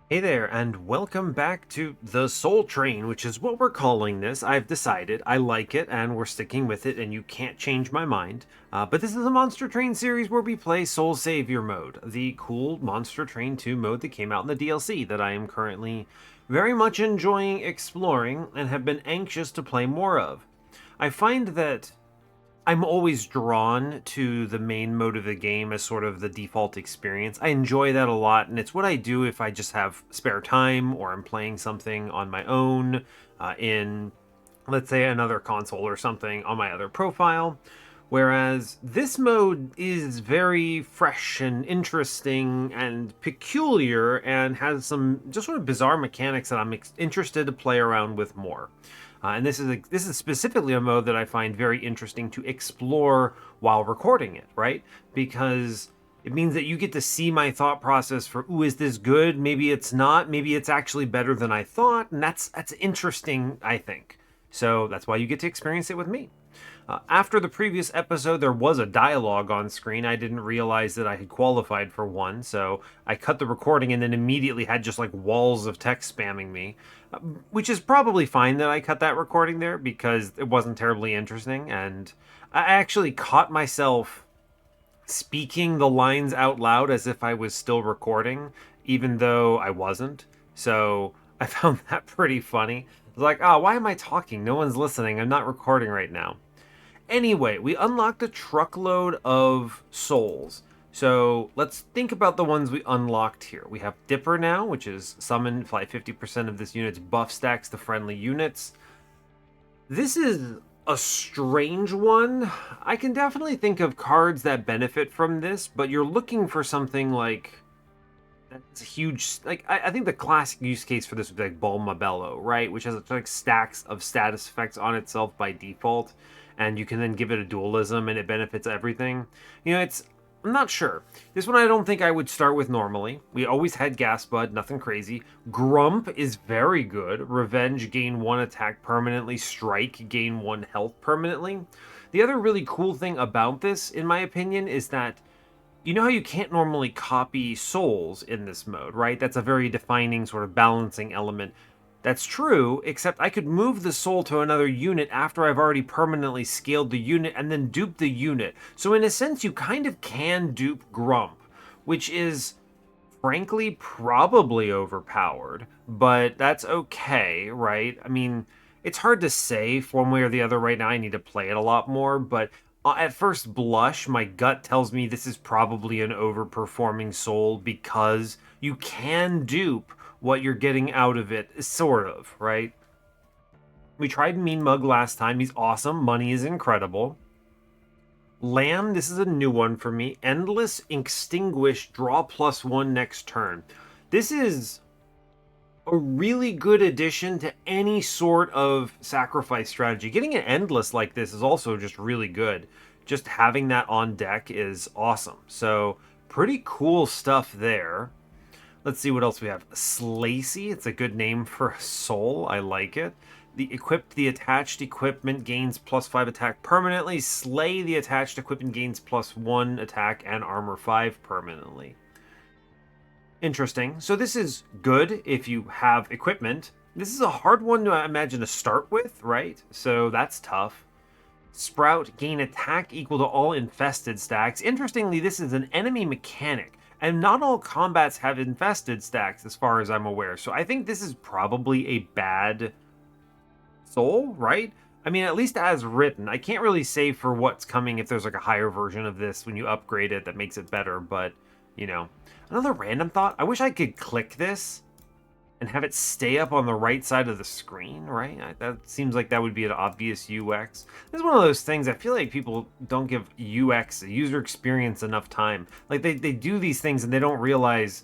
Hey there, and welcome back to the Soul Train, which is what we're calling this. I've decided I like it, and we're sticking with it, and you can't change my mind. But this is a Monster Train series where we play Soul Savior mode, the cool Monster Train 2 mode that came out in the DLC that I am currently very much enjoying exploring and have been anxious to play more of. I find that I'm always drawn to the main mode of the game as sort of the default experience. I enjoy that a lot, and it's what I do if I just have spare time or I'm playing something on my own in, let's say, another console or something on my other profile. Whereas this mode is very fresh and interesting and peculiar and has some just sort of bizarre mechanics that I'm interested to play around with more. And this is specifically a mode that I find very interesting to explore while recording it, right? Because it means that you get to see my thought process for, ooh, is this good? Maybe it's not. Maybe it's actually better than I thought, and that's interesting, I think. So that's why you get to experience it with me. After the previous episode, there was a dialogue on screen. I didn't realize that I had qualified for one, so I cut the recording and then immediately had just like walls of text spamming me, which is probably fine that I cut that recording there because it wasn't terribly interesting. And I actually caught myself speaking the lines out loud as if I was still recording, even though I wasn't. So I found that pretty funny. I was like, oh, why am I talking? No one's listening. I'm not recording right now. Anyway, we unlocked a truckload of souls. So let's think about the ones we unlocked here. We have Dipper now, which is summon, fly 50% of this unit's buff stacks to friendly units. This is a strange one. I can definitely think of cards that benefit from this, but you're looking for something like that's a huge like I think the classic use case for this would be like Bulmabello, right? Which has like stacks of status effects on itself by default, and you can then give it a dualism and it benefits everything. It's I'm not sure. This one I don't think I would start with normally. We always had Gasbud, nothing crazy. Grump is very good. Revenge, gain 1 attack permanently. Strike, gain 1 health permanently. The other really cool thing about this, in my opinion, is that you know how you can't normally copy souls in this mode, right? That's a very defining sort of balancing element. That's true, except I could move the soul to another unit after I've already permanently scaled the unit and then dupe the unit. So in a sense, you kind of can dupe Grump, which is frankly probably overpowered, but that's okay, right? I mean, it's hard to say one way or the other right now. I need to play it a lot more, but at first blush, my gut tells me this is probably an overperforming soul because you can dupe what you're getting out of it, sort of, right? We tried Mean Mug last time. He's awesome. Money is incredible. Lamb, this is a new one for me. Endless Extinguish, draw +1 next turn. This is a really good addition to any sort of sacrifice strategy. Getting an Endless like this is also just really good. Just having that on deck is awesome. So, pretty cool stuff there. Let's see what else we have. Slacy, it's a good name for a soul. I like it. The attached equipment gains +5 attack permanently. Slay, the attached equipment gains +1 attack and armor 5 permanently. Interesting. So this is good if you have equipment. This is a hard one to imagine to start with, right? So that's tough. Sprout, gain attack equal to all infested stacks. Interestingly, this is an enemy mechanic, and not all combats have infested stacks as far as I'm aware. So I think this is probably a bad soul, right? I mean, at least as written. I can't really say for what's coming if there's like a higher version of this when you upgrade it that makes it better, but, you know. Another random thought, I wish I could click this and have it stay up on the right side of the screen, right? That seems like that would be an obvious UX. This is one of those things I feel like people don't give UX, user experience, enough time. Like they do these things and they don't realize,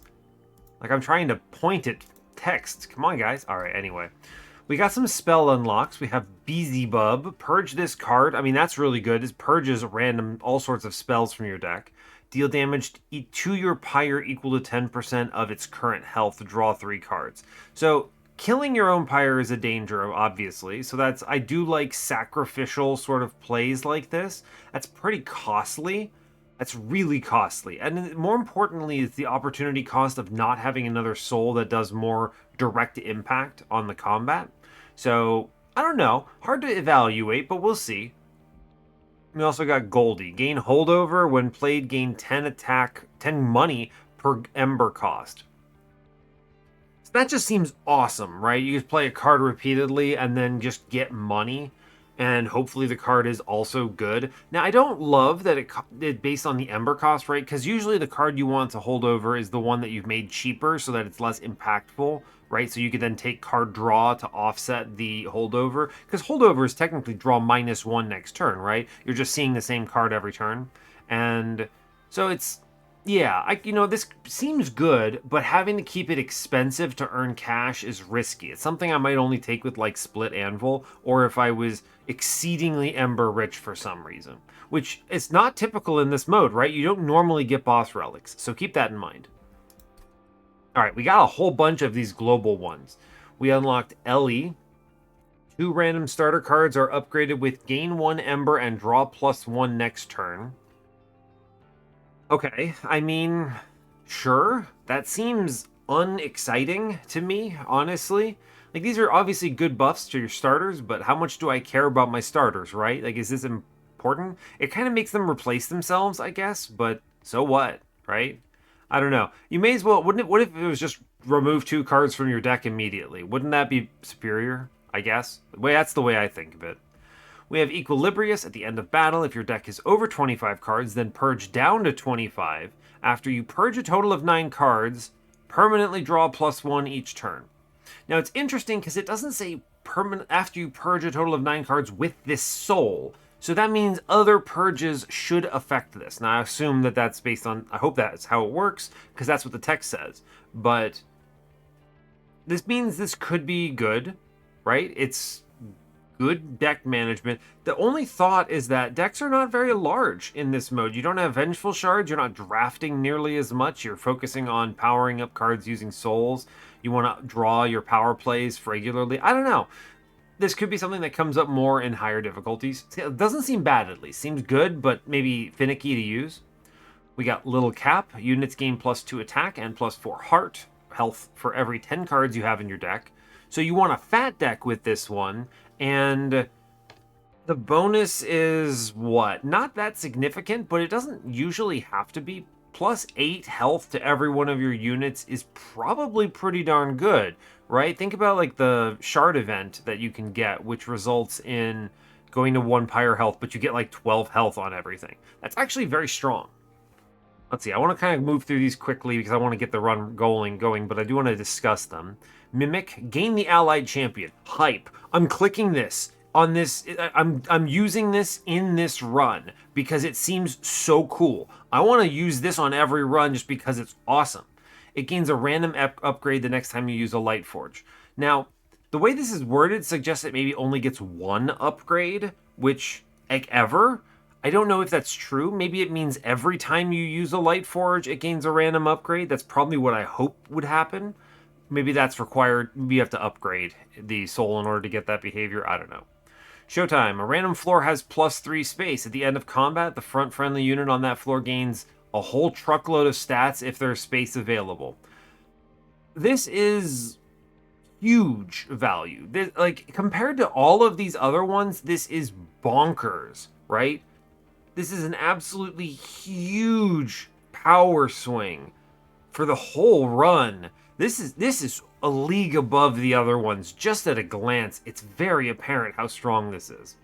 like I'm trying to point at text. Come on, guys. All right, anyway. We got some spell unlocks. We have Beelzebub. Purge this card. I mean, that's really good. It purges random, all sorts of spells from your deck. Deal damage to your pyre equal to 10% of its current health. Draw 3 cards. So killing your own pyre is a danger, obviously. So I do like sacrificial sort of plays like this. That's pretty costly. That's really costly. And more importantly, is the opportunity cost of not having another soul that does more direct impact on the combat. So, I don't know. Hard to evaluate, but we'll see. We also got Goldie. Gain holdover when played, gain 10 attack, 10 money per ember cost. So that just seems awesome, right? You just play a card repeatedly and then just get money, and hopefully the card is also good. Now, I don't love that it based on the ember cost, right? Because usually the card you want to hold over is the one that you've made cheaper so that it's less impactful, right? So you could then take card draw to offset the holdover. Because holdover is technically draw -1 next turn, right? You're just seeing the same card every turn. And so it's yeah, this seems good, but having to keep it expensive to earn cash is risky. It's something I might only take with like Split Anvil, or if I was exceedingly Ember rich for some reason, which is not typical in this mode, right? You don't normally get boss relics, so keep that in mind. All right, we got a whole bunch of these global ones. We unlocked Ellie. 2 random starter cards are upgraded with gain 1 Ember and draw +1 next turn. Okay, I mean, sure. That seems unexciting to me, honestly. Like, these are obviously good buffs to your starters, but how much do I care about my starters, right? Like, is this important? It kind of makes them replace themselves, I guess, but so what, right? I don't know. You may as well, wouldn't it, what if it was just remove 2 cards from your deck immediately? Wouldn't that be superior, I guess? That's the way I think of it. We have Equilibrius at the end of battle. If your deck is over 25 cards, then purge down to 25. After you purge a total of 9 cards, permanently draw +1 each turn. Now it's interesting because it doesn't say after you purge a total of 9 cards with this soul. So that means other purges should affect this. Now I assume that that's based on, I hope that's how it works, because that's what the text says. But this means this could be good, right? It's good deck management. The only thought is that decks are not very large in this mode. You don't have Vengeful Shards, you're not drafting nearly as much, you're focusing on powering up cards using souls. You want to draw your power plays regularly. I don't know. This could be something that comes up more in higher difficulties. It doesn't seem bad at least. Seems good, but maybe finicky to use. We got Little Cap. Units gain +2 attack and +4 heart health for every 10 cards you have in your deck. So you want a fat deck with this one, and the bonus is what? Not that significant, but it doesn't usually have to be. +8 health to every one of your units is probably pretty darn good, right? Think about like the shard event that you can get, which results in going to 1 pyre health, but you get like 12 health on everything. That's actually very strong. Let's see, I want to kind of move through these quickly because I want to get the run going, but I do want to discuss them. Mimic, gain the allied champion. Hype. I'm clicking this on this. I'm using this in this run because it seems so cool. I want to use this on every run just because it's awesome. It gains a random upgrade the next time you use a Light Forge. Now, the way this is worded suggests it maybe only gets 1 upgrade, which, like, ever. I don't know if that's true. Maybe it means every time you use a Light Forge, it gains a random upgrade. That's probably what I hope would happen. Maybe that's required. Maybe you have to upgrade the soul in order to get that behavior. I don't know. Showtime. A random floor has +3 space. At the end of combat, the front friendly unit on that floor gains a whole truckload of stats if there's space available. This is huge value. Like, compared to all of these other ones, this is bonkers, right? This is an absolutely huge power swing for the whole run. This is a league above the other ones. Just at a glance, it's very apparent how strong this is.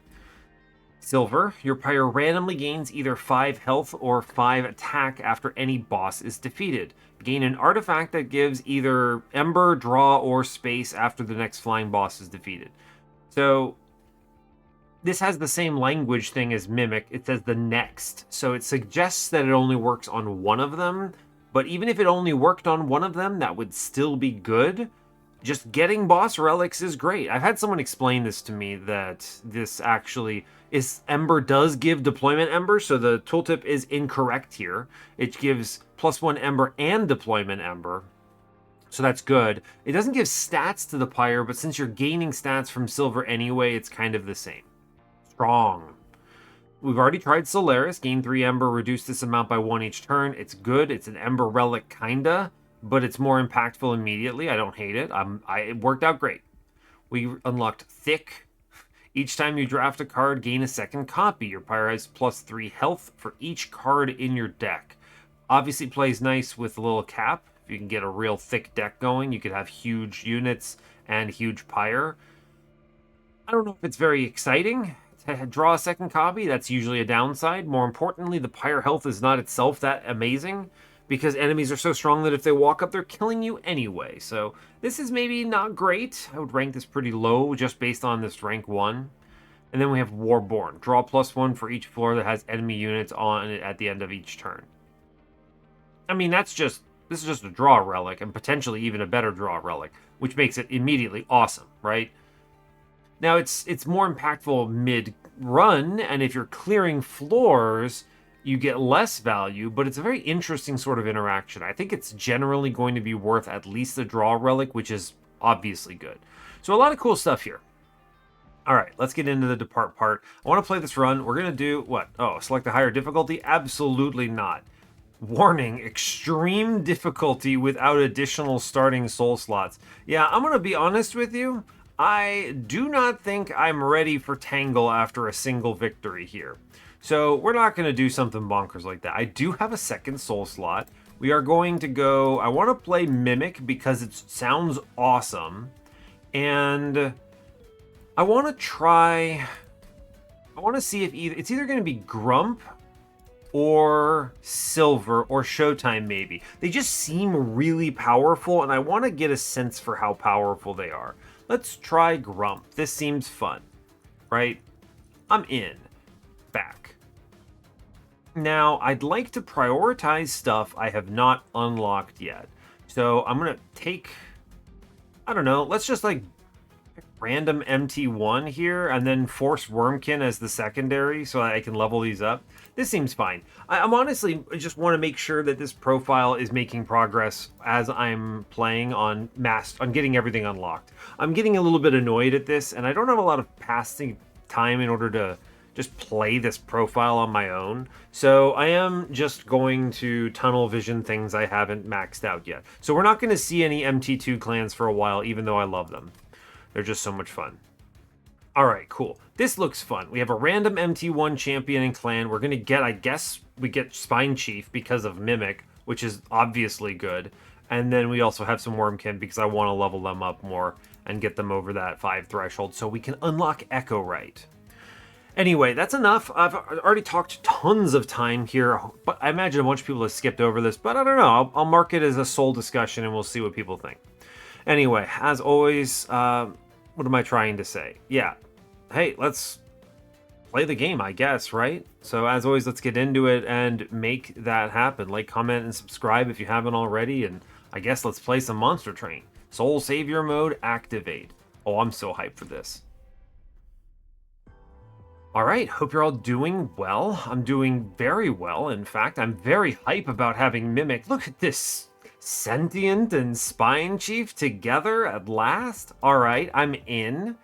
Silver, your pyre randomly gains either 5 health or 5 attack after any boss is defeated. Gain an artifact that gives either ember, draw, or space after the next flying boss is defeated. So this has the same language thing as Mimic. It says the next. So it suggests that it only works on one of them. But even if it only worked on one of them, that would still be good. Just getting boss relics is great. I've had someone explain this to me, that this actually is Ember does give deployment Ember, so the tooltip is incorrect here. It gives +1 Ember and deployment Ember. So that's good. It doesn't give stats to the pyre, but since you're gaining stats from silver anyway, it's kind of the same. Strong. We've already tried Solaris. Gain 3 Ember, reduce this amount by 1 each turn. It's good. It's an Ember Relic, kinda, but it's more impactful immediately. I don't hate it. It worked out great. We unlocked Thick. Each time you draft a card, gain a second copy. Your Pyre has +3 health for each card in your deck. Obviously plays nice with a little cap. If you can get a real thick deck going, you could have huge units and huge Pyre. I don't know if it's very exciting to draw a second copy. That's usually a downside. More importantly, the Pyre health is not itself that amazing because enemies are so strong that if they walk up, they're killing you anyway. So this is maybe not great. I would rank this pretty low just based on this rank 1. And then we have Warborn. Draw +1 for each floor that has enemy units on it at the end of each turn. I mean, this is just a draw relic and potentially even a better draw relic, which makes it immediately awesome, right? Now, it's more impactful mid-run, and if you're clearing floors, you get less value, but it's a very interesting sort of interaction. I think it's generally going to be worth at least the draw relic, which is obviously good. So a lot of cool stuff here. All right, let's get into the depart part. I want to play this run. We're going to do what? Oh, select a higher difficulty? Absolutely not. Warning, extreme difficulty without additional starting soul slots. Yeah, I'm going to be honest with you. I do not think I'm ready for Tangle after a single victory here. So we're not going to do something bonkers like that. I do have a second soul slot. We are going to go... I want to play Mimic because it sounds awesome. And I want to try... I want to see if it's either going to be Grump or Silver or Showtime maybe. They just seem really powerful and I want to get a sense for how powerful they are. Let's try Grump. This seems fun, right? I'm in. Back. Now, I'd like to prioritize stuff I have not unlocked yet. So I'm going to take, I don't know, let's just like random MT1 here and then force Wurmkin as the secondary so I can level these up. This seems fine. I'm honestly just want to make sure that this profile is making progress as I'm playing on getting everything unlocked. I'm getting a little bit annoyed at this and I don't have a lot of passing time in order to just play this profile on my own. So I am just going to tunnel vision things I haven't maxed out yet. So we're not going to see any MT2 clans for a while, even though I love them. They're just so much fun. All right, cool. This looks fun. We have a random MT1 champion and clan. We're going to get, I guess, we get Spine Chief because of Mimic, which is obviously good. And then we also have some Wurmkin because I want to level them up more and get them over that 5 threshold so we can unlock Echo Right. Anyway, that's enough. I've already talked tons of time here, but I imagine a bunch of people have skipped over this, but I don't know. I'll mark it as a soul discussion and we'll see what people think. Anyway, as always, what am I trying to say? Yeah. Hey, let's play the game, I guess, right? So as always, let's get into it and make that happen. Like, comment, and subscribe if you haven't already. And I guess let's play some Monster Train. Soul Savior mode, activate. Oh, I'm so hyped for this. All right, hope you're all doing well. I'm doing very well. In fact, I'm very hype about having Mimic. Look at this. Sentient and Spine Chief together at last. All right, I'm in.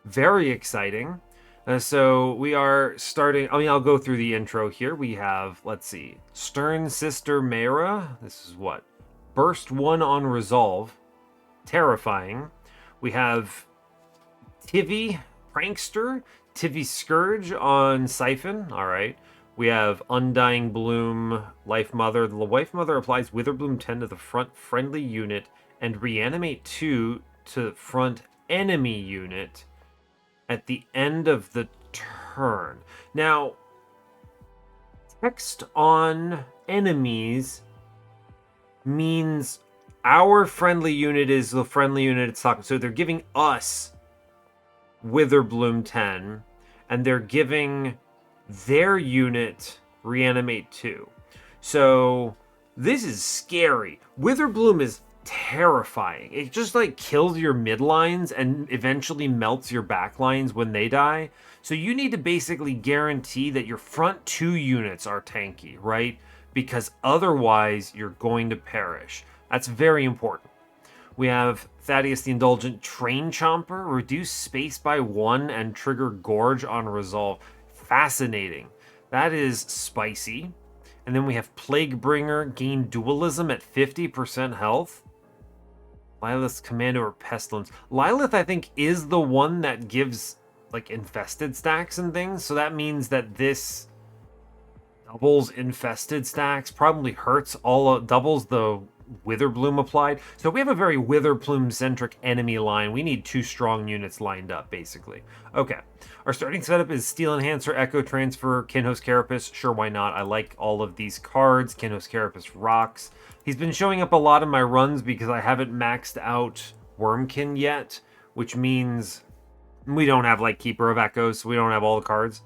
Very exciting. So we are starting. I mean, I'll go through the intro here. We have, let's see, Stern Sister Mera. This is what? Burst 1 on Resolve. Terrifying. We have Tivy Prankster. Tivy Scourge on Siphon. All right. We have Undying Bloom, Lifemother. The Lifemother applies Witherbloom 10 to the front friendly unit and Reanimate 2 to front enemy unit at the end of the turn. Now, text on enemies means our friendly unit is the friendly unit it's talking. So they're giving us Witherbloom 10, and they're giving their unit Reanimate 2. So this is scary. Witherbloom is terrifying. It just like kills your midlines and eventually melts your backlines when they die. So you need to basically guarantee that your front 2 units are tanky, right? Because otherwise you're going to perish. That's very important. We have Thaddeus the Indulgent Train Chomper. Reduce space by 1 and trigger Gorge on Resolve. Fascinating. That is spicy. And then we have Plaguebringer, gain dualism at 50% health. Lilith's Commando or Pestilence. Lilith, I think, is the one that gives, like, infested stacks and things. So that means that this doubles infested stacks, probably hurts doubles the Witherbloom applied. So we have a very Witherbloom-centric enemy line. We need 2 strong units lined up, basically. Okay. Our starting setup is Steel Enhancer, Echo Transfer, Kinho's Carapace. Sure, why not? I like all of these cards. Kinho's Carapace rocks. He's been showing up a lot in my runs because I haven't maxed out Wurmkin yet, which means we don't have, like, Keeper of Echoes, so we don't have all the cards.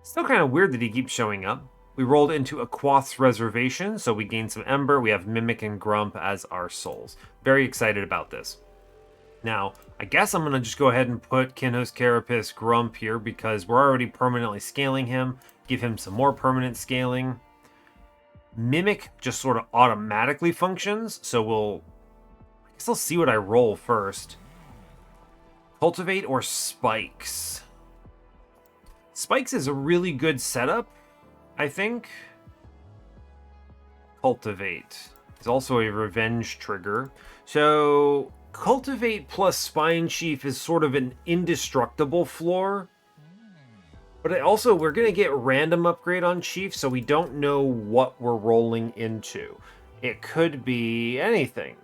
Still kind of weird that he keeps showing up. We rolled into a Quoth's Reservation, so we gained some Ember. We have Mimic and Grump as our souls. Very excited about this. Now, I guess I'm going to just go ahead and put Kinho's Carapace Grump here because we're already permanently scaling him. Give him some more permanent scaling. Mimic just sort of automatically functions, so I guess I'll see what I roll first. Cultivate or Spikes? Spikes is a really good setup, I think. Cultivate is also a revenge trigger. So Cultivate plus Spine Chief is sort of an indestructible floor. But we're going to get random upgrade on Chief, so we don't know what we're rolling into. It could be anything.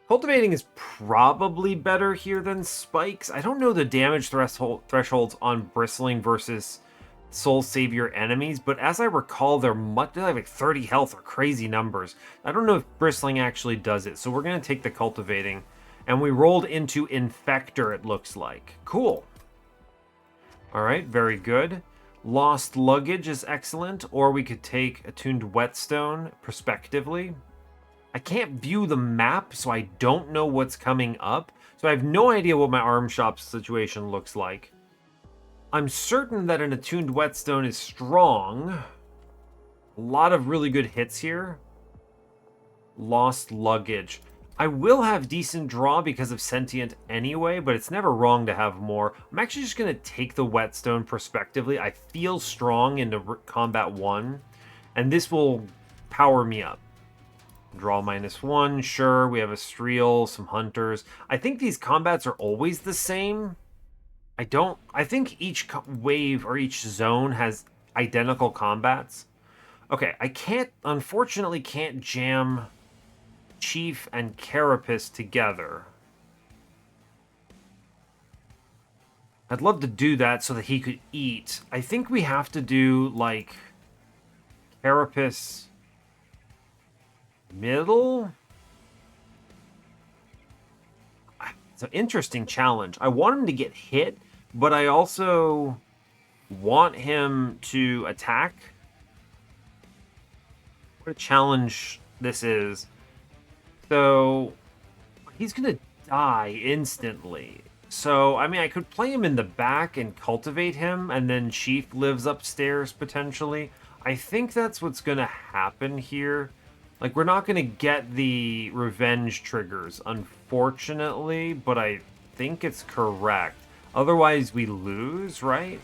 Cultivating is probably better here than Spikes. I don't know the damage thresholds on Bristling versus Soul Savior enemies, but as I recall, they're like 30 health or crazy numbers. I don't know if Bristling actually does it, so we're going to take the Cultivating. And we rolled into Infector, it looks like. Cool. Alright, very good. Lost Luggage is excellent, or we could take Attuned Whetstone, prospectively. I can't view the map, so I don't know what's coming up. So I have no idea what my arm shop situation looks like. I'm certain that an Attuned Whetstone is strong. A lot of really good hits here. Lost Luggage. I will have decent draw because of Sentient anyway, but it's never wrong to have more. I'm actually just going to take the Whetstone prospectively. I feel strong into Combat 1, and this will power me up. Draw -1, sure. We have a Streel, some Hunters. I think these combats are always the same. I think each wave or each zone has identical combats. Okay, unfortunately can't jam Chief and Carapace together. I'd love to do that so that he could eat. I think we have to do, like, Carapace middle? It's an interesting challenge. I want him to get hit, but I also want him to attack. What a challenge this is. So, he's going to die instantly. So, I mean, I could play him in the back and cultivate him, and then Chief lives upstairs, potentially. I think that's what's going to happen here. Like, we're not going to get the revenge triggers, unfortunately, but I think it's correct. Otherwise, we lose, right?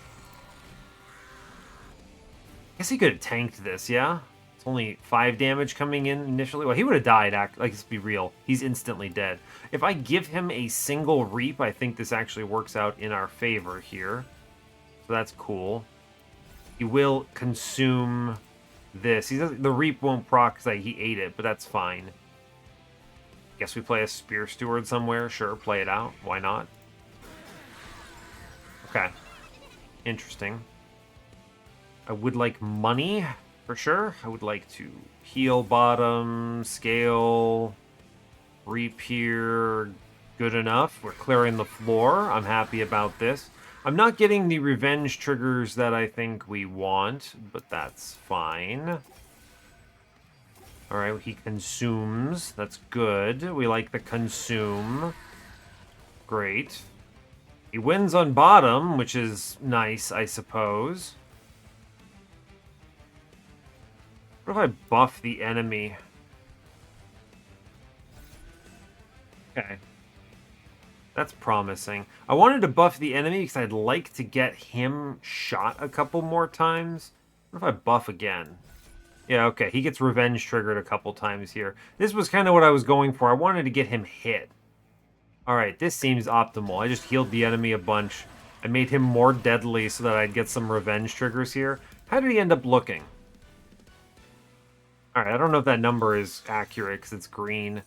I guess he could have tanked this, yeah? It's only 5 damage coming in initially. Well, he would have died, like, let's be real. He's instantly dead. If I give him a single Reap, I think this actually works out in our favor here. So that's cool. He will consume this. The Reap won't proc because he ate it, but that's fine. Guess we play a Spear Steward somewhere. Sure, play it out. Why not? Okay. Interesting. I would like money, for sure. I would like to heal bottom, scale, Reap here. Good enough. We're clearing the floor. I'm happy about this. I'm not getting the revenge triggers that I think we want, but that's fine. Alright, he consumes. That's good. We like the consume. Great. He wins on bottom, which is nice, I suppose. What if I buff the enemy? Okay. That's promising. I wanted to buff the enemy because I'd like to get him shot a couple more times. What if I buff again? Yeah, okay. He gets revenge triggered a couple times here. This was kind of what I was going for. I wanted to get him hit. All right, this seems optimal. I just healed the enemy a bunch. I made him more deadly so that I'd get some revenge triggers here. How did he end up looking? All right, I don't know if that number is accurate because it's green.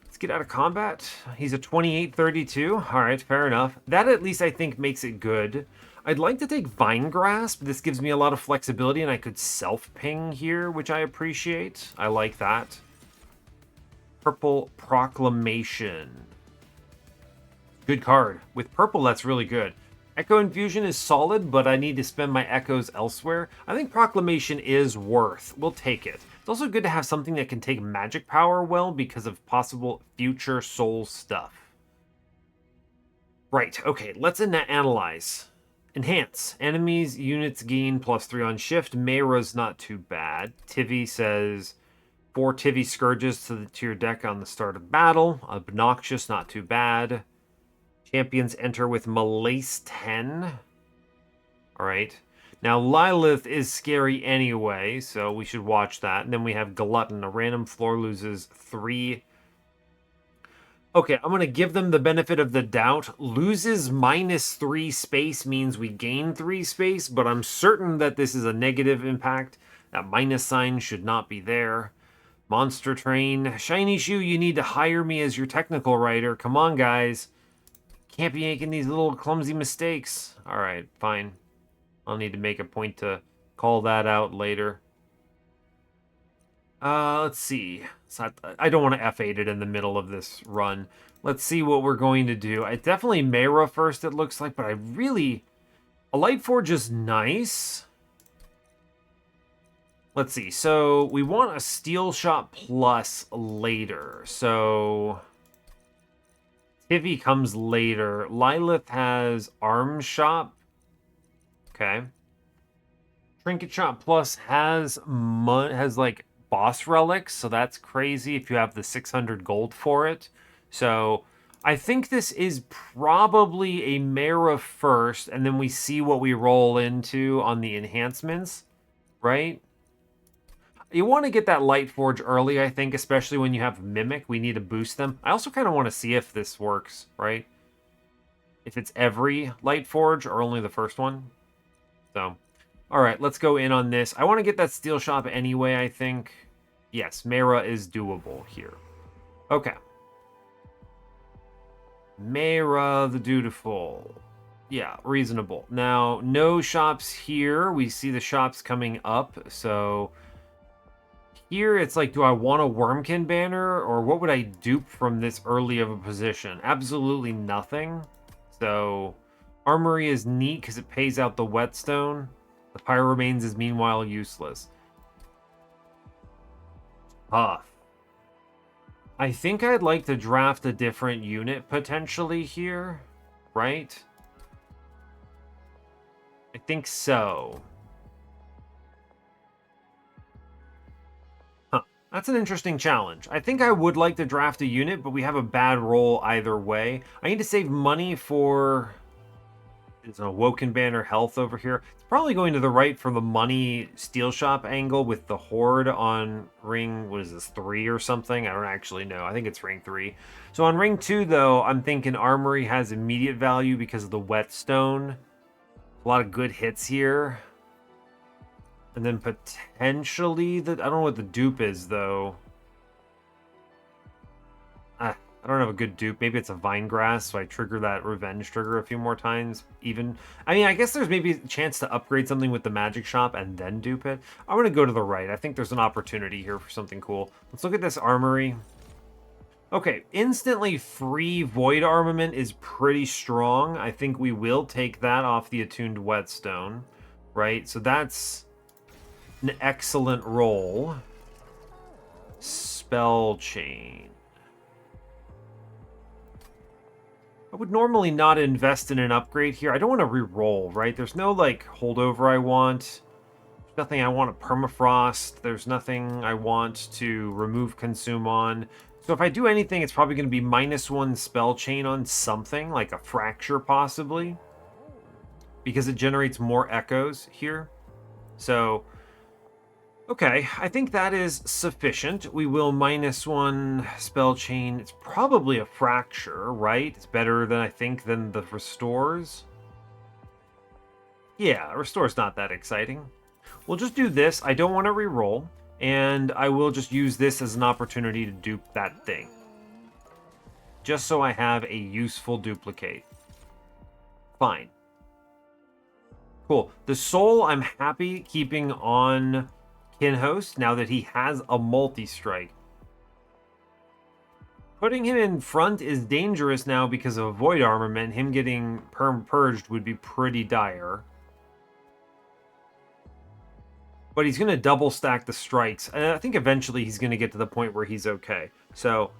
Let's get out of combat. He's a 28-32. All right, fair enough. That at least I think makes it good. I'd like to take Vine Grasp. This gives me a lot of flexibility, and I could self-ping here, which I appreciate. I like that. Purple Proclamation. Good card. With purple, that's really good. Echo Infusion is solid, but I need to spend my echoes elsewhere. I think Proclamation is worth. We'll take it. It's also good to have something that can take magic power well because of possible future soul stuff. Right, okay, let's analyze. Enhance. Enemies, units gain +3 on shift. Mayra's not too bad. Tivy says 4 Tivy Scourges to your deck on the start of battle. Obnoxious, not too bad. Champions enter with Malaise 10. Alright. Now, Lilith is scary anyway, so we should watch that. And then we have Glutton. A random floor loses 3. Okay, I'm going to give them the benefit of the doubt. Loses -3 space means we gain 3 space, but I'm certain that this is a negative impact. That minus sign should not be there. Monster Train. Shiny Shoe, you need to hire me as your technical writer. Come on, guys. Can't be making these little clumsy mistakes. All right, fine. I'll need to make a point to call that out later. Let's see. I don't want to F8 it in the middle of this run. Let's see what we're going to do. I definitely Mayra first, it looks like, but I really... A Lightforge is nice. Let's see. So we want a Steel Shot Plus later. So... Tivy comes later. Lilith has Arm Shop. Okay. Trinket Shop Plus has like boss relics, so that's crazy if you have the 600 gold for it. So I think this is probably a Mayra first, and then we see what we roll into on the enhancements, right? You want to get that Lightforge early, I think, especially when you have Mimic. We need to boost them. I also kind of want to see if this works, right? If it's every Lightforge or only the first one. So, all right, let's go in on this. I want to get that Steel Shop anyway, I think. Yes, Mayra is doable here. Okay. Mayra the Dutiful. Yeah, reasonable. Now, no shops here. We see the shops coming up, so... Here, it's like, do I want a Wurmkin banner, or what would I dupe from this early of a position? Absolutely nothing. So, Armory is neat because it pays out the Whetstone. The Pyro Remains is meanwhile useless. Tough. I think I'd like to draft a different unit potentially here, right? I think so. That's an interesting challenge. I think I would like to draft a unit, but we have a bad roll either way. I need to save money for... There's an Awoken banner health over here. It's probably going to the right for the money Steel Shop angle with the Horde on ring, what is this, 3 or something? I don't actually know. I think it's ring 3. So on ring 2, though, I'm thinking Armory has immediate value because of the Whetstone. A lot of good hits here. And then potentially, I don't know what the dupe is, though. I don't have a good dupe. Maybe it's a Vine Grass, so I trigger that Revenge trigger a few more times. Even, I mean, I guess there's maybe a chance to upgrade something with the Magic Shop and then dupe it. I'm going to go to the right. I think there's an opportunity here for something cool. Let's look at this Armory. Okay, instantly free Void Armament is pretty strong. I think we will take that off the Attuned Whetstone, right? So that's... an excellent roll. Spell Chain. I would normally not invest in an upgrade here. I don't want to re-roll, right? There's no, like, holdover I want. nothing I want to permafrost. There's nothing I want to remove consume on. So if I do anything, it's probably going to be -1 spell chain on something, like a fracture possibly, because it generates more echoes here. So, okay, I think that is sufficient. We will -1 spell chain. It's probably a fracture, right? It's better than, I think, than the restores. Yeah, restore's not that exciting. We'll just do this. I don't want to re-roll, and I will just use this as an opportunity to dupe that thing. Just so I have a useful duplicate. Fine. Cool. The soul I'm happy keeping on Kinhost now that he has a multi-strike. Putting him in front is dangerous now because of Void Armament. Him getting purged would be pretty dire. But he's going to double stack the strikes. And I think eventually he's going to get to the point where he's okay. So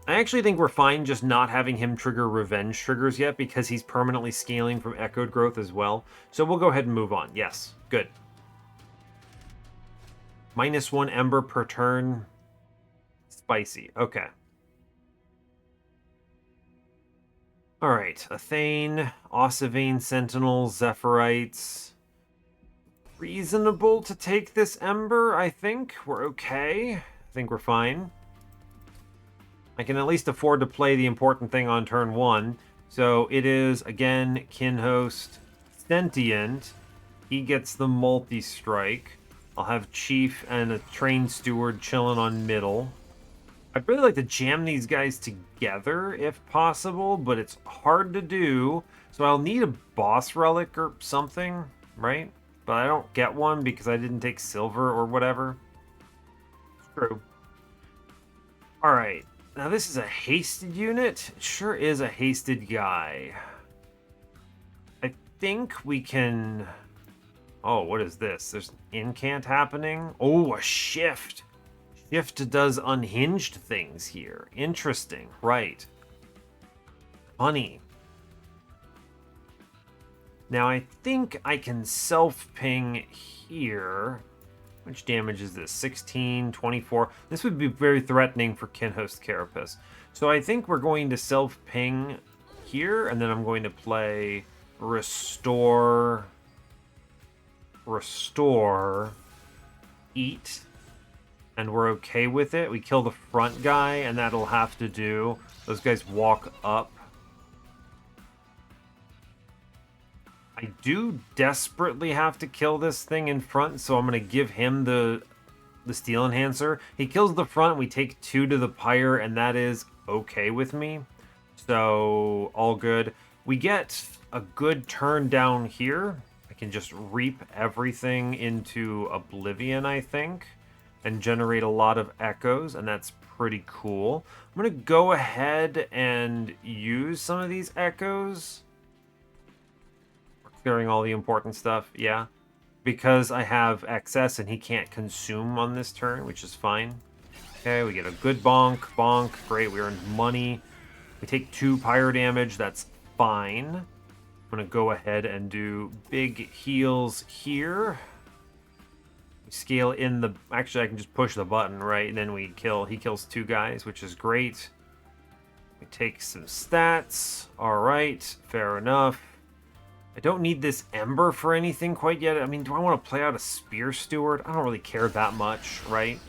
I actually think we're fine just not having him trigger revenge triggers yet because he's permanently scaling from echoed growth as well. So we'll go ahead and move on. Yes, good. -1 ember per turn. Spicy. Okay. All right. Athane, Ossivane, Sentinels, Zephyrite. Reasonable to take this ember, I think. We're okay. I think we're fine. I can at least afford to play the important thing on turn 1. So it is, again, Kinhost, Sentient. He gets the multi-strike. I'll have Chief and a Train Steward chilling on middle. I'd really like to jam these guys together if possible, but it's hard to do. So I'll need a boss relic or something, right? But I don't get one because I didn't take silver or whatever. It's true. Alright. Now this is a hasted unit. It sure is a hasted guy. I think we can... Oh, what is this? There's an incant happening. Oh, a shift. Shift does unhinged things here. Interesting. Right. Funny. Now, I think I can self-ping here. Which damage is this? 16, 24. This would be very threatening for Kinhost Carapace. So I think we're going to self-ping here, and then I'm going to play Restore, Eat, and we're okay with it. We kill the front guy, and that'll have to do. Those guys walk up. I do desperately have to kill this thing in front, so I'm going to give him the Steel Enhancer. He kills the front, we take 2 to the Pyre, and that is okay with me. So, all good. We get a good turn down here. I can just reap everything into Oblivion, I think, and generate a lot of echoes, and that's pretty cool. I'm going to go ahead and use some of these echoes. Clearing all the important stuff, yeah. Because I have excess and he can't consume on this turn, which is fine. Okay, we get a good bonk, great, we earned money. We take 2 pyre damage, that's fine. I'm gonna go ahead and do big heals here. We scale in the, actually I can just push the button, right? And then he kills 2 guys, which is great. We take some stats, all right, fair enough. I don't need this Ember for anything quite yet. I mean, do I want to play out a Spear Steward? I don't really care that much, right?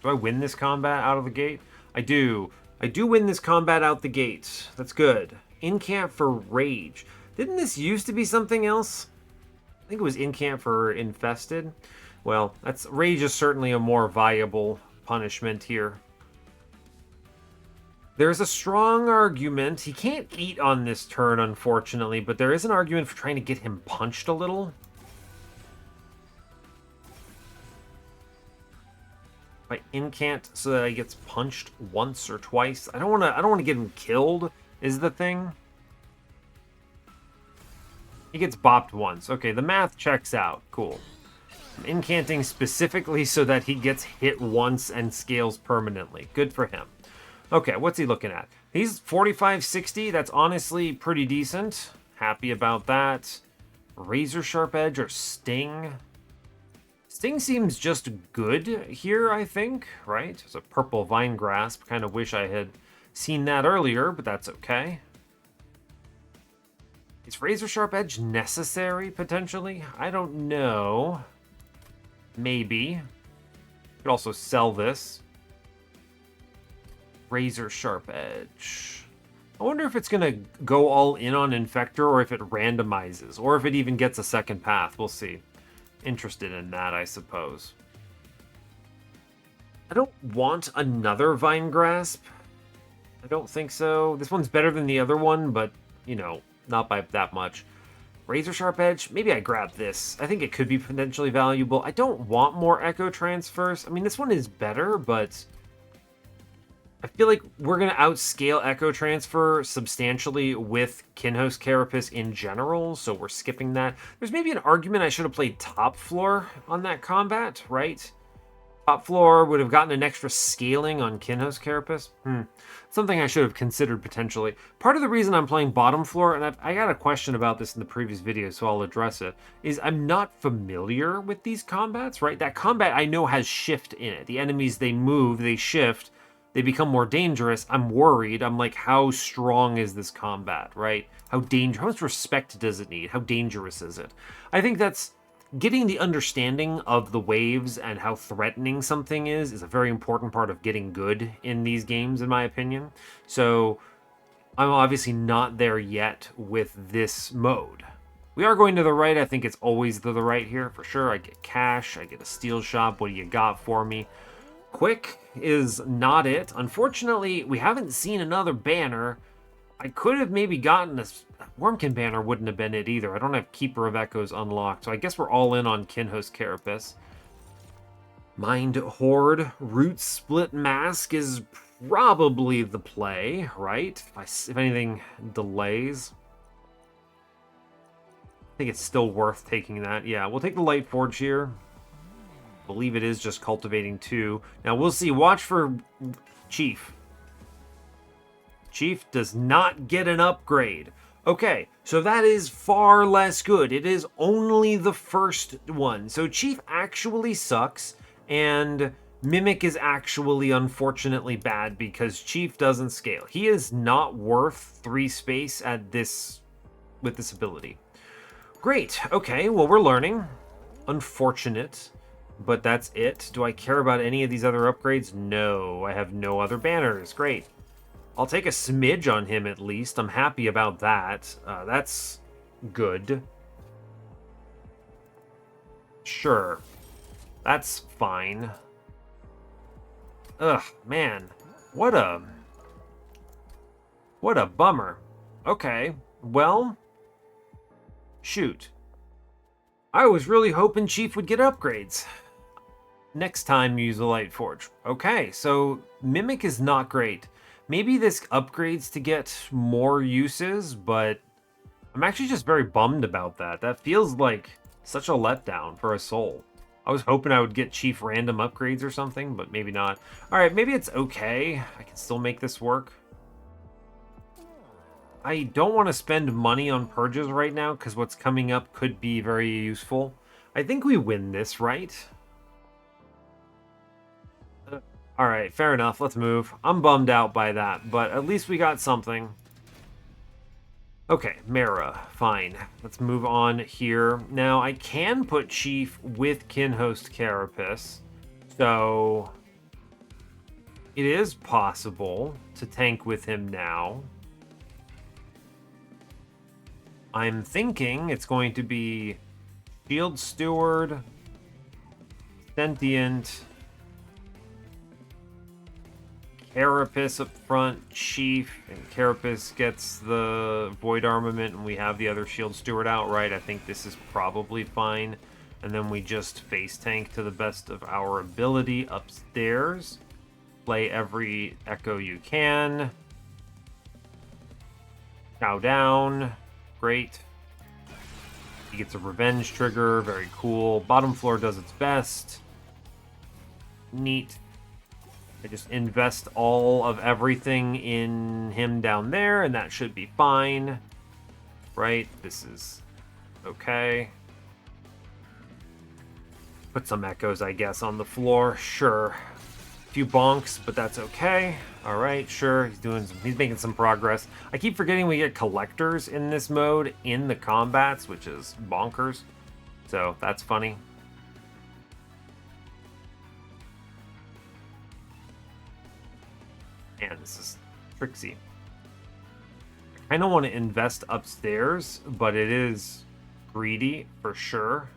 Do I win this combat out of the gate? I do. I do win this combat out the gate. That's good. Incant for Rage. Didn't this used to be something else? I think it was Incant for Infested. Well, Rage is certainly a more viable punishment here. There's a strong argument. He can't eat on this turn, unfortunately, but there is an argument for trying to get him punched a little. If I incant so that he gets punched once or twice. I don't want to get him killed, is the thing. He gets bopped once. Okay, the math checks out. Cool. I'm incanting specifically so that he gets hit once and scales permanently. Good for him. Okay, what's he looking at? He's 45, 60. That's honestly pretty decent. Happy about that. Razor Sharp Edge or Sting. Sting seems just good here, I think, right? It's a purple vine grasp. Kind of wish I had seen that earlier, but that's okay. Is Razor Sharp Edge necessary, potentially? I don't know. Maybe. Could also sell this. Razor Sharp Edge. I wonder if it's going to go all in on Infector, or if it randomizes, or if it even gets a second path. We'll see. Interested in that, I suppose. I don't want another Vine Grasp. I don't think so. This one's better than the other one, but, you know, not by that much. Razor Sharp Edge, maybe I grab this. I think it could be potentially valuable. I don't want more Echo Transfers. I mean, this one is better, but I feel like we're going to outscale Echo Transfer substantially with Kinhost Carapace in general, so we're skipping that. There's maybe an argument I should have played Top Floor on that combat, right? Top Floor would have gotten an extra scaling on Kinhost Carapace. Something I should have considered potentially. Part of the reason I'm playing Bottom Floor, and I got a question about this in the previous video, so I'll address it, is I'm not familiar with these combats, right? That combat I know has shift in it. The enemies, they move, they shift, they become more dangerous. I'm worried. I'm like, how strong is this combat, right? How much respect does it need? How dangerous is it? I think that's getting the understanding of the waves and how threatening something is a very important part of getting good in these games, in my opinion. So I'm obviously not there yet with this mode. We are going to the right. I think it's always to the right here for sure. I get cash. I get a steel shop. What do you got for me? Quick is not it. Unfortunately, we haven't seen another banner. I could have maybe gotten this. Wurmkin banner wouldn't have been it either. I don't have Keeper of Echoes unlocked, so I guess we're all in on Kinhost Carapace. Mind Horde Root Split Mask is probably the play, right? If anything delays. I think it's still worth taking that. Yeah, we'll take the Light Forge here. I believe it is just Cultivating 2. Now, we'll see. Watch for Chief. Chief does not get an upgrade. Okay, so that is far less good. It is only the first one. So Chief actually sucks, and Mimic is actually unfortunately bad because Chief doesn't scale. He is not worth 3 space at this with this ability. Great. Okay, well, we're learning. Unfortunate, but that's it. Do I care about any of these other upgrades? No, I have no other banners. Great. I'll take a smidge on him at least. I'm happy about that. That's good. Sure. That's fine. Ugh, man. What a bummer. Okay, well, shoot. I was really hoping Chief would get upgrades. Next time, use the Light Forge. Okay, so Mimic is not great. Maybe this upgrades to get more uses, but I'm actually just very bummed about that. That feels like such a letdown for a soul. I was hoping I would get Chief random upgrades or something, but maybe not. All right, maybe it's okay. I can still make this work. I don't want to spend money on purges right now because what's coming up could be very useful. I think we win this, right? All right, fair enough. Let's move. I'm bummed out by that, but at least we got something. Okay, Mara, fine. Let's move on here. Now, I can put Chief with Kinhost Carapace, so it is possible to tank with him now. I'm thinking it's going to be Shield Steward, Sentient, Carapace up front, Chief, and Carapace gets the Void Armament, and we have the other Shield Steward outright. I think this is probably fine. And then we just face tank to the best of our ability upstairs. Play every Echo you can. Chow down. Great. He gets a Revenge trigger. Very cool. Bottom floor does its best. Neat. I just invest all of everything in him down there, and that should be fine. Right? This is okay. Put some echoes, I guess, on the floor. Sure. A few bonks, but that's okay. All right, sure. He's making some progress. I keep forgetting we get collectors in this mode in the combats, which is bonkers. So that's funny. Man, this is tricksy. I don't want to invest upstairs, but it is greedy for sure.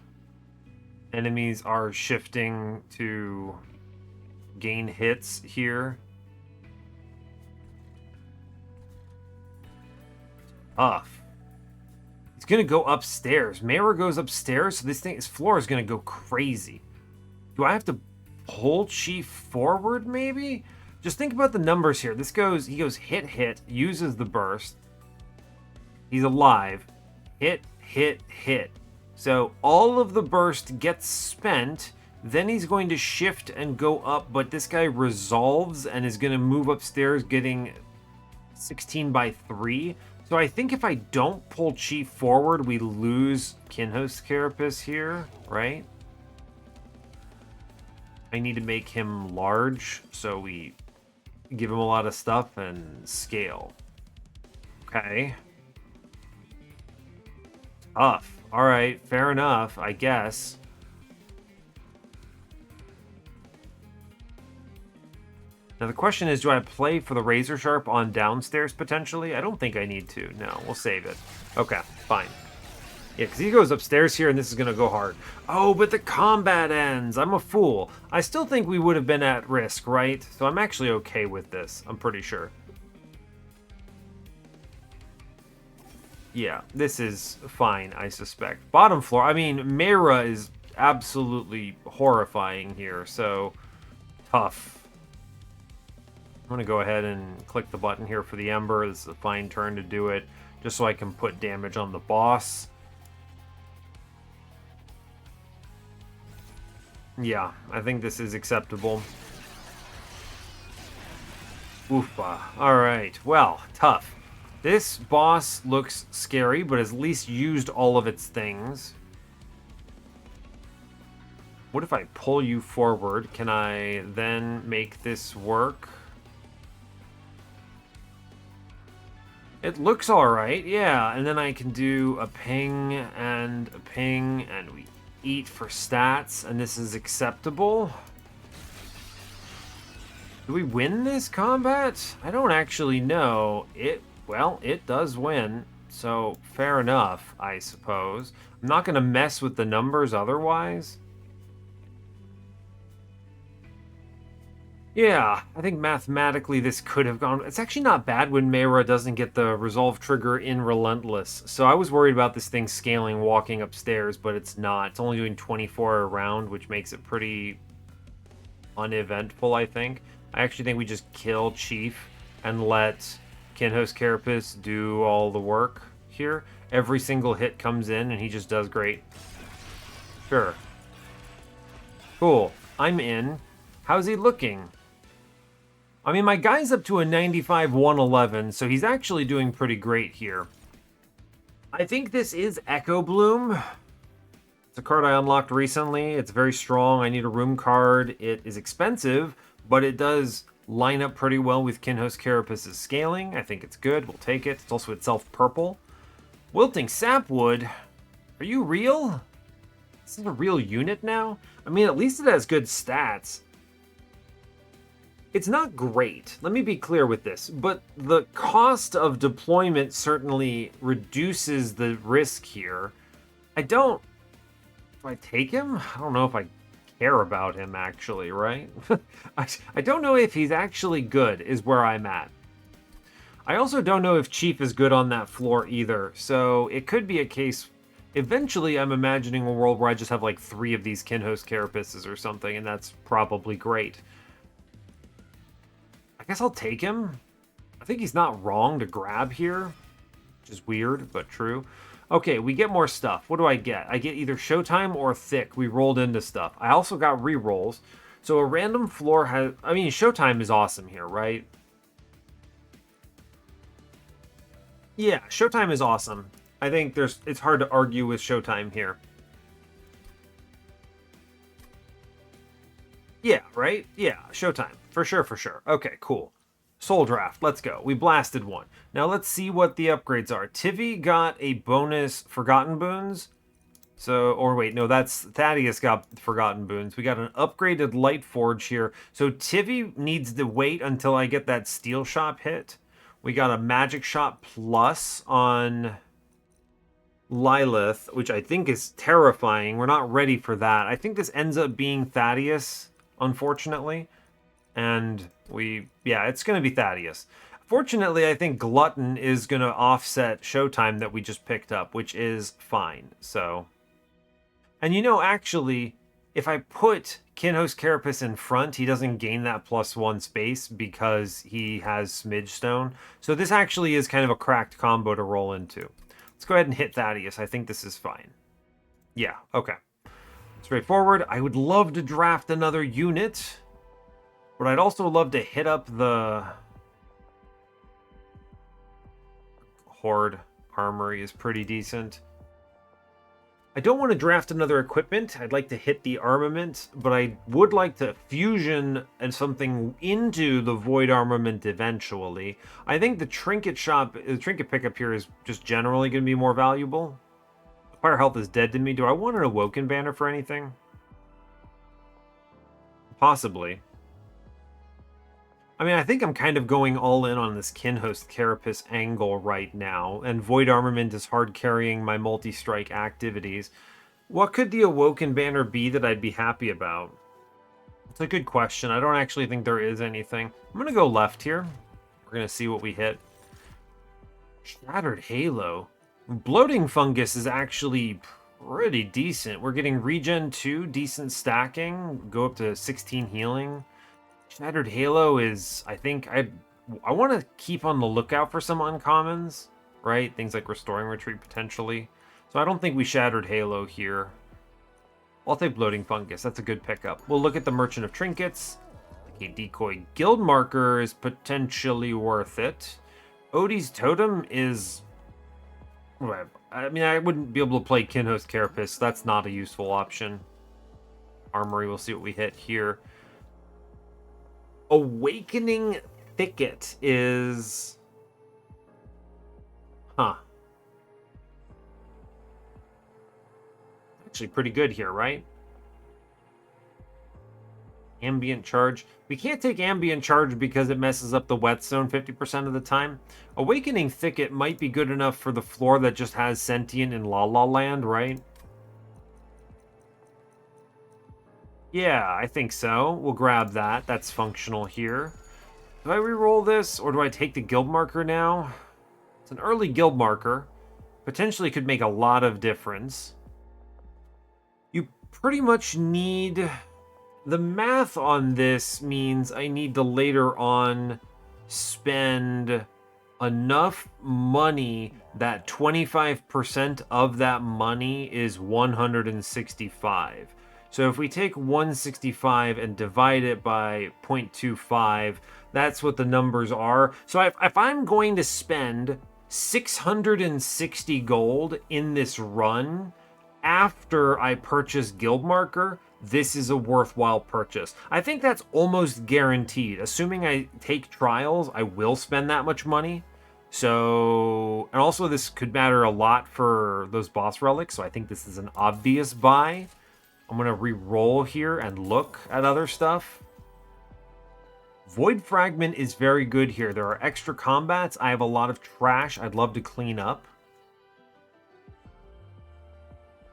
Enemies are shifting to gain hits here. Tough. It's gonna go upstairs. Mara goes upstairs, so this floor is gonna go crazy. Do I have to pull Chief forward, maybe? Just think about the numbers here. He goes hit, hit, uses the burst. He's alive. Hit, hit, hit. So all of the burst gets spent. Then he's going to shift and go up, but this guy resolves and is going to move upstairs, getting 16 by 3. So I think if I don't pull Chief forward, we lose Kinhost Carapace here, right? I need to make him large, so we give him a lot of stuff and scale. Okay. Tough. All right, fair enough, I guess. Now the question is, do I play for the Razor Sharp on downstairs potentially? I don't think I need to. No, we'll save it. Okay, fine. Yeah, because he goes upstairs here and this is going to go hard. Oh, but the combat ends. I'm a fool. I still think we would have been at risk, right? So I'm actually okay with this. I'm pretty sure. Yeah, this is fine, I suspect. Bottom floor. I mean, Mara is absolutely horrifying here, so tough. I'm going to go ahead and click the button here for the Ember. This is a fine turn to do it, just so I can put damage on the boss. Yeah, I think this is acceptable. Oofa. Alright, well, tough. This boss looks scary, but has at least used all of its things. What if I pull you forward? Can I then make this work? It looks alright, yeah. And then I can do a ping, and we eat for stats, and this is acceptable. Do we win this combat? I don't actually know. Well, it does win, so fair enough, I suppose. I'm not going to mess with the numbers otherwise. Yeah, I think mathematically this could have gone... It's actually not bad when Mara doesn't get the resolve trigger in Relentless. So I was worried about this thing scaling walking upstairs, but it's not. It's only doing 24 a round, which makes it pretty uneventful, I think. I actually think we just kill Chief and let Kinhost Carapace do all the work here. Every single hit comes in and he just does great. Sure. Cool. I'm in. How's he looking? I mean, my guy's up to a 95, 111, so he's actually doing pretty great here. I think this is Echo Bloom. It's a card I unlocked recently. It's very strong. I need a room card. It is expensive, but it does line up pretty well with Kinhost Carapace's scaling. I think it's good. We'll take it. It's also itself purple. Wilting Sapwood. Are you real? This is a real unit now? I mean, at least it has good stats. It's not great, let me be clear with this, but the cost of deployment certainly reduces the risk here. Do I take him? I don't know if I care about him, actually, right? I don't know if he's actually good, is where I'm at. I also don't know if Chief is good on that floor either, so it could be a case... Eventually, I'm imagining a world where I just have like 3 of these Kinhost Carapaces or something, and that's probably great. I guess I'll take him. I think he's not wrong to grab here, which is weird, but true. Okay, we get more stuff. What do I get? I get either Showtime or Thick. We rolled into stuff. I also got rerolls. So a random floor has... I mean, Showtime is awesome here, right? Yeah, Showtime is awesome. I think it's hard to argue with Showtime here. Yeah, right? Yeah, showtime. For sure, for sure. Okay, cool. Soul Draft, let's go. We blasted one. Now let's see what the upgrades are. Tivy got a bonus Forgotten Boons. So, or wait, no, that's Thaddeus got Forgotten Boons. We got an upgraded Light Forge here. So Tivy needs to wait until I get that Steel Shop hit. We got a Magic Shot Plus on Lilith, which I think is terrifying. We're not ready for that. I think this ends up being Thaddeus, unfortunately. And yeah, it's going to be Thaddeus. Fortunately, I think Glutton is going to offset Showtime that we just picked up, which is fine. So, and actually, if I put Kinhost Carapace in front, he doesn't gain that +1 space because he has Smidge Stone. So this actually is kind of a cracked combo to roll into. Let's go ahead and hit Thaddeus. I think this is fine. Yeah, okay. Straightforward. I would love to draft another unit, but I'd also love to hit up the Horde. Armory is pretty decent. I don't want to draft another equipment. I'd like to hit the armament, but I would like to fusion and something into the Void armament eventually. I think the trinket pickup here is just generally going to be more valuable. Fire health is dead to me. Do I want an Awoken banner for anything? Possibly. I mean, I think I'm kind of going all in on this Kinhost Carapace angle right now, and Void Armament is hard carrying my multi-strike activities. What could the Awoken banner be that I'd be happy about? It's a good question. I don't actually think there is anything. I'm going to go left here. We're going to see what we hit. Shattered Halo. Bloating Fungus is actually pretty decent. We're getting Regen 2, decent stacking, go up to 16 healing. Shattered Halo is, I think, I want to keep on the lookout for some uncommons, right? Things like Restoring Retreat, potentially. So I don't think we Shattered Halo here. I'll take Bloating Fungus. That's a good pickup. We'll look at the Merchant of Trinkets. A Decoy Guild Marker is potentially worth it. Odie's Totem is... I mean, I wouldn't be able to play Kinhost Carapace. That's not a useful option. Armory, we'll see what we hit here. Awakening Thicket is... Actually pretty good here, right? Ambient Charge. We can't take Ambient Charge because it messes up the Whetstone 50% of the time. Awakening Thicket might be good enough for the floor that just has Sentient in La La Land, right? Yeah, I think so. We'll grab that. That's functional here. Do I reroll this, or do I take the guild marker now? It's an early guild marker. Potentially could make a lot of difference. You pretty much need... The math on this means I need to later on spend enough money that 25% of that money is 165. So if we take 165 and divide it by 0.25, that's what the numbers are. So if I'm going to spend 660 gold in this run after I purchase Guild Marker, this is a worthwhile purchase. I think that's almost guaranteed. Assuming I take trials, I will spend that much money. So, and also this could matter a lot for those boss relics, so I think this is an obvious buy. I'm going to re-roll here and look at other stuff. Void Fragment is very good here. There are extra combats. I have a lot of trash I'd love to clean up.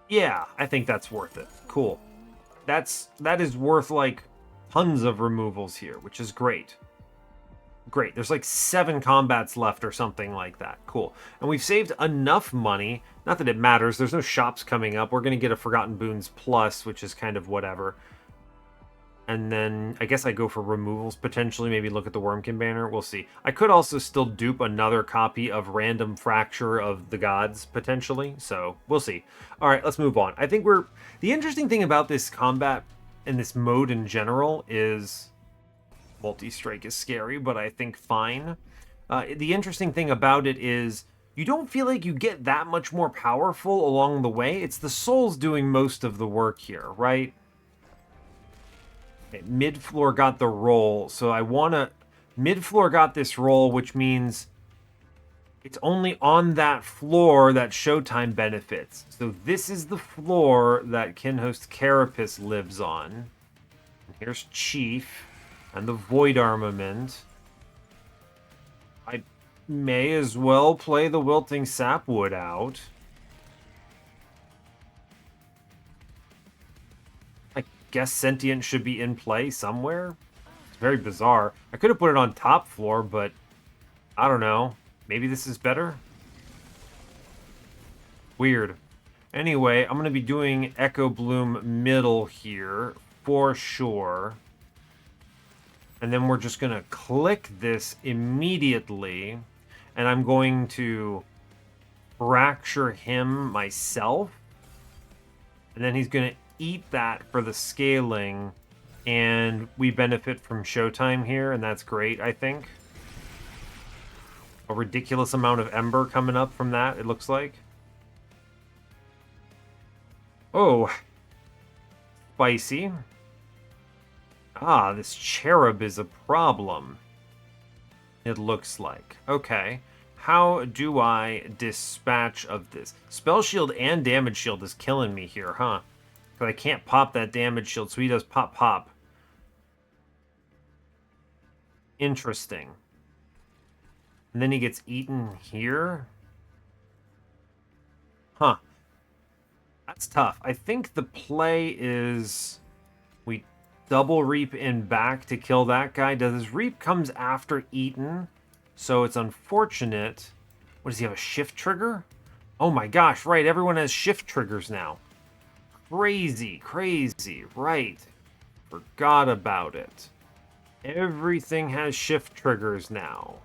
Yeah, I think that's worth it. Cool. That is worth like tons of removals here, which is great. Great. There's like 7 combats left or something like that. Cool. And we've saved enough money. Not that it matters. There's no shops coming up. We're going to get a Forgotten Boons Plus, which is kind of whatever. And then I guess I go for removals, potentially. Maybe look at the Wurmkin banner. We'll see. I could also still dupe another copy of Random Fracture of the Gods, potentially. So we'll see. All right, let's move on. I think the interesting thing about this combat and this mode in general is... Multi-strike is scary, but I think fine. The interesting thing about it is you don't feel like you get that much more powerful along the way. It's the souls doing most of the work here, right? Okay, mid-floor got the roll, so I want to... Mid-floor got this roll, which means it's only on that floor that Showtime benefits. So this is the floor that Kinhost Carapace lives on. And here's Chief and the Void Armament. I may as well play the Wilting Sapwood out. I guess Sentient should be in play somewhere. It's very bizarre. I could have put it on top floor, but I don't know. Maybe this is better? Weird. Anyway, I'm going to be doing Echo Bloom middle here for sure. And then we're just going to click this immediately. And I'm going to fracture him myself. And then he's going to eat that for the scaling. And we benefit from Showtime here, and that's great, I think. A ridiculous amount of Ember coming up from that, it looks like. Oh. Spicy. Ah, this Cherub is a problem. It looks like. Okay. How do I dispatch of this? Spell Shield and Damage Shield is killing me here, huh? Because I can't pop that Damage Shield, so he does pop pop. Interesting. And then he gets eaten here? Huh. That's tough. I think the play is we double Reap in back to kill that guy. Does his Reap comes after Eaton? So it's unfortunate. What, does he have a shift trigger? Oh my gosh, right. Everyone has shift triggers now. Crazy, crazy. Right. Forgot about it. Everything has shift triggers now.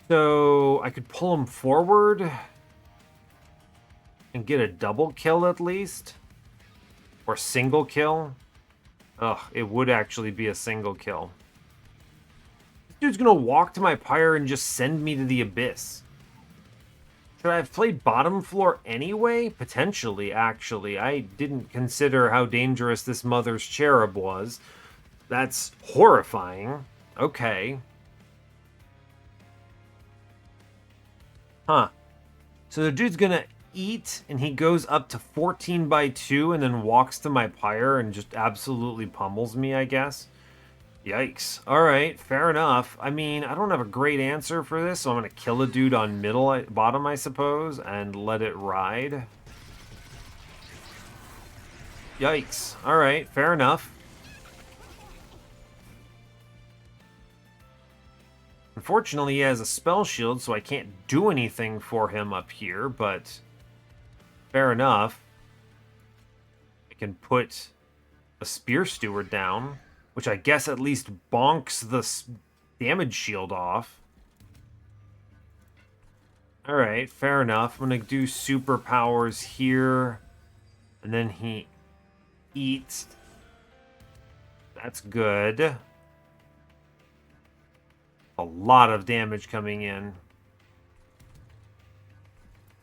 So I could pull him forward and get a double kill at least. Or single kill. Ugh, it would actually be a single kill. This dude's gonna walk to my pyre and just send me to the abyss. Should I have played bottom floor anyway? Potentially, actually. I didn't consider how dangerous this Mother's Cherub was. That's horrifying. Okay. Huh. So the dude's gonna eat, and he goes up to 14 by 2 and then walks to my pyre and just absolutely pummels me, I guess. Yikes. Alright, fair enough. I mean, I don't have a great answer for this, so I'm gonna kill a dude on bottom, I suppose, and let it ride. Yikes. Alright, fair enough. Unfortunately, he has a spell shield, so I can't do anything for him up here, but fair enough. I can put a Spear Steward down, which I guess at least bonks the damage shield off. Alright, fair enough. I'm going to do superpowers here, and then he eats. That's good. A lot of damage coming in.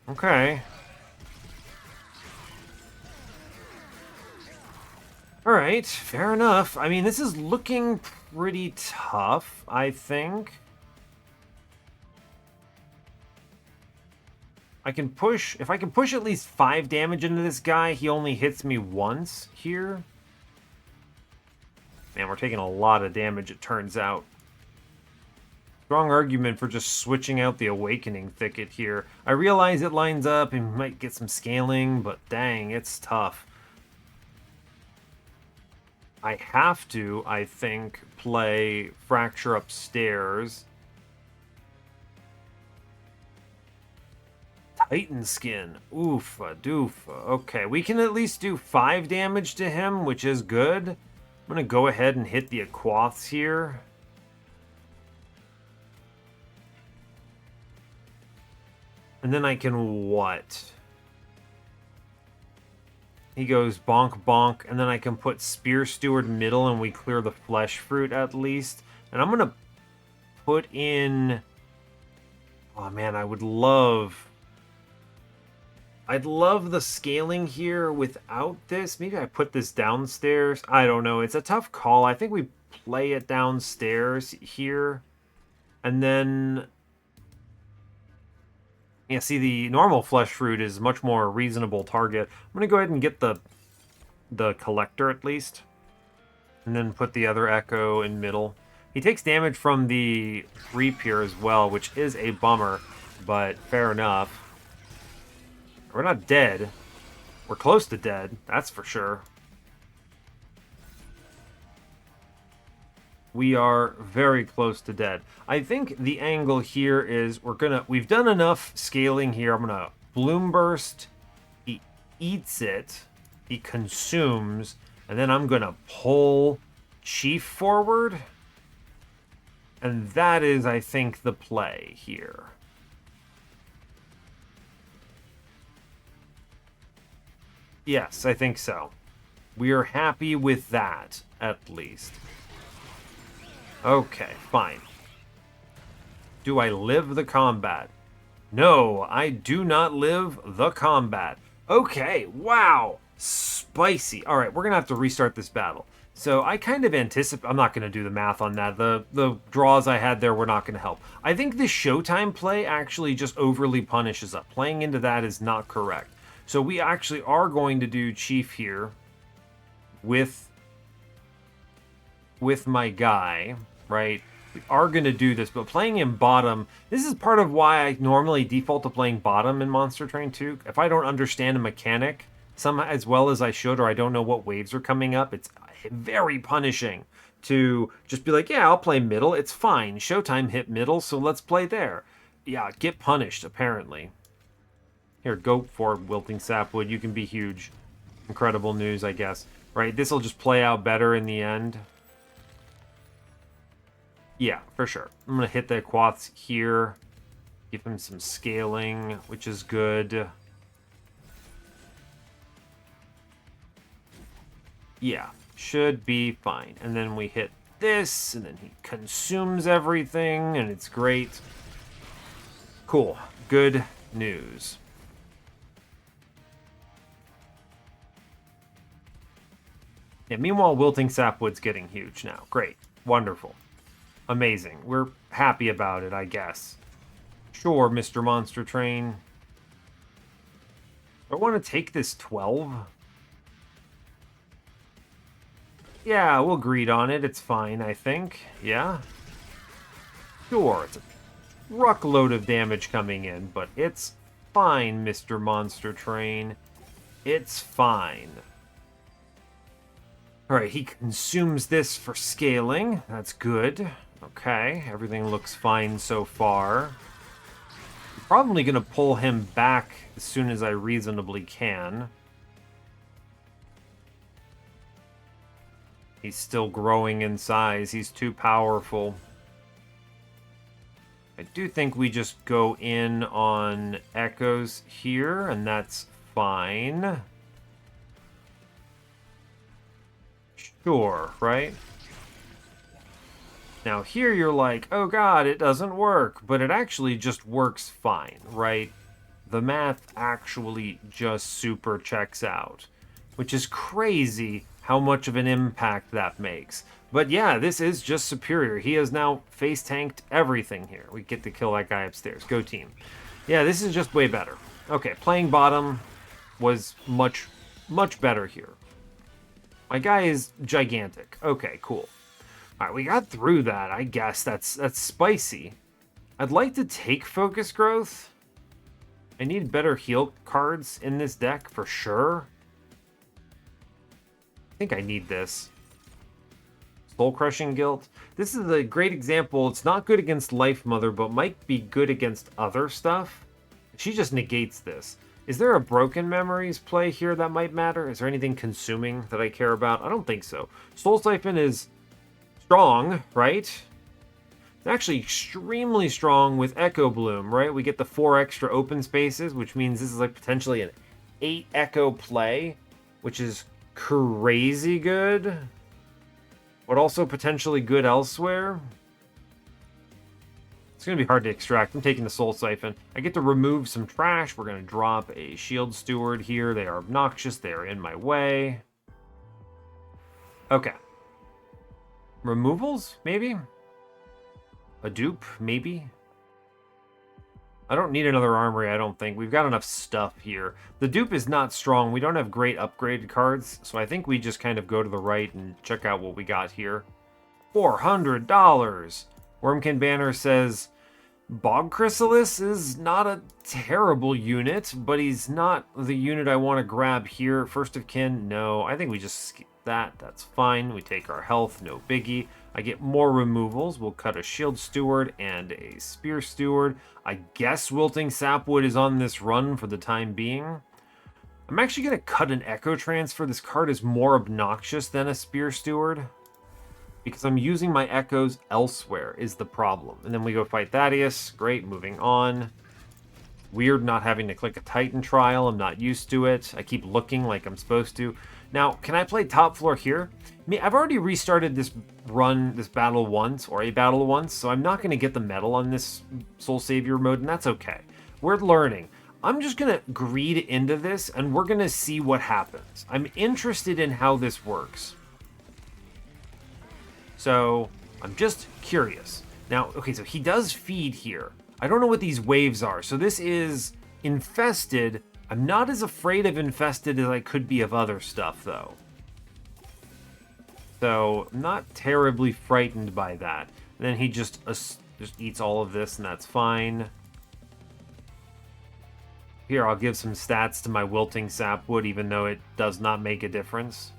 Okay. Alright, fair enough. I mean, this is looking pretty tough, I think. I can push... If I can push at least 5 damage into this guy, he only hits me once here. Man, we're taking a lot of damage, it turns out. Strong argument for just switching out the Awakening Thicket here. I realize it lines up and might get some scaling, but dang, it's tough. I have to, I think, play Fracture Upstairs. Titan Skin. Oofa doofa. Okay, we can at least do 5 damage to him, which is good. I'm going to go ahead and hit the Aquaths here. And then I can what? He goes bonk bonk, and then I can put Spear Steward middle and we clear the Flesh Fruit at least. And I'm going to put in... Oh man, I would love I'd love the scaling here without this. Maybe I put this downstairs. I don't know. It's a tough call. I think we play it downstairs here. And then... yeah, see, the normal flesh fruit is much more reasonable target. I'm going to go ahead and get the collector at least. And then put the other echo in middle. He takes damage from the reap here as well, which is a bummer. But fair enough. We're not dead. We're close to dead, that's for sure. We are very close to dead. I think the angle here is we've done enough scaling here. I'm gonna Bloom Burst. He eats it. He consumes. And then I'm gonna pull Chief forward. And that is, I think, the play here. Yes, I think so. We are happy with that, at least. Okay, fine. Do I live the combat? No, I do not live the combat. Okay, wow. Spicy. All right, we're going to have to restart this battle. So I kind of anticipate... I'm not going to do the math on that. The draws I had there were not going to help. I think the Showtime play actually just overly punishes us. Playing into that is not correct. So we actually are going to do Chief here with my guy, right? We are going to do this, but playing in bottom, this is part of why I normally default to playing bottom in Monster Train 2. If I don't understand a mechanic as well as I should, or I don't know what waves are coming up, it's very punishing to just be like, yeah, I'll play middle. It's fine. Showtime hit middle, so let's play there. Yeah, get punished, apparently. Here, go for it, Wilting Sapwood. You can be huge. Incredible news, I guess. Right, this will just play out better in the end. Yeah, for sure. I'm going to hit the Quaths here. Give him some scaling, which is good. Yeah, should be fine. And then we hit this, and then he consumes everything, and it's great. Cool. Good news. Yeah, meanwhile, Wilting Sapwood's getting huge now. Great. Wonderful. Amazing. We're happy about it, I guess. Sure, Mr. Monster Train. I want to take this 12. Yeah, we'll greed on it. It's fine, I think. Yeah? Sure, it's a truckload of damage coming in, but it's fine, Mr. Monster Train. It's fine. Alright, he consumes this for scaling. That's good. Okay, everything looks fine so far. I'm probably going to pull him back as soon as I reasonably can. He's still growing in size. He's too powerful. I do think we just go in on echoes here, and that's fine. Sure, right? Now here you're like, oh god, it doesn't work, but it actually just works fine, right? The math actually just super checks out, which is crazy how much of an impact that makes. But yeah, this is just superior. He has now face tanked everything here. We get to kill that guy upstairs. Go team. Yeah, this is just way better. Okay, playing bottom was much, much better here. My guy is gigantic. Okay, cool. All right, we got through that. I guess that's spicy. I'd like to take focus growth. I need better heal cards in this deck for sure. I think I need this. Soul Crushing Guilt. This is a great example. It's not good against Lifemother, but might be good against other stuff. She just negates this. Is there a Broken Memories play here that might matter? Is there anything consuming that I care about? I don't think so. Soul Siphon is strong, right? It's actually extremely strong with Echo Bloom, right? We get the 4 extra open spaces, which means this is like potentially an 8 Echo play, which is crazy good, but also potentially good elsewhere. It's going to be hard to extract. I'm taking the Soul Siphon. I get to remove some trash. We're going to drop a Shield Steward here. They are obnoxious. They are in my way. Okay. Removals, maybe? A dupe, maybe? I don't need another armory, I don't think. We've got enough stuff here. The dupe is not strong. We don't have great upgraded cards, so I think we just kind of go to the right and check out what we got here. $400! Wurmkin Banner says, Bog Chrysalis is not a terrible unit, but he's not the unit I want to grab here. First of Kin, no. I think we just skip that. That's fine. We take our health, no biggie. I get more removals. We'll cut a Shield Steward and a Spear Steward. I guess Wilting Sapwood is on this run for the time being. I'm actually going to cut an Echo Transfer. This card is more obnoxious than a Spear Steward, because I'm using my Echoes elsewhere is the problem. And then we go fight Thaddeus. Great, moving on. Weird not having to click a Titan Trial. I'm not used to it. I keep looking like I'm supposed to. Now, can I play top floor here? I mean, I've already restarted this run, this battle once, or a battle once, so I'm not going to get the medal on this Soul Savior mode, and that's okay. We're learning. I'm just going to greed into this, and we're going to see what happens. I'm interested in how this works. So, I'm just curious. Now, okay, so he does feed here. I don't know what these waves are. So this is infested. I'm not as afraid of infested as I could be of other stuff, though. So, I'm not terribly frightened by that. And then he just eats all of this, and that's fine. Here, I'll give some stats to my Wilting Sapwood, even though it does not make a difference.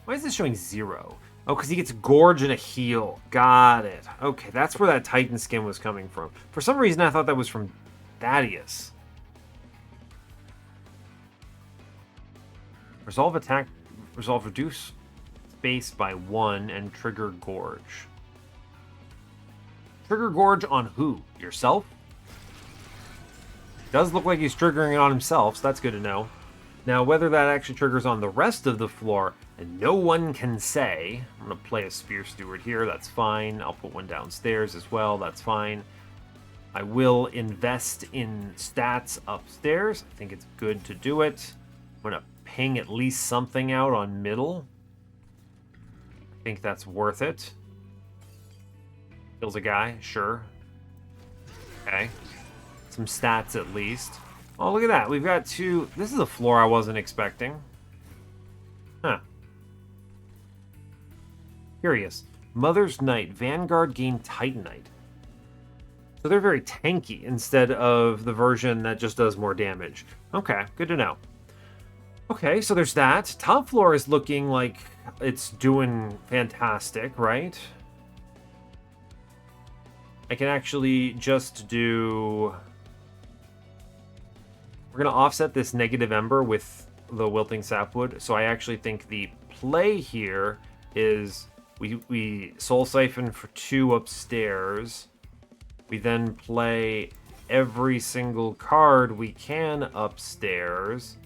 Why is this showing 0? Oh, because he gets Gorge and a heal. Got it. Okay, that's where that Titan skin was coming from. For some reason, I thought that was from Thaddeus. Resolve attack. Resolve reduce space by 1 and trigger Gorge. Trigger Gorge on who? Yourself? Does look like he's triggering it on himself, so that's good to know. Now, whether that actually triggers on the rest of the floor, and no one can say. I'm going to play a Spear Steward here, that's fine. I'll put one downstairs as well, that's fine. I will invest in stats upstairs. I think it's good to do it. I'm going to ping at least something out on middle. I think that's worth it. Kills a guy, sure. Okay. Some stats at least. Oh, look at that. We've got 2. This is a floor I wasn't expecting. Huh. Curious. Mother's Knight. Vanguard gain Titanite. So they're very tanky instead of the version that just does more damage. Okay, good to know. Okay, so there's that. Top floor is looking like it's doing fantastic, right? I can actually just do... We're going to offset this negative Ember with the Wilting Sapwood. So I actually think the play here is we Soul Siphon for 2 upstairs. We then play every single card we can upstairs.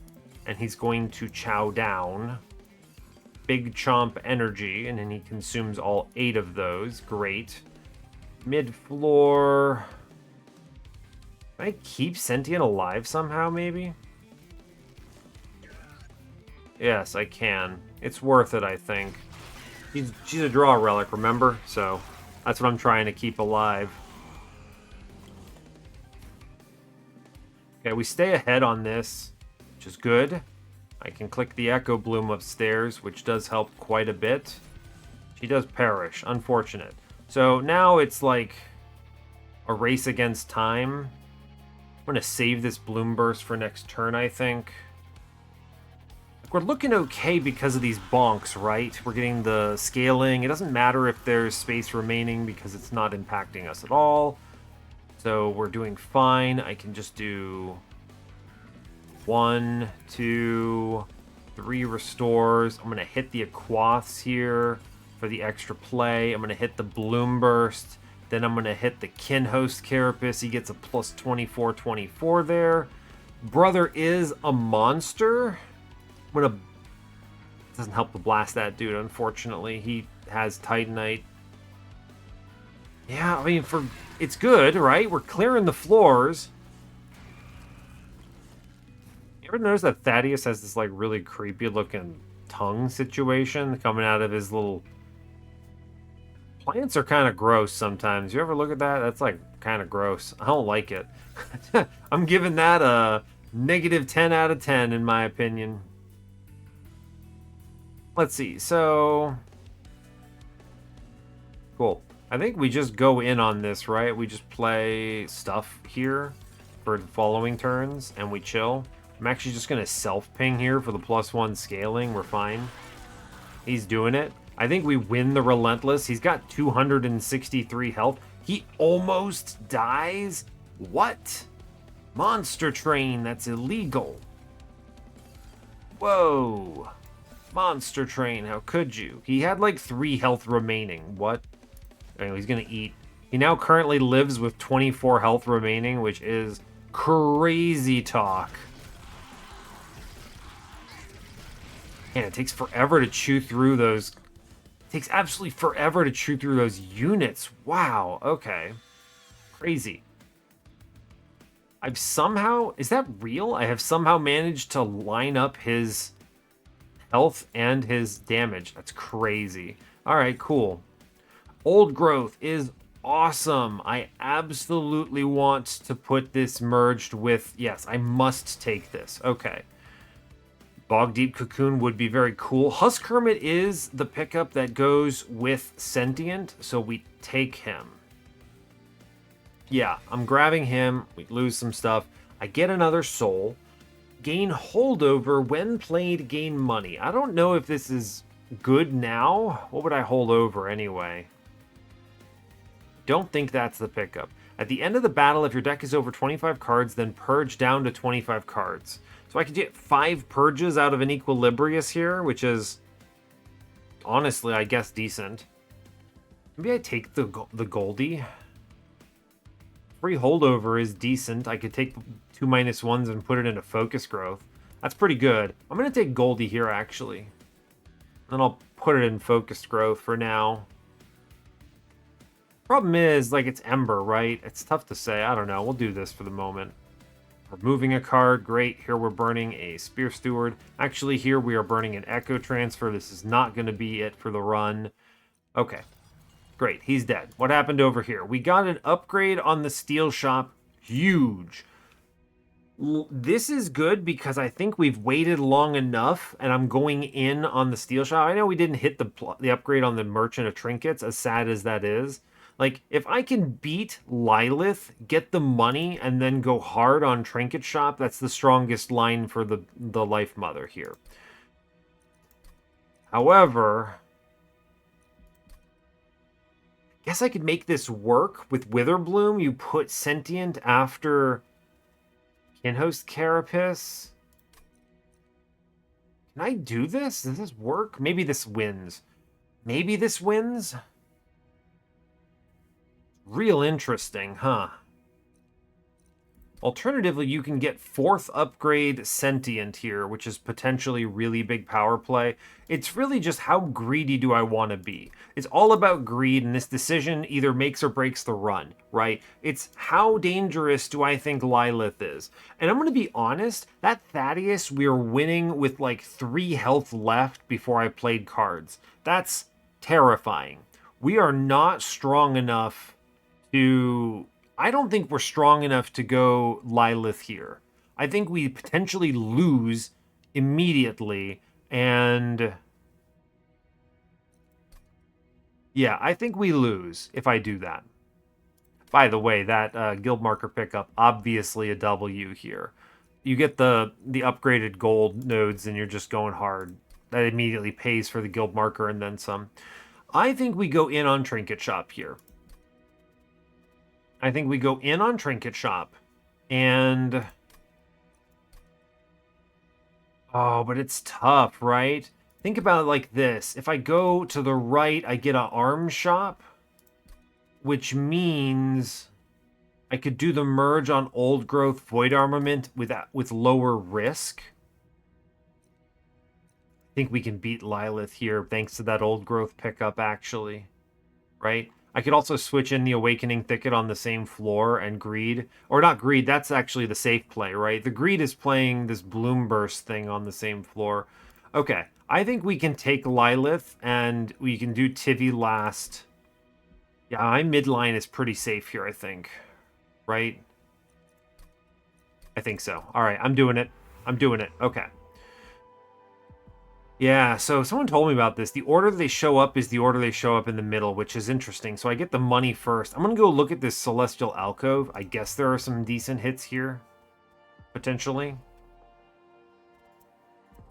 And he's going to chow down. Big Chomp Energy. And then he consumes all 8 of those. Great. Mid-floor... Can I keep Sentient alive somehow, maybe? Yes, I can. It's worth it, I think. She's a draw relic, remember? So, that's what I'm trying to keep alive. Okay, we stay ahead on this, which is good. I can click the Echo Bloom upstairs, which does help quite a bit. She does perish. Unfortunate. So, now it's like a race against time. I'm going to save this Bloom Burst for next turn, I think. We're looking okay because of these bonks, right? We're getting the scaling. It doesn't matter if there's space remaining because it's not impacting us at all. So we're doing fine. I can just do 1, 2, 3 restores. I'm going to hit the Aquaths here for the extra play. I'm going to hit the Bloom Burst. Then I'm going to hit the Kinhost Carapace. He gets a plus 24 there. Brother is a monster. I'm going to... Doesn't help to blast that dude, unfortunately. He has Titanite. Yeah, I mean, it's good, right? We're clearing the floors. You ever notice that Thaddeus has this, like, really creepy looking tongue situation coming out of his little... Plants are kind of gross sometimes. You ever look at that? That's, like, kind of gross. I don't like it. I'm giving that a negative 10 out of 10, in my opinion. Let's see. So... Cool. I think we just go in on this, right? We just play stuff here for the following turns, and we chill. I'm actually just going to self-ping here for the +1 scaling. We're fine. He's doing it. I think we win the Relentless. He's got 263 health. He almost dies? What? Monster Train, that's illegal. Whoa. Monster Train, how could you? He had like 3 health remaining. What? Anyway, he's gonna eat. He now currently lives with 24 health remaining, which is crazy talk. Man, it takes forever to chew through those. It takes absolutely forever to chew through those units. Wow, okay. Crazy. I've somehow... Is that real? I have somehow managed to line up his health and his damage. That's crazy. Alright, cool. Old Growth is awesome. I absolutely want to put this merged with... Yes, I must take this. Okay. Bog Deep Cocoon would be very cool. Husk Hermit is the pickup that goes with Sentient, so we take him. Yeah, I'm grabbing him. We lose some stuff. I get another soul. Gain holdover when played, gain money. I don't know if this is good now. What would I hold over anyway? Don't think that's the pickup. At the end of the battle, if your deck is over 25 cards, then purge down to 25 cards. So I could get 5 purges out of an Equilibrius here, which is honestly, I guess, decent. Maybe I take the Goldie. Free holdover is decent. I could take 2 -1s and put it into focus growth. That's pretty good. I'm going to take Goldie here, actually. Then I'll put it in focused growth for now. Problem is, like, it's Ember, right? It's tough to say. I don't know. We'll do this for the moment. Removing a card. Great. Here we're burning a Spear Steward. Actually, here we are burning an Echo Transfer. This is not going to be it for the run. Okay. Great. He's dead. What happened over here? We got an upgrade on the Steel Shop. Huge. This is good because I think we've waited long enough, and I'm going in on the Steel Shop. I know we didn't hit the upgrade on the Merchant of Trinkets, as sad as that is. Like, if I can beat Lilith, get the money, and then go hard on Trinket Shop, that's the strongest line for the Lifemother here. However, I guess I could make this work with Witherbloom. You put Sentient after Kinhost Carapace. Can I do this? Does this work? Maybe this wins. Maybe this wins? Real interesting, huh? Alternatively, you can get 4th upgrade Sentient here, which is potentially really big power play. It's really just how greedy do I want to be? It's all about greed, and this decision either makes or breaks the run, right? It's how dangerous do I think Lilith is? And I'm going to be honest, that Thaddeus, we were winning with like 3 health left before I played cards. That's terrifying. We are not strong enough to... I don't think we're strong enough to go Lilith here. I think we potentially lose immediately, and... Yeah, I think we lose if I do that. By the way, that guild marker pickup, obviously a W here. You get the upgraded gold nodes and you're just going hard. That immediately pays for the guild marker and then some. I think we go in on Trinket Shop here. I think we go in on Trinket Shop, and... Oh, but it's tough, right? Think about it like this. If I go to the right, I get an arm shop, which means I could do the merge on Old Growth Void Armament with lower risk. I think we can beat Lilith here thanks to that Old Growth pickup, actually. Right? I could also switch in the Awakening Thicket on the same floor and Greed. Or not Greed, that's actually the safe play, right? The Greed is playing this Bloom Burst thing on the same floor. Okay, I think we can take Lilith and we can do Tivy last. Yeah, my midline is pretty safe here, I think. Right? I think so. All right, I'm doing it. I'm doing it. Okay. Yeah, so someone told me about this. The order they show up is the order they show up in the middle, which is interesting. So I get the money first. I'm going to go look at this Celestial Alcove. I guess there are some decent hits here, potentially.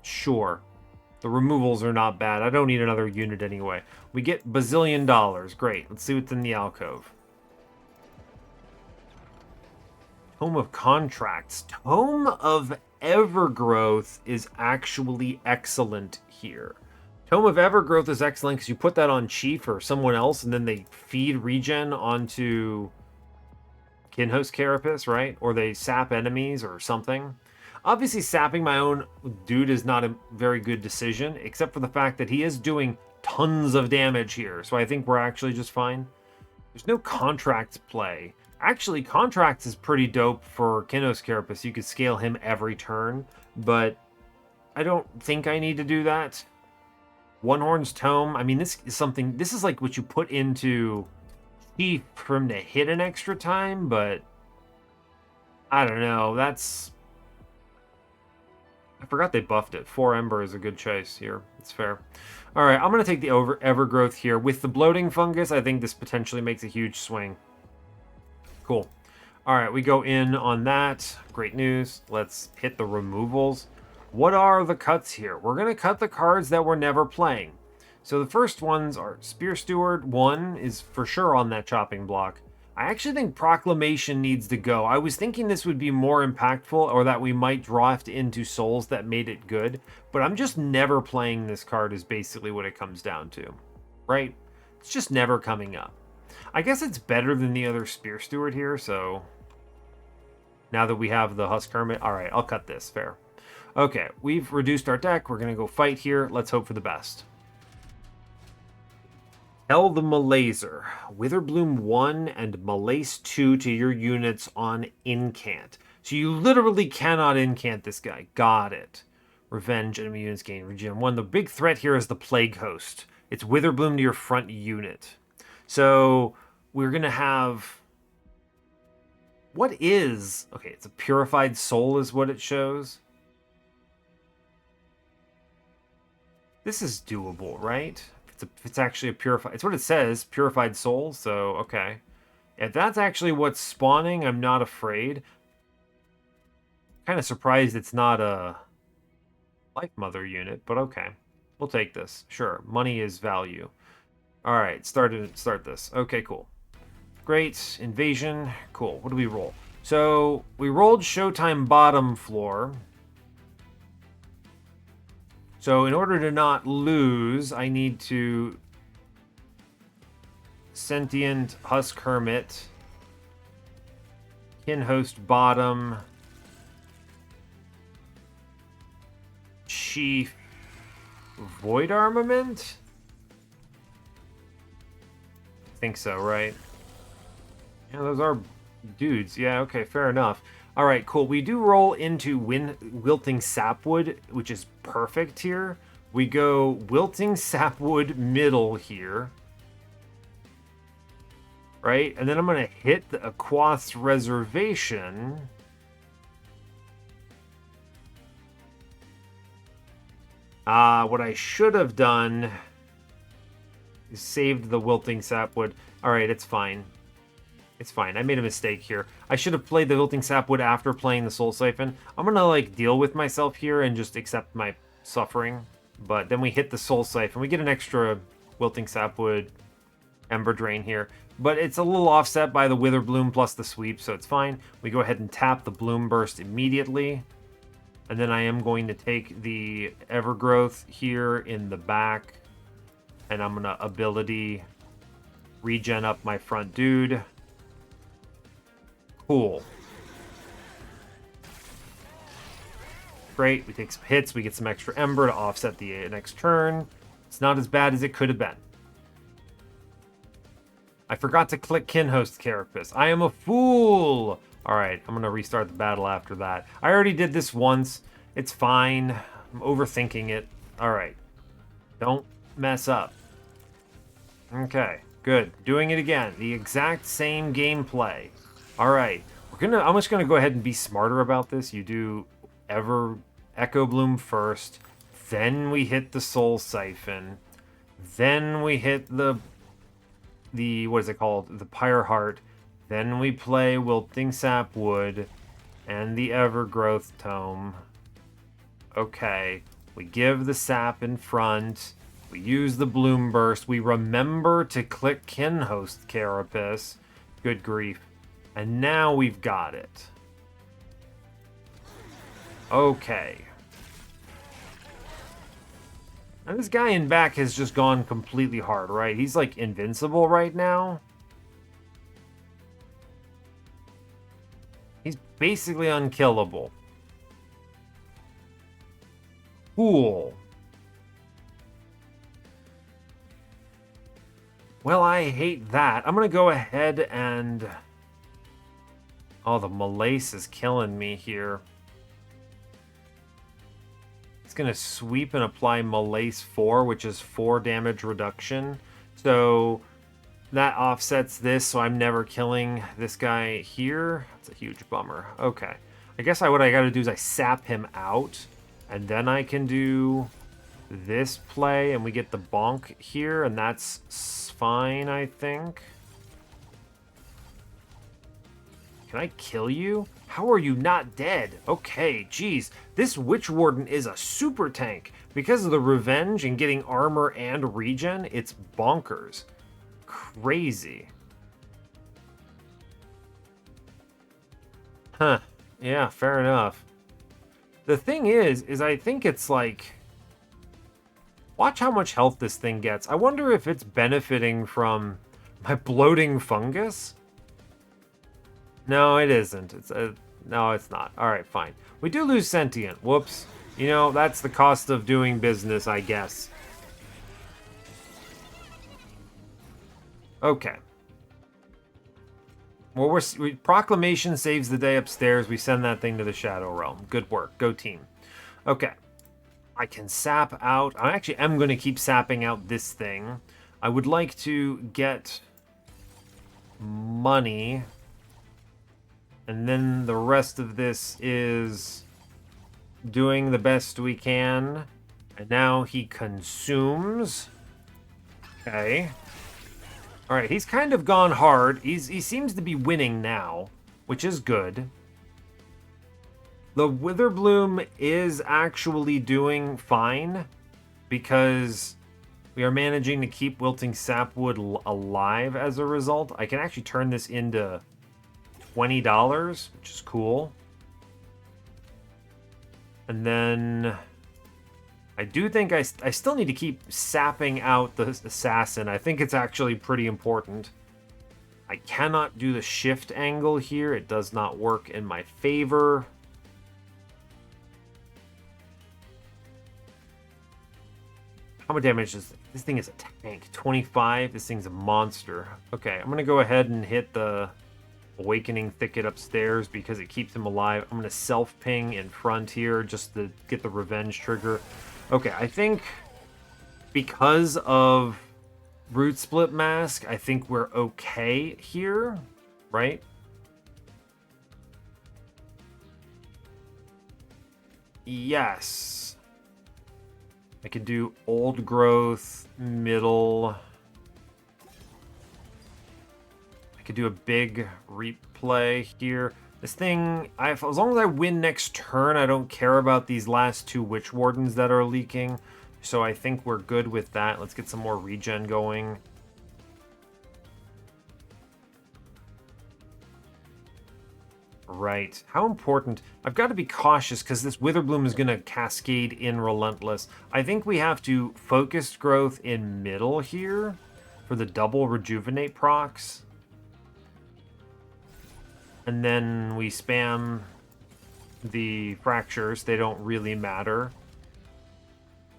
Sure. The removals are not bad. I don't need another unit anyway. We get bazillion dollars. Great. Let's see what's in the alcove. Tome of Contracts. Tome of Evergrowth is actually excellent here. Tome of Evergrowth is excellent because you put that on Chief or someone else, and then they feed regen onto Kinhost Carapace, right? Or they sap enemies or something. Obviously, sapping my own dude is not a very good decision, except for the fact that he is doing tons of damage here. So I think we're actually just fine. There's no Contracts play. Actually, Contracts is pretty dope for Kinhost Carapace. You could scale him every turn, but I don't think I need to do that. One Horn's Tome. I mean, this is something... This is like what you put into Chief for him to hit an extra time, but... I don't know. That's... I forgot they buffed it. 4 Ember is a good choice here. It's fair. All right, I'm going to take the Evergrowth here. With the Bloating Fungus, I think this potentially makes a huge swing. Cool. All right, we go in on that. Great news. Let's hit the removals. What are the cuts here? We're going to cut the cards that we're never playing. So the first ones are Spear Steward. 1 is for sure on that chopping block. I actually think Proclamation needs to go. I was thinking this would be more impactful or that we might draft into souls that made it good, but I'm just never playing this card is basically what it comes down to, right? It's just never coming up. I guess it's better than the other Spear Steward here, so now that we have the Husk Hermit, all right, I'll cut this, fair. Okay, we've reduced our deck. We're going to go fight here. Let's hope for the best. Tell the Malazer. Witherbloom 1 and Malace 2 to your units on Incant. So you literally cannot Incant this guy. Got it. Revenge, enemy units gain regen 1. The big threat here is the Plague Host. It's Witherbloom to your front unit. So we're going to have... What is... Okay, it's a Purified Soul is what it shows. This is doable, right? It's actually a purified... It's what it says, Purified Soul, so okay. If that's actually what's spawning, I'm not afraid. Kind of surprised it's not a Lifemother unit, but okay. We'll take this. Sure, money is value. All right, start this. Okay, cool. Great, invasion, cool. What do we roll? So we rolled Showtime bottom floor. So in order to not lose, I need to Sentient Husk Hermit, Kinhost bottom, Chief Void Armament? I think so, right? Yeah, those are dudes. Yeah, okay, fair enough. All right, cool. We do roll into Wilting Sapwood, which is perfect here. We go Wilting Sapwood middle here. Right? And then I'm going to hit the Aquath's Reservation. What I should have done is saved the Wilting Sapwood. All right, it's fine. It's fine. I made a mistake here. I should have played the Wilting Sapwood after playing the Soul Siphon. I'm going to, like, deal with myself here and just accept my suffering. But then we hit the Soul Siphon. We get an extra Wilting Sapwood Ember Drain here. But it's a little offset by the Witherbloom plus the sweep, so it's fine. We go ahead and tap the Bloom Burst immediately. And then I am going to take the Evergrowth here in the back. And I'm going to ability regen up my front dude. Cool. Great. We take some hits. We get some extra Ember to offset the next turn. It's not as bad as it could have been. I forgot to click Kinhost Carapace. I am a fool! Alright, I'm gonna restart the battle after that. I already did this once. It's fine. I'm overthinking it. Alright. Don't mess up. Okay, good. Doing it again. The exact same gameplay. Alright. I'm just gonna go ahead and be smarter about this. You do Echo Bloom first. Then we hit the Soul Siphon. Then we hit the what is it called? The Pyre Heart. Then we play Wilting Sapwood and the Evergrowth Tome. Okay. We give the sap in front. We use the Bloom Burst. We remember to click Kinhost Carapace. Good grief. And now we've got it. Okay. And this guy in back has just gone completely hard, right? He's like invincible right now. He's basically unkillable. Cool. Well, I hate that. I'm going to go ahead and... Oh, the Malace is killing me here. It's going to sweep and apply Malace 4, which is 4 damage reduction. So that offsets this, so I'm never killing this guy here. That's a huge bummer. Okay. I guess what I got to do is I sap him out, and then I can do this play, and we get the bonk here, and that's fine, I think. Can I kill you? How are you not dead? Okay, geez. This Witch Warden is a super tank. Because of the revenge and getting armor and regen, it's bonkers. Crazy. Huh. Yeah, fair enough. The thing is I think it's like... Watch how much health this thing gets. I wonder if it's benefiting from my bloating fungus? No, it isn't. No, it's not. Alright, fine. We do lose sentient. Whoops. You know, that's the cost of doing business, I guess. Okay. Well, Proclamation saves the day upstairs. We send that thing to the Shadow Realm. Good work. Go team. Okay. I can sap out. I actually am going to keep sapping out this thing. I would like to get money. And then the rest of this is doing the best we can. And now he consumes. Okay. Alright, he's kind of gone hard. He seems to be winning now, which is good. The Witherbloom is actually doing fine because we are managing to keep Wilting Sapwood alive as a result. I can actually turn this into $20, which is cool. And then I do think I still need to keep sapping out the assassin. I think it's actually pretty important. I cannot do the shift angle here. It does not work in my favor. How much damage is this thing? Is a tank. 25. This thing's a monster. Okay, I'm gonna go ahead and hit the Awakening Thicket upstairs because it keeps him alive. I'm gonna self-ping in front here just to get the revenge trigger. Okay, I think because of Root Split Mask, I think we're okay here, right? Yes. I could do Old Growth, Middle. I could do a big replay here. This thing, as long as I win next turn, I don't care about these last 2 Witch Wardens that are leaking. So I think we're good with that. Let's get some more regen going. Right. How important... I've got to be cautious because this Witherbloom is going to cascade in Relentless. I think we have to Focused Growth in middle here for the double Rejuvenate procs. And then we spam the Fractures. They don't really matter.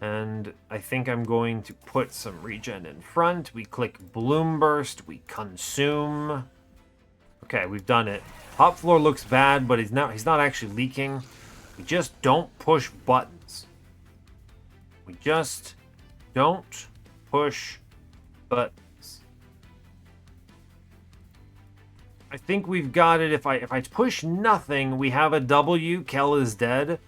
And I think I'm going to put some regen in front. We click Bloom Burst. We consume. Okay, we've done it. Top floor looks bad, but he's not actually leaking. We just don't push buttons. We just don't push buttons. I think we've got it. If I push nothing, we have a W. Kel is dead.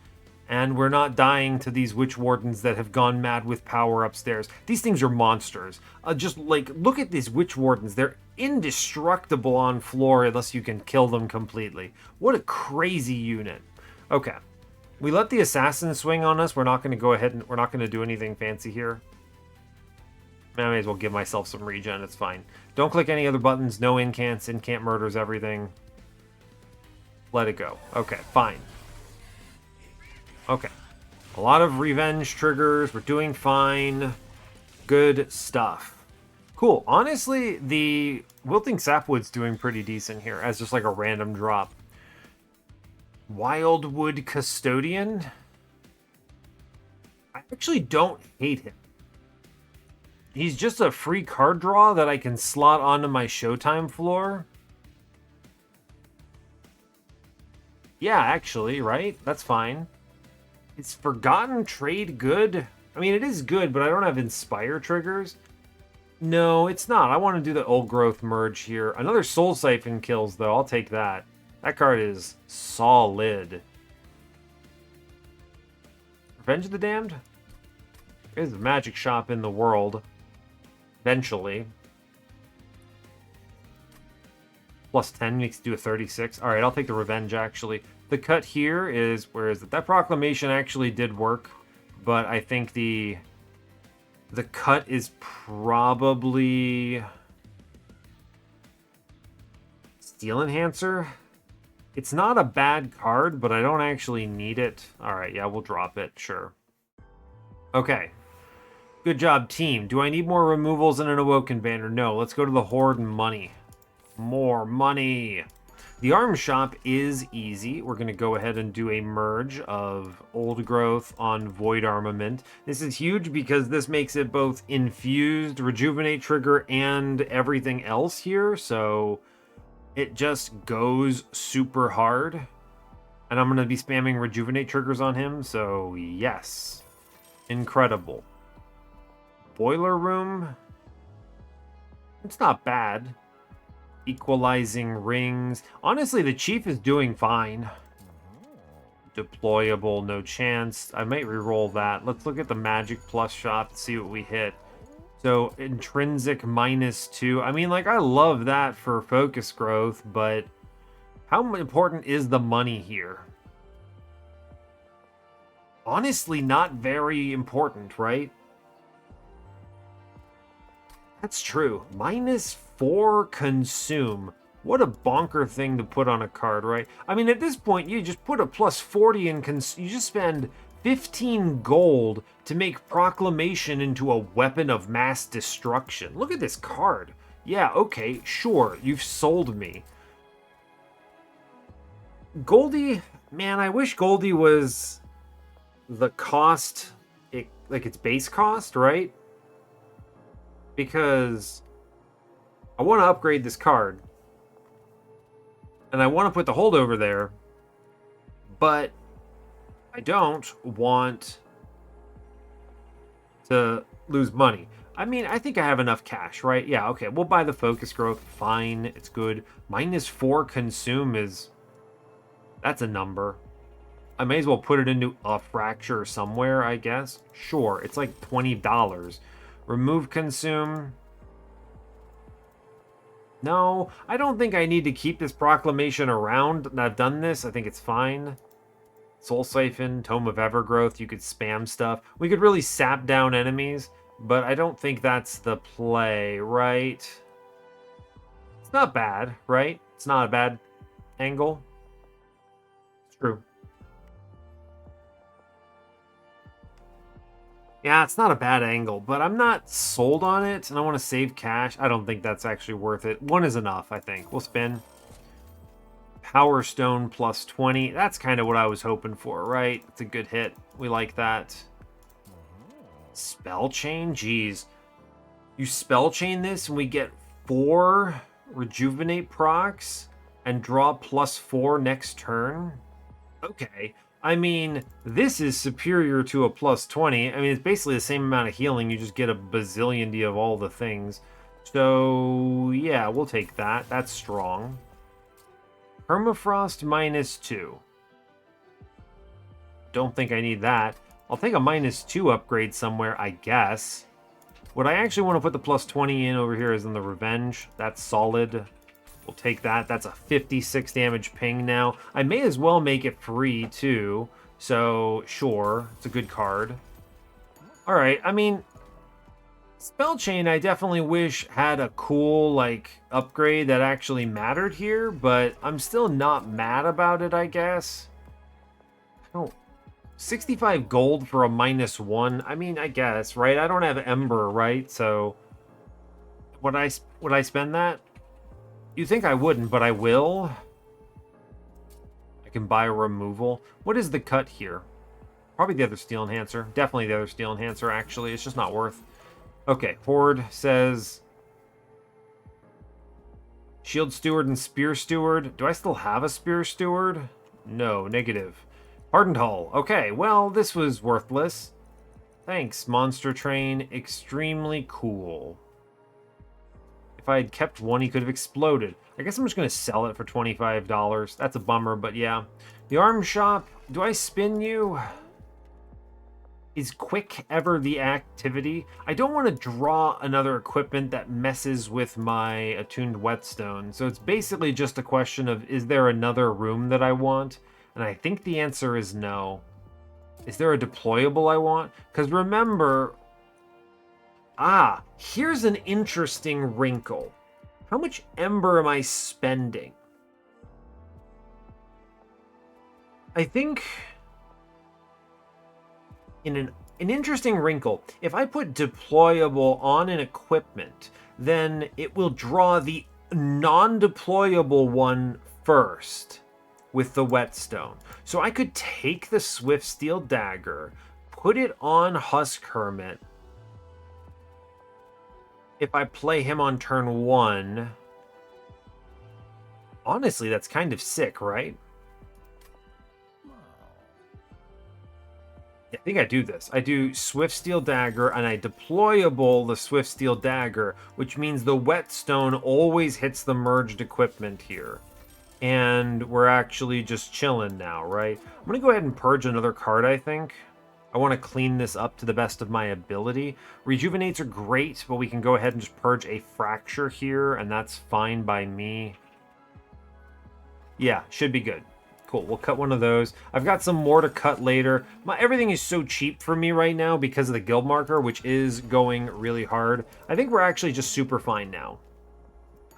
And we're not dying to these witch wardens that have gone mad with power upstairs. These things are monsters. Just like, look at these witch wardens. They're indestructible on floor unless you can kill them completely. What a crazy unit. Okay. We let the assassin swing on us. We're not going to go ahead and we're not going to do anything fancy here. I may as well give myself some regen. It's fine. Don't click any other buttons. No incants. Incant murders everything. Let it go. Okay, fine. Okay. A lot of revenge triggers. We're doing fine. Good stuff. Cool. Honestly, the Wilting Sapwood's doing pretty decent here as just like a random drop. Wildwood Custodian. I actually don't hate him. He's just a free card draw that I can slot onto my Showtime floor. Yeah, actually, right? That's fine. Is Forgotten Trade good? I mean, it is good, but I don't have Inspire triggers. No, it's not. I want to do the Old Growth merge here. Another Soul Siphon kills, though. I'll take that. That card is solid. Revenge of the Damned? There's a magic shop in the world. Eventually. Plus 10 makes it do a 36. Alright, I'll take the Revenge, actually. The cut here is, where is it? That proclamation actually did work, but I think the cut is probably Steel Enhancer. It's not a bad card, but I don't actually need it. All right, yeah, we'll drop it, sure. Okay. Good job, team. Do I need more removals in an Awoken banner? No, let's go to the Horde and money. More money. The arm shop is easy. We're going to go ahead and do a merge of Old Growth on Void Armament. This is huge because this makes it both infused, rejuvenate trigger, and everything else here. So it just goes super hard. And I'm going to be spamming rejuvenate triggers on him. So yes. Incredible. Boiler Room. It's not bad. Equalizing rings. Honestly, the Chief is doing fine. Deployable, no chance. I might re-roll that. Let's look at the Magic Plus shop and see what we hit. So, intrinsic -2. I mean, like, I love that for focus growth, but how important is the money here? Honestly, not very important, right? That's true. -4 consume. What a bonker thing to put on a card, right? I mean, at this point, you just put a +40 and you just spend 15 gold to make Proclamation into a weapon of mass destruction. Look at this card. Yeah, okay, sure, you've sold me. Goldie, man, I wish Goldie was the cost, like its base cost, right? Because I want to upgrade this card. And I want to put the holdover there. But I don't want to lose money. I mean, I think I have enough cash, right? Yeah, okay. We'll buy the focus growth. Fine. It's good. -4 consume is... That's a number. I may as well put it into a fracture somewhere, I guess. Sure. It's like $20. Remove consume. No, I don't think I need to keep this proclamation around. I've done this. I think it's fine. Soul Siphon, Tome of Evergrowth. You could spam stuff. We could really sap down enemies, but I don't think that's the play, right? It's not bad, right? It's not a bad angle. It's true. Yeah, it's not a bad angle, but I'm not sold on it, and I want to save cash. I don't think that's actually worth it. One is enough, I think. We'll spin. Power Stone +20. That's kind of what I was hoping for, right? It's a good hit. We like that. Spell chain? Jeez. You spell chain this and we get 4 rejuvenate procs and draw +4 next turn? Okay. I mean, this is superior to a +20. I mean, it's basically the same amount of healing. You just get a bazillion D of all the things. So, yeah, we'll take that. That's strong. Permafrost -2. Don't think I need that. I'll take a -2 upgrade somewhere, I guess. What I actually want to put the +20 in over here is in the Revenge. That's solid. We'll take that. That's a 56 damage ping now. I may as well make it free, too. So, sure. It's a good card. Alright, I mean... Spell Chain, I definitely wish had a cool, like, upgrade that actually mattered here, but I'm still not mad about it, I guess. Oh, 65 gold for a -1. I mean, I guess, right? I don't have Ember, right? So, would I spend that? You think I wouldn't, but I will. I can buy a removal. What is the cut here? Probably the other Steel Enhancer. Definitely the other Steel Enhancer, actually. It's just not worth. Okay, Horde says... Shield Steward and Spear Steward. Do I still have a Spear Steward? No, negative. Hardened Hull. Okay, well, this was worthless. Thanks, Monster Train. Extremely cool. If I had kept one, he could have exploded. I guess I'm just going to sell it for $25. That's a bummer, but yeah. The Arms Shop. Do I spin you? Is Quick ever the activity? I don't want to draw another equipment that messes with my Attuned Whetstone. So it's basically just a question of, is there another room that I want? And I think the answer is no. Is there a deployable I want? Because remember... Ah, here's an interesting wrinkle. How much Ember am I spending? I think... In an interesting wrinkle, if I put deployable on an equipment, then it will draw the non-deployable one first with the Whetstone. So I could take the Swift Steel Dagger, put it on Husk Hermit. If I play him on turn 1, honestly, that's kind of sick, right? I think I do this. I do Swift Steel Dagger, and I deployable the Swift Steel Dagger, which means the Whetstone always hits the merged equipment here. And we're actually just chilling now, right? I'm going to go ahead and purge another card, I think. I want to clean this up to the best of my ability. Rejuvenates are great, but we can go ahead and just purge a Fracture here, and that's fine by me. Yeah, should be good. Cool, we'll cut one of those. I've got some more to cut later. Everything is so cheap for me right now because of the guild marker, which is going really hard. I think we're actually just super fine now.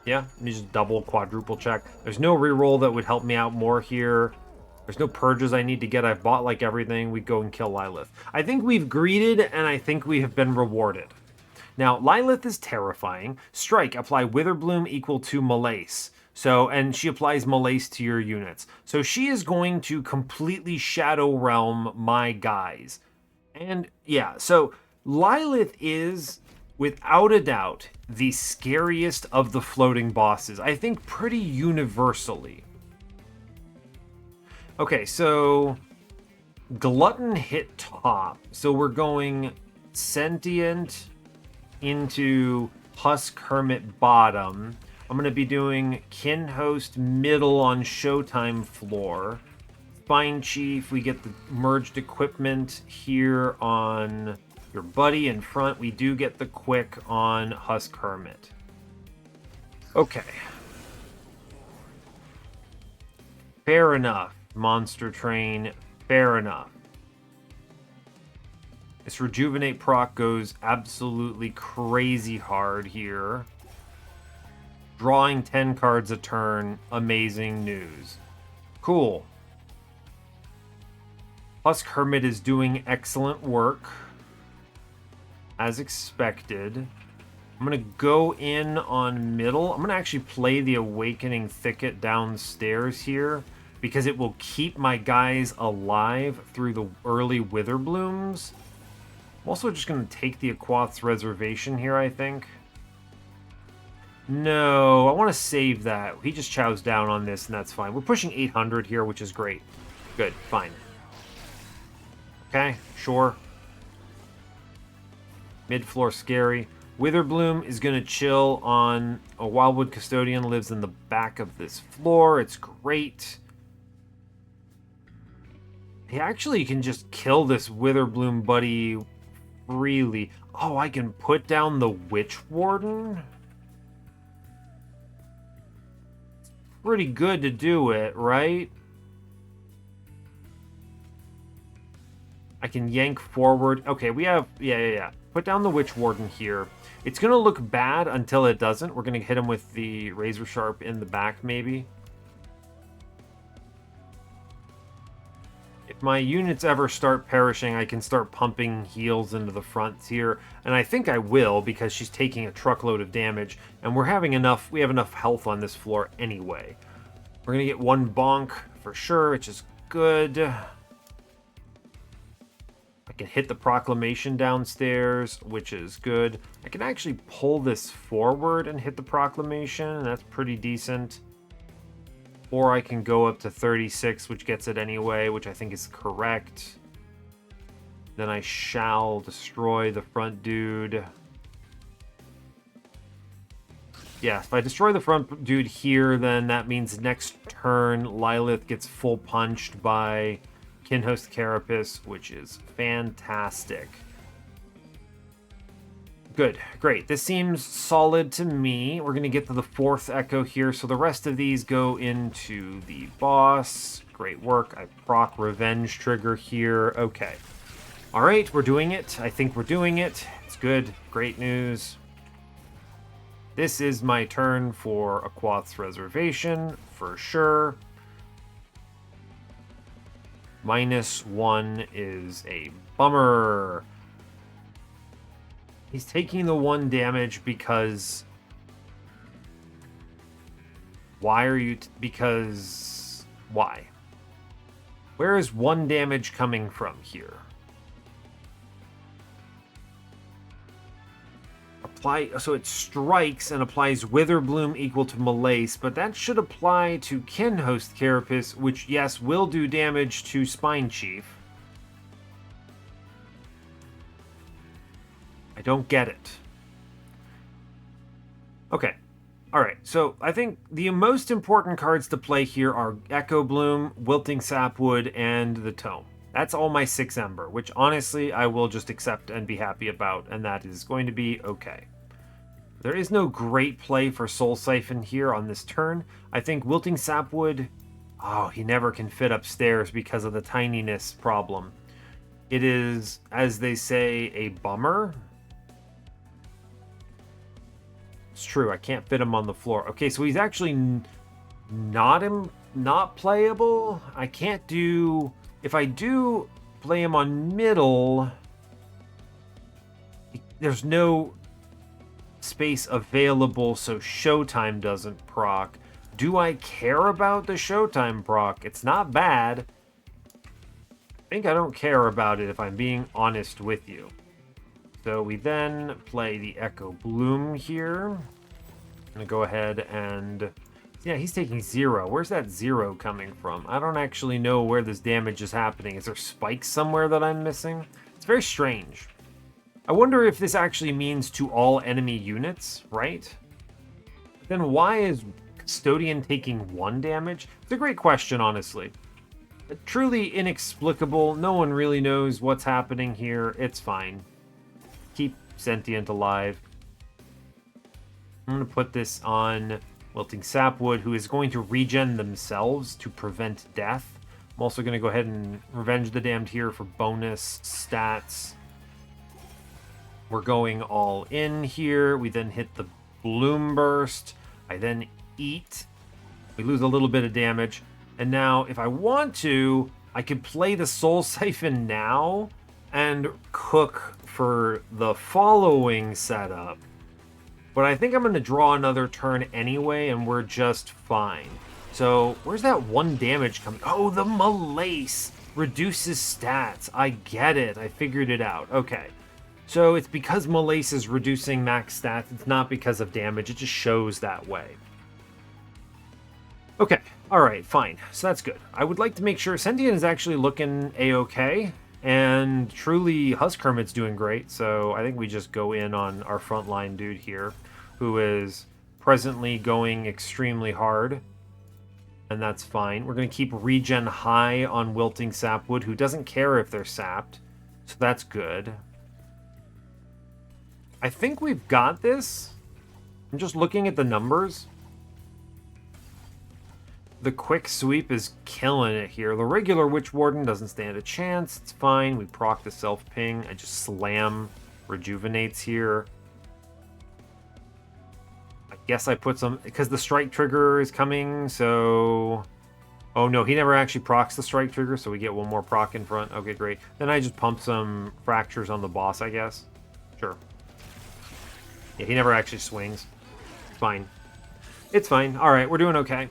Yeah, let me just double, quadruple check. There's no reroll that would help me out more here. There's no purges I need to get. I've bought like everything. We go and kill Lilith. I think we've greeted, and I think we have been rewarded. Now, Lilith is terrifying. Strike, apply Witherbloom equal to Malaise. So, and she applies Malaise to your units. So she is going to completely Shadow Realm my guys. And yeah, so Lilith is, without a doubt, the scariest of the floating bosses. I think pretty universally. Okay, so Glutton hit top. So we're going Sentient into Husk Hermit bottom. I'm going to be doing Kinhost middle on Showtime floor. Spine Chief, we get the merged equipment here on your buddy in front. We do get the quick on Husk Hermit. Okay. Fair enough, Monster Train. Fair enough. This Rejuvenate proc goes absolutely crazy hard here. Drawing 10 cards a turn, amazing news. Cool. Husk Hermit is doing excellent work. As expected. I'm going to go in on middle. I'm going to actually play the Awakening Thicket downstairs here, because it will keep my guys alive through the early Witherblooms. I'm also just going to take the Aquath's Reservation here, I think. No, I want to save that. He just chows down on this, and that's fine. We're pushing 800 here, which is great. Good, fine. Okay, sure. Mid-floor scary. Witherbloom is going to chill on a Wildwood Custodian, lives in the back of this floor. It's great. He actually can just kill this Witherbloom buddy freely. Oh, I can put down the Witch Warden? Pretty good to do it, right? I can yank forward. Okay, we have... Yeah. Put down the Witch Warden here. It's going to look bad until it doesn't. We're going to hit him with the Razor Sharp in the back, maybe. If my units ever start perishing, I can start pumping heals into the fronts here. And I think I will, because she's taking a truckload of damage. And we have enough health on this floor anyway. We're going to get one bonk for sure, which is good. I can hit the Proclamation downstairs, which is good. I can actually pull this forward and hit the Proclamation, and that's pretty decent. Or I can go up to 36, which gets it anyway, which I think is correct. Then I shall destroy the front dude. Yeah, if I destroy the front dude here, then that means next turn Lilith gets full punched by Kinhost Carapace, which is fantastic. Good, great. This seems solid to me. We're going to get to the 4th Echo here, so the rest of these go into the boss. Great work. I proc Revenge trigger here. Okay. All right, we're doing it. I think we're doing it. It's good. Great news. This is my turn for Aquath's Reservation, for sure. -1 is a bummer. He's taking the 1 damage because... Why are you... Because... Why? Where is 1 damage coming from here? So it strikes and applies Witherbloom equal to Malace, but that should apply to Kinhost Carapace, which, yes, will do damage to Spine Chief. I don't get it. Okay. Alright, so I think the most important cards to play here are Echo Bloom, Wilting Sapwood, and the Tome. That's all my 6 Ember, which honestly I will just accept and be happy about, and that is going to be okay. There is no great play for Soul Siphon here on this turn. I think Wilting Sapwood... Oh, he never can fit upstairs because of the tininess problem. It is, as they say, a bummer. It's true, I can't fit him on the floor. Okay, so he's actually not playable. I can't do... If I do play him on middle, there's no space available, so Showtime doesn't proc. Do I care about the Showtime proc? It's not bad. I think I don't care about it if I'm being honest with you. So we then play the Echo Bloom here. I'm gonna go ahead and... Yeah, he's taking 0. Where's that 0 coming from? I don't actually know where this damage is happening. Is there spikes somewhere that I'm missing? It's very strange. I wonder if this actually means to all enemy units, right? Then why is Custodian taking 1 damage? It's a great question, honestly. Truly inexplicable. No one really knows what's happening here. It's fine. Keep Sentient alive. I'm going to put this on Wilting Sapwood, who is going to regen themselves to prevent death. I'm also going to go ahead and Revenge the Damned here for bonus stats. We're going all in here. We then hit the Bloom Burst. I then eat. We lose a little bit of damage. And now, if I want to, I could play the Soul Siphon now and cook for the following setup. But I think I'm going to draw another turn anyway, and we're just fine. So, where's that 1 damage coming? Oh, the Malace reduces stats. I get it. I figured it out. Okay. So it's because Malace is reducing max stats. It's not because of damage. It just shows that way. Okay. All right. Fine. So that's good. I would like to make sure Sentient is actually looking A-okay. And truly, Husk Hermit's doing great. So I think we just go in on our frontline dude here, who is presently going extremely hard. And that's fine. We're going to keep regen high on Wilting Sapwood, who doesn't care if they're sapped. So that's good. I think we've got this. I'm just looking at the numbers. The quick sweep is killing it here. The regular Witch Warden doesn't stand a chance. It's fine. We proc the self-ping. I just slam rejuvenates here. I guess I put some... because the strike trigger is coming, so... oh no, he never actually procs the strike trigger, so we get one more proc in front. Okay, great. Then I just pump some fractures on the boss, I guess. Sure. Yeah, he never actually swings. It's fine. It's fine. Alright, we're doing okay.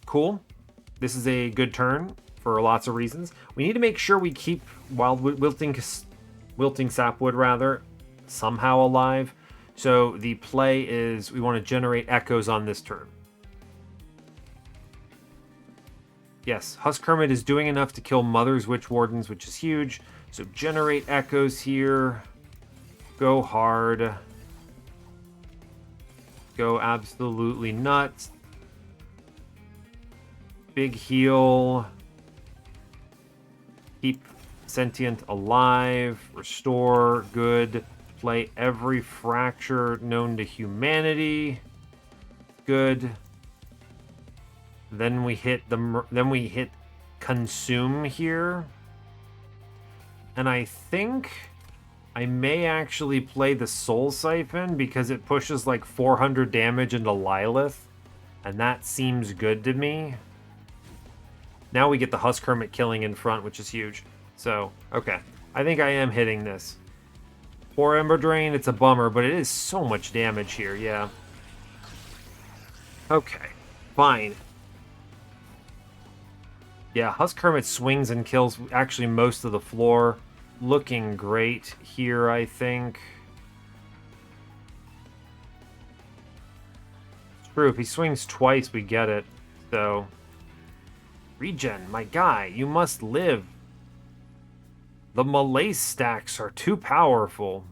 Cool. This is a good turn for lots of reasons. We need to make sure we keep Wilting Sapwood, rather, somehow alive. So the play is we want to generate echoes on this turn. Yes, Husk Hermit is doing enough to kill Mother's Witch Wardens, which is huge. So generate echoes here. Go hard. Go absolutely nuts. Big heal. Keep Sentient alive. Restore. Good. Play every fracture known to humanity. Good. Then we hit consume here. And I think I may actually play the Soul Siphon because it pushes like 400 damage into Lilith. And that seems good to me. Now we get the Husk Hermit killing in front, which is huge. So, okay. I think I am hitting this. Poor Ember Drain, it's a bummer, but it is so much damage here, yeah. Okay, fine. Yeah, Husk Hermit swings and kills actually most of the floor. Looking great here, I think. It's true, if he swings twice, we get it. So... Regen, my guy, you must live. The Malace stacks are too powerful.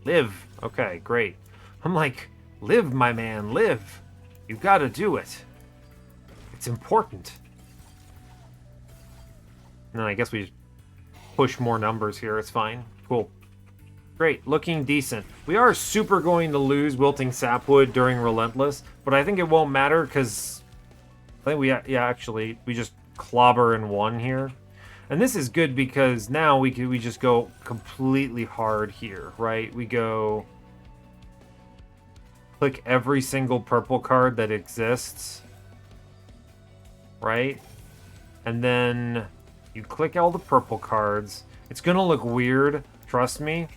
Live. Okay, great. I'm like, live, my man, live. You gotta do it. It's important. And then I guess we push more numbers here. It's fine. Cool. Great. Looking decent. We are super going to lose Wilting Sapwood during Relentless, but I think it won't matter because... I think we just clobber in one here. And this is good because now we just go completely hard here, right? We go click every single purple card that exists, right? And then you click all the purple cards. It's gonna look weird, trust me.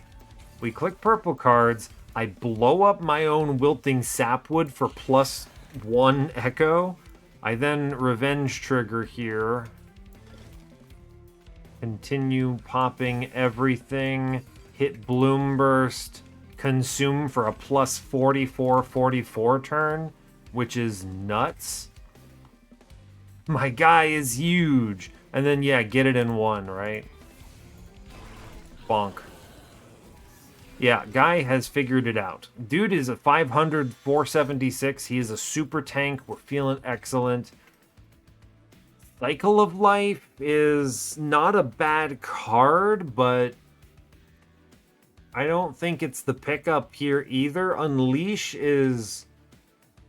We click purple cards, I blow up my own Wilting Sapwood for +1 echo. I then revenge trigger here. Continue popping everything. Hit Bloom Burst. Consume for a +44 turn, which is nuts. My guy is huge. And then, yeah, get it in one, right? Bonk. Yeah, guy has figured it out. Dude is a 500, 476. He is a super tank. We're feeling excellent. Cycle of Life is not a bad card, but I don't think it's the pickup here either. Unleash is...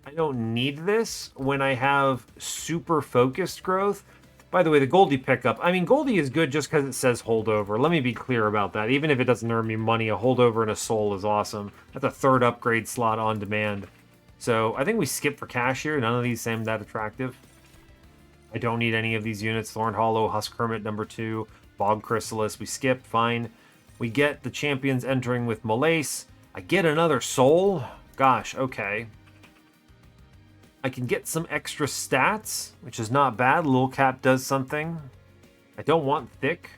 I don't need this when I have super focused growth. By the way, the Goldie pickup, I mean, Goldie is good just because it says holdover. Let me be clear about that. Even if it doesn't earn me money, a holdover and a soul is awesome. That's a third upgrade slot on demand. So I think we skip for cash here. None of these seem that attractive. I don't need any of these units. Thorn Hollow, Husk Hermit #2, Bog Chrysalis. We skip, fine. We get the champions entering with Malace. I get another soul. Gosh, okay. I can get some extra stats, which is not bad. Lil Cap does something. I don't want thick.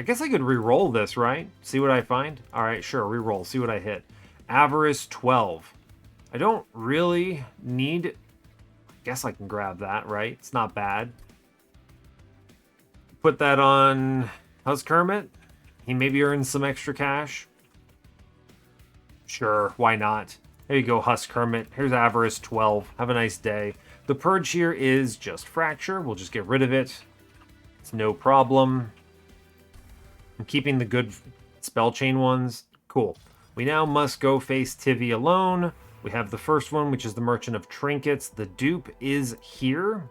I guess I could re-roll this, right? See what I find? All right, sure, re-roll. See what I hit. Avarice 12. I don't really need... I guess I can grab that, right? It's not bad. Put that on Husk Hermit. He maybe earns some extra cash. Sure, why not? There you go, Husk Hermit. Here's Avarice 12. Have a nice day. The Purge here is just Fracture. We'll just get rid of it. It's no problem. I'm keeping the good spell chain ones. Cool. We now must go face Tivy alone. We have the first one, which is the Merchant of Trinkets. The dupe is here.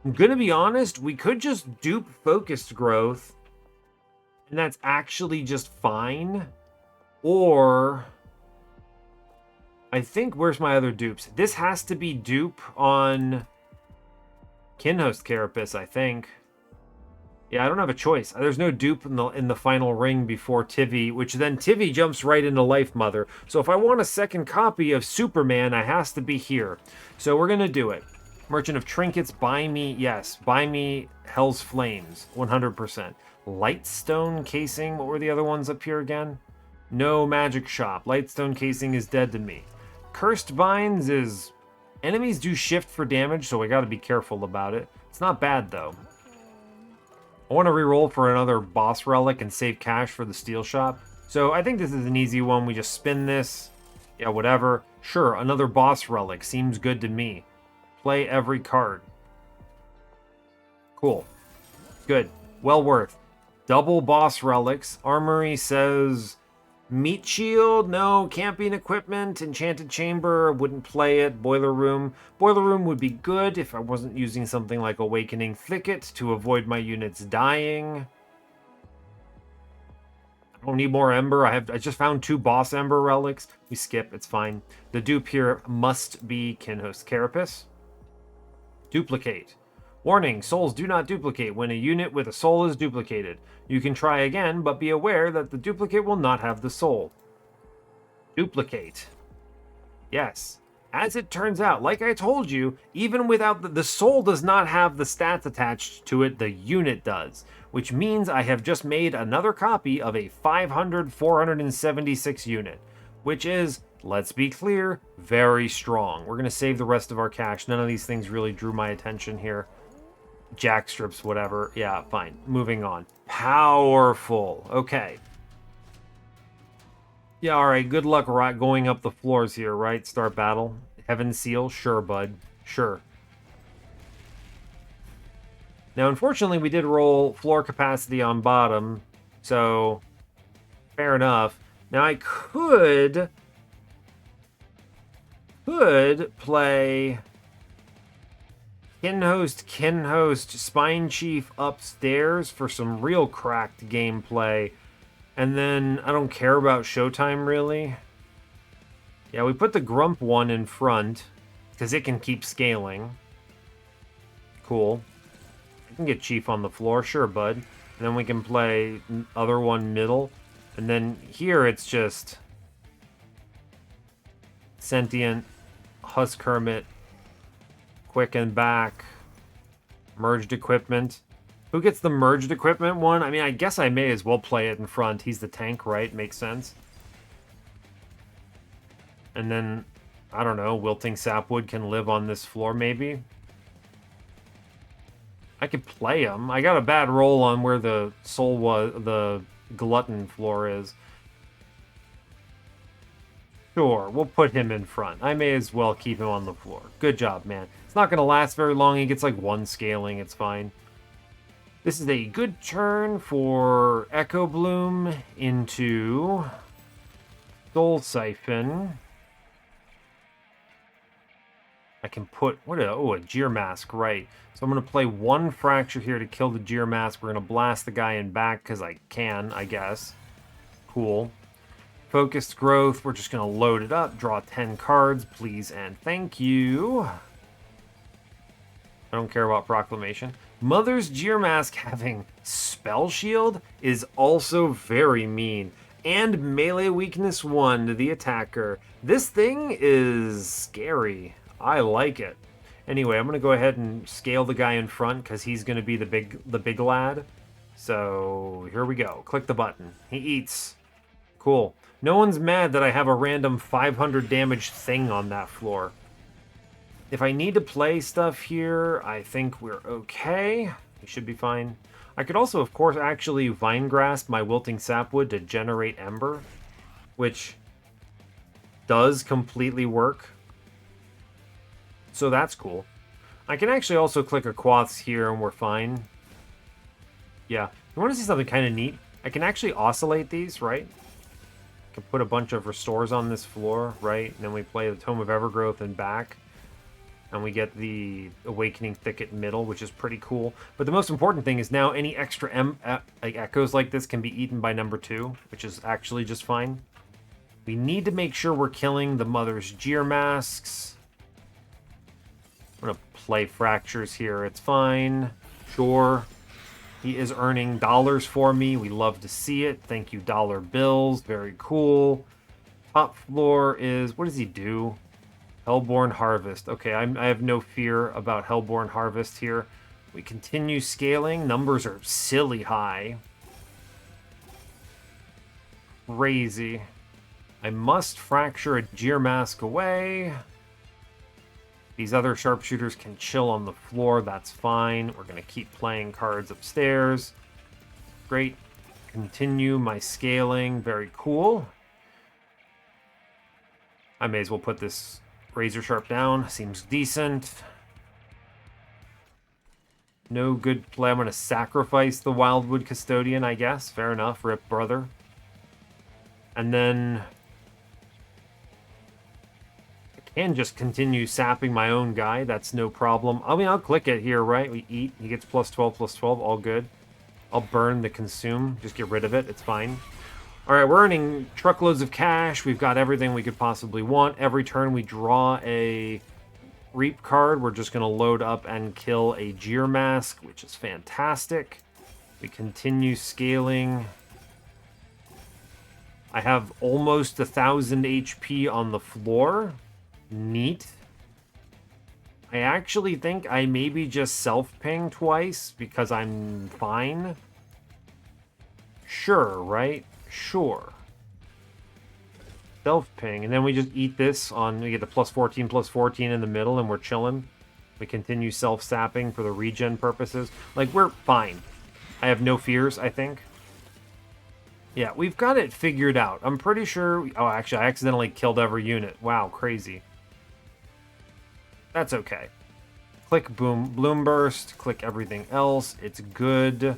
I'm gonna be honest, we could just dupe Focused Growth, and that's actually just fine. Or... I think, where's my other dupes? This has to be dupe on Kinhost Carapace, I think. Yeah, I don't have a choice. There's no dupe in the final ring before Tivy, which then Tivy jumps right into Lifemother. So if I want a second copy of Superman, I has to be here. So we're gonna do it. Merchant of Trinkets, buy me, yes, buy me Hell's Flames, 100%. Lightstone Casing, what were the other ones up here again? No Magic Shop. Lightstone Casing is dead to me. Cursed Vines is... Enemies do shift for damage, so we gotta be careful about it. It's not bad, though. I want to reroll for another boss relic and save cash for the steel shop. So I think this is an easy one. We just spin this. Yeah, whatever. Sure, another boss relic. Seems good to me. Play every card. Cool. Good. Well worth. Double boss relics. Armory says... Meat Shield, no. Camping Equipment, Enchanted Chamber, wouldn't play it. Boiler Room. Boiler Room would be good if I wasn't using something like Awakening Thicket to avoid my units dying. I don't need more Ember. I just found 2 Boss Ember relics. We skip, it's fine. The dupe here must be Kinhost Carapace. Duplicate. Warning, souls do not duplicate when a unit with a soul is duplicated. You can try again, but be aware that the duplicate will not have the soul. Duplicate. Yes. As it turns out, like I told you, even without the soul does not have the stats attached to it, the unit does. Which means I have just made another copy of a 476 unit. Which is, let's be clear, very strong. We're going to save the rest of our cash. None of these things really drew my attention here. Jack strips, whatever. Yeah, fine. Moving on. Powerful. Okay. Yeah, alright. Good luck going up the floors here, right? Start battle. Heaven Seal? Sure, bud. Sure. Now, unfortunately, we did roll floor capacity on bottom, so fair enough. Now, I could play... Kinhost, Spine Chief upstairs for some real cracked gameplay. And then, I don't care about Showtime, really. Yeah, we put the Grump one in front, because it can keep scaling. Cool. I can get Chief on the floor, sure, bud. And then we can play other one middle. And then here, it's just... Sentient, Husk Hermit, Quick and Back, Merged Equipment. Who gets the Merged Equipment one? I mean, I guess I may as well play it in front. He's the tank, right? Makes sense. And then, I don't know, Wilting Sapwood can live on this floor, maybe? I could play him. I got a bad roll on where the soul was, the Glutton floor is. Sure, we'll put him in front. I may as well keep him on the floor. Good job, man. It's not going to last very long. He gets like 1 scaling. It's fine. This is a good turn for Echo Bloom into Soul Siphon. I can put... a Jeer Mask, right. So I'm going to play 1 Fracture here to kill the Jeer Mask. We're going to blast the guy in back because I can, I guess. Cool. Focused Growth, we're just going to load it up, draw 10 cards, please and thank you. I don't care about Proclamation. Mother's Jeer Mask having Spell Shield is also very mean. And Melee Weakness 1 to the attacker. This thing is scary. I like it. Anyway, I'm going to go ahead and scale the guy in front because he's going to be the big lad. So here we go. Click the button. He eats. Cool. No one's mad that I have a random 500 damage thing on that floor. If I need to play stuff here, I think we're okay. We should be fine. I could also, of course, actually Vine Grasp my Wilting Sapwood to generate Ember, which does completely work. So that's cool. I can actually also click a Quaths here and we're fine. Yeah. You want to see something kind of neat? I can actually oscillate these, right? I can put a bunch of restores on this floor, right? And then we play the Tome of Evergrowth and back. And we get the Awakening Thicket middle, which is pretty cool. But the most important thing is now any extra echoes like this can be eaten by number 2, which is actually just fine. We need to make sure we're killing the Mother's Jeer Masks. I'm going to play Fractures here. It's fine. Sure. He is earning dollars for me. We love to see it. Thank you, dollar bills. Very cool. Top floor is... What does he do? Hellborn Harvest. Okay, I have no fear about Hellborn Harvest here. We continue scaling. Numbers are silly high. Crazy. I must fracture a Jeer Mask away. These other sharpshooters can chill on the floor. That's fine. We're going to keep playing cards upstairs. Great. Continue my scaling. Very cool. I may as well put this Razor Sharp down. Seems decent. No good play. I'm going to sacrifice the Wildwood Custodian, I guess. Fair enough. Rip, brother. And then I can just continue sapping my own guy. That's no problem. I mean, I'll click it here, right? We eat. He gets +12/+12. All good. I'll burn the consume. Just get rid of it. It's fine. All right, we're earning truckloads of cash. We've got everything we could possibly want. Every turn we draw a Reap card. We're just going to load up and kill a Jeer Mask, which is fantastic. We continue scaling. I have almost 1,000 HP on the floor. Neat. I actually think I maybe just self-ping twice because I'm fine. Sure, right? Sure. Self-ping, and then we just eat this on, we get the +14/+14 in the middle, and we're chilling. We continue self-sapping for the regen purposes. Like, we're fine. I have no fears, I think. Yeah, we've got it figured out. I'm pretty sure... Oh, actually, I accidentally killed every unit. Wow, crazy. That's okay. Click Bloom Burst, click everything else. It's good.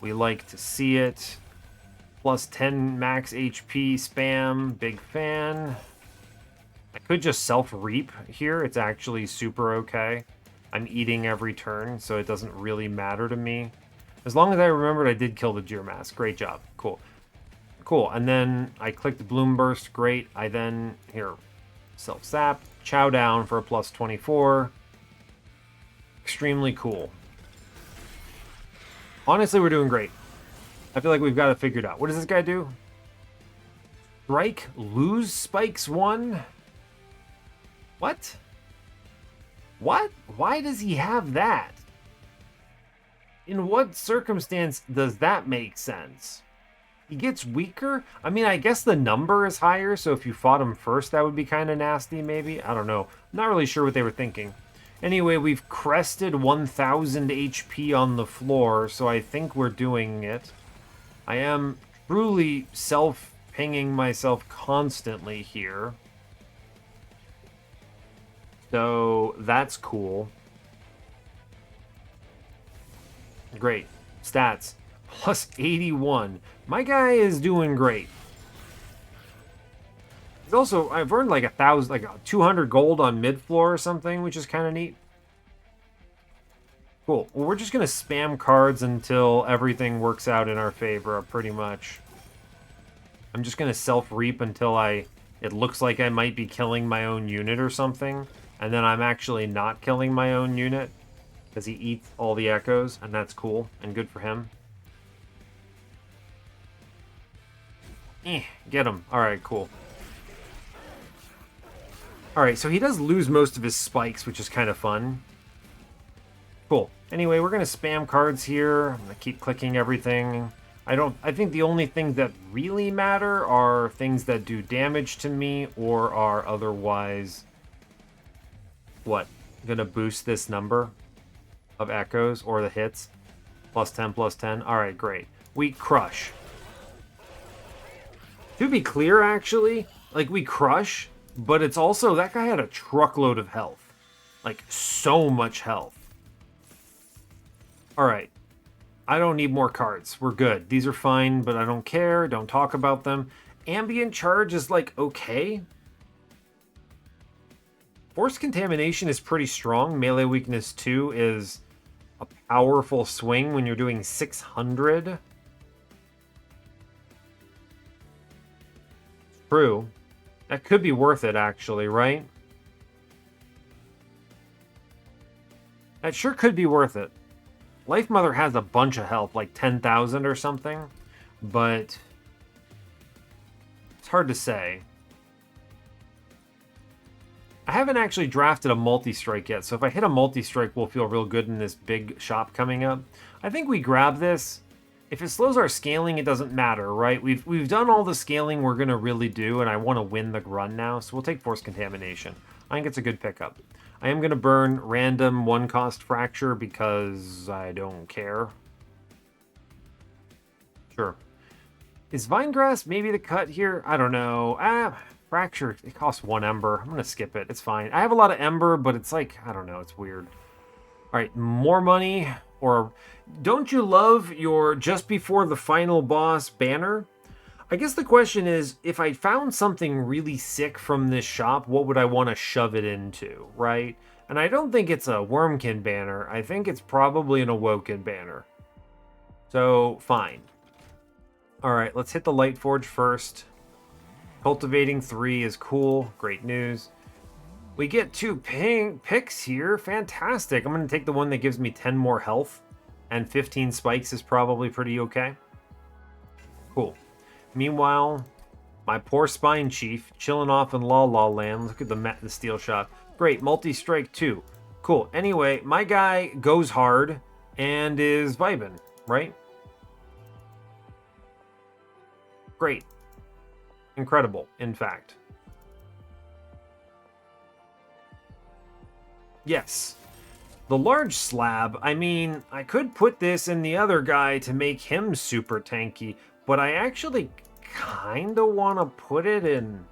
We like to see it. +10 max HP spam, big fan. I could just self-reap here. It's actually super okay. I'm eating every turn, so it doesn't really matter to me. As long as I remembered I did kill the Jeer Mask. Great job. Cool. Cool. And then I clicked Bloom Burst. Great. I then, here, self-sap, chow down for a +24. Extremely cool. Honestly, we're doing great. I feel like we've got it figured out. What does this guy do? Strike, lose spikes 1? What? What? Why does he have that? In what circumstance does that make sense? He gets weaker? I mean, I guess the number is higher, so if you fought him first, that would be kind of nasty, maybe? I don't know. I'm not really sure what they were thinking. Anyway, we've crested 1,000 HP on the floor, so I think we're doing it. I am truly self-pinging myself constantly here. So, that's cool. Great. Stats. +81. My guy is doing great. He's also, I've earned like 1,000, like 200 gold on mid-floor or something, which is kind of neat. Cool. Well, we're just going to spam cards until everything works out in our favor, pretty much. I'm just going to self-reap until it looks like I might be killing my own unit or something. And then I'm actually not killing my own unit because he eats all the echoes, and that's cool and good for him. Get him. All right, cool. All right, so he does lose most of his spikes, which is kind of fun. Cool. Anyway, we're going to spam cards here. I'm going to keep clicking everything. I think the only things that really matter are things that do damage to me or are otherwise, what, going to boost this number of echoes or the hits. Plus 10, plus 10. All right, great. We crush. To be clear, actually, like, we crush, but it's also, that guy had a truckload of health. Like, so much health. All right. I don't need more cards. We're good. These are fine, but I don't care. Don't talk about them. Ambient Charge is, like, okay. Force Contamination is pretty strong. Melee Weakness 2 is a powerful swing when you're doing 600. True. That could be worth it, actually, right? That sure could be worth it. Lifemother has a bunch of health, like 10,000 or something, but it's hard to say. I haven't actually drafted a multi-strike yet, so if I hit a multi-strike, we'll feel real good in this big shop coming up. I think we grab this. If it slows our scaling, it doesn't matter, right? We've done all the scaling we're going to really do, and I want to win the run now, so we'll take Force Contamination. I think it's a good pickup. I am going to burn random one-cost Fracture because I don't care. Sure. Is Vinegrass maybe the cut here? I don't know. Fracture, it costs 1 Ember. I'm going to skip it. It's fine. I have a lot of Ember, but it's like, I don't know. It's weird. All right, more money. Or don't you love your just before the final boss banner? I guess the question is, if I found something really sick from this shop, what would I want to shove it into, right? And I don't think it's a Wurmkin banner. I think it's probably an Awoken banner. So, fine. All right, let's hit the Lightforge first. Cultivating 3 is cool. Great news. We get 2 picks here. Fantastic. I'm going to take the one that gives me 10 more health. And 15 spikes is probably pretty okay. Cool. Meanwhile, my poor Spine Chief chilling off in La La Land. Look at the steel shot. Great. Multi-strike 2. Cool. Anyway, my guy goes hard and is vibing, right? Great. Incredible, in fact. Yes. The large slab, I mean, I could put this in the other guy to make him super tanky, but I actually kind of want to put it in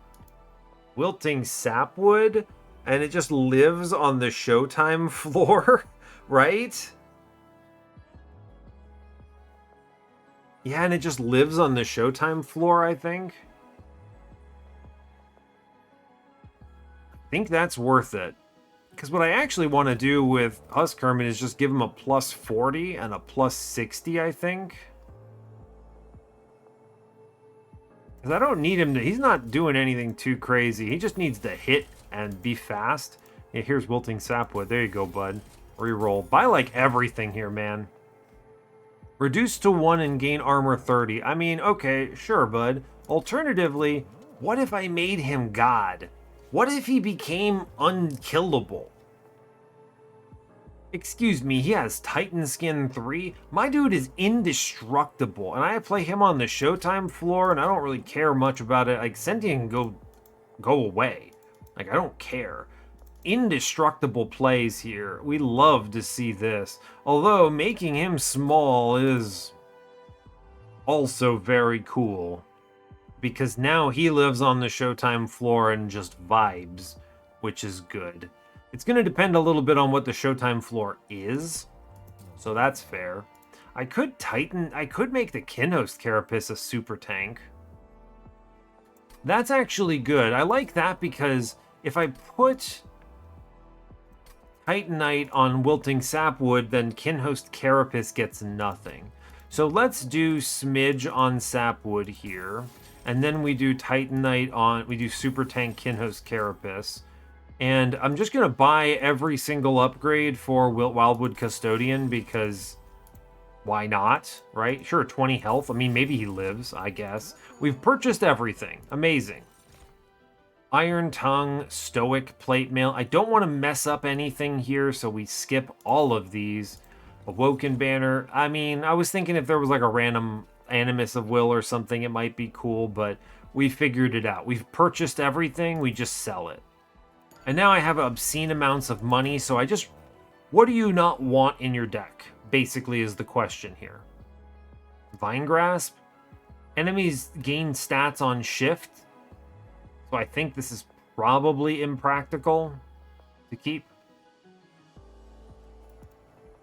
Wilting Sapwood, and it just lives on the Showtime floor, right? Yeah, and it just lives on the Showtime floor, I think. I think that's worth it. Because what I actually want to do with Husk Hermit is just give him a plus 40 and a plus 60, I think. Because I don't need him to... He's not doing anything too crazy. He just needs to hit and be fast. Yeah, here's Wilting Sapwood. There you go, bud. Reroll. Buy, like, everything here, man. Reduce to 1 and gain armor 30. I mean, okay, sure, bud. Alternatively, what if I made him God? What if he became unkillable? Excuse me, he has Titan Skin 3? My dude is indestructible, and I play him on the Showtime floor, and I don't really care much about it. Like, Sentient can go away. Like, I don't care. Indestructible plays here. We love to see this. Although, making him small is also very cool. Because now he lives on the Showtime floor and just vibes, which is good. It's going to depend a little bit on what the Showtime floor is, so that's fair. I could make the Kinhost Carapace a super tank. That's actually good. I like that because if I put Titanite on Wilting Sapwood, then Kinhost Carapace gets nothing. So let's do Smidge on Sapwood here. And then we do Titanite on, we do Super Tank Kinhost Carapace. And I'm just going to buy every single upgrade for Wildwood Custodian because why not, right? Sure, 20 health. I mean, maybe he lives, I guess. We've purchased everything. Amazing. Iron Tongue, Stoic Plate Mail. I don't want to mess up anything here, so we skip all of these. Awoken banner. I mean, I was thinking if there was like a random Animus of Will or something, it might be cool, but we figured it out. We've purchased everything, we just sell it. And now I have obscene amounts of money, so I just... What do you not want in your deck? Basically is the question here. Vine Grasp? Enemies gain stats on shift. So I think this is probably impractical to keep.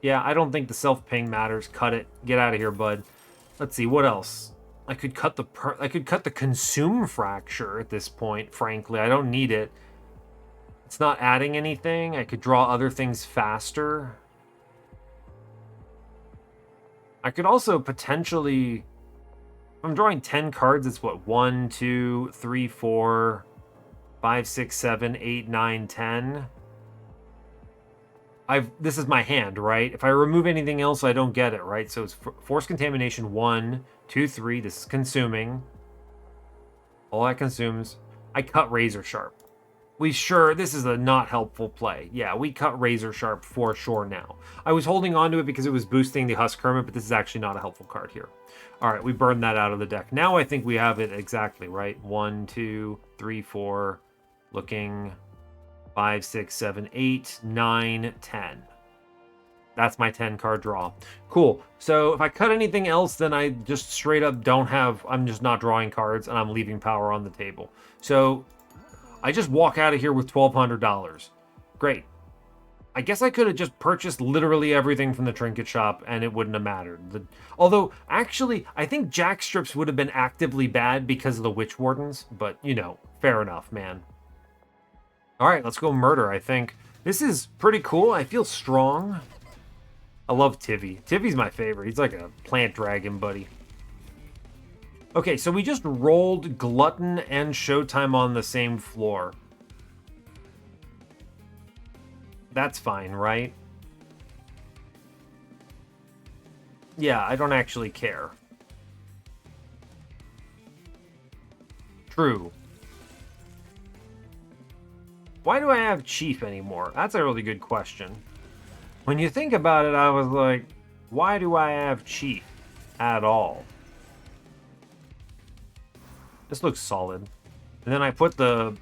Yeah, I don't think the self-ping matters. Cut it. Get out of here, bud. Let's see, what else? I could cut the consume fracture at this point, frankly. I don't need it. It's not adding anything. I could draw other things faster. I could also potentially... If I'm drawing 10 cards, it's what? 1, 2, 3, 4, 5, 6, 7, 8, 9, 10. This is my hand, right? If I remove anything else, I don't get it, right? So it's Force Contamination 1, 2, 3. This is consuming. All that consumes. I cut Razor Sharp. This is a not helpful play. Yeah, we cut Razor Sharp for sure now. I was holding on to it because it was boosting the Husk Hermit, but this is actually not a helpful card here. All right, we burned that out of the deck. Now I think we have it exactly, right? 1, 2, 3, 4, looking 5, 6, 7, 8, 9, 10. That's my 10 card draw. Cool. So if I cut anything else, then I just straight up I'm just not drawing cards and I'm leaving power on the table. So I just walk out of here with $1,200. Great. I guess I could have just purchased literally everything from the trinket shop and it wouldn't have mattered. Although, actually, I think Jack Strips would have been actively bad because of the Witch Wardens. But, you know, fair enough, man. Alright, let's go murder, I think. This is pretty cool. I feel strong. I love Tivy. Tivy's my favorite. He's like a plant dragon buddy. Okay, so we just rolled Glutton and Showtime on the same floor. That's fine, right? Yeah, I don't actually care. True. Why do I have Chief anymore? That's a really good question. When you think about it, I was like, why do I have Chief at all? This looks solid. And then I put the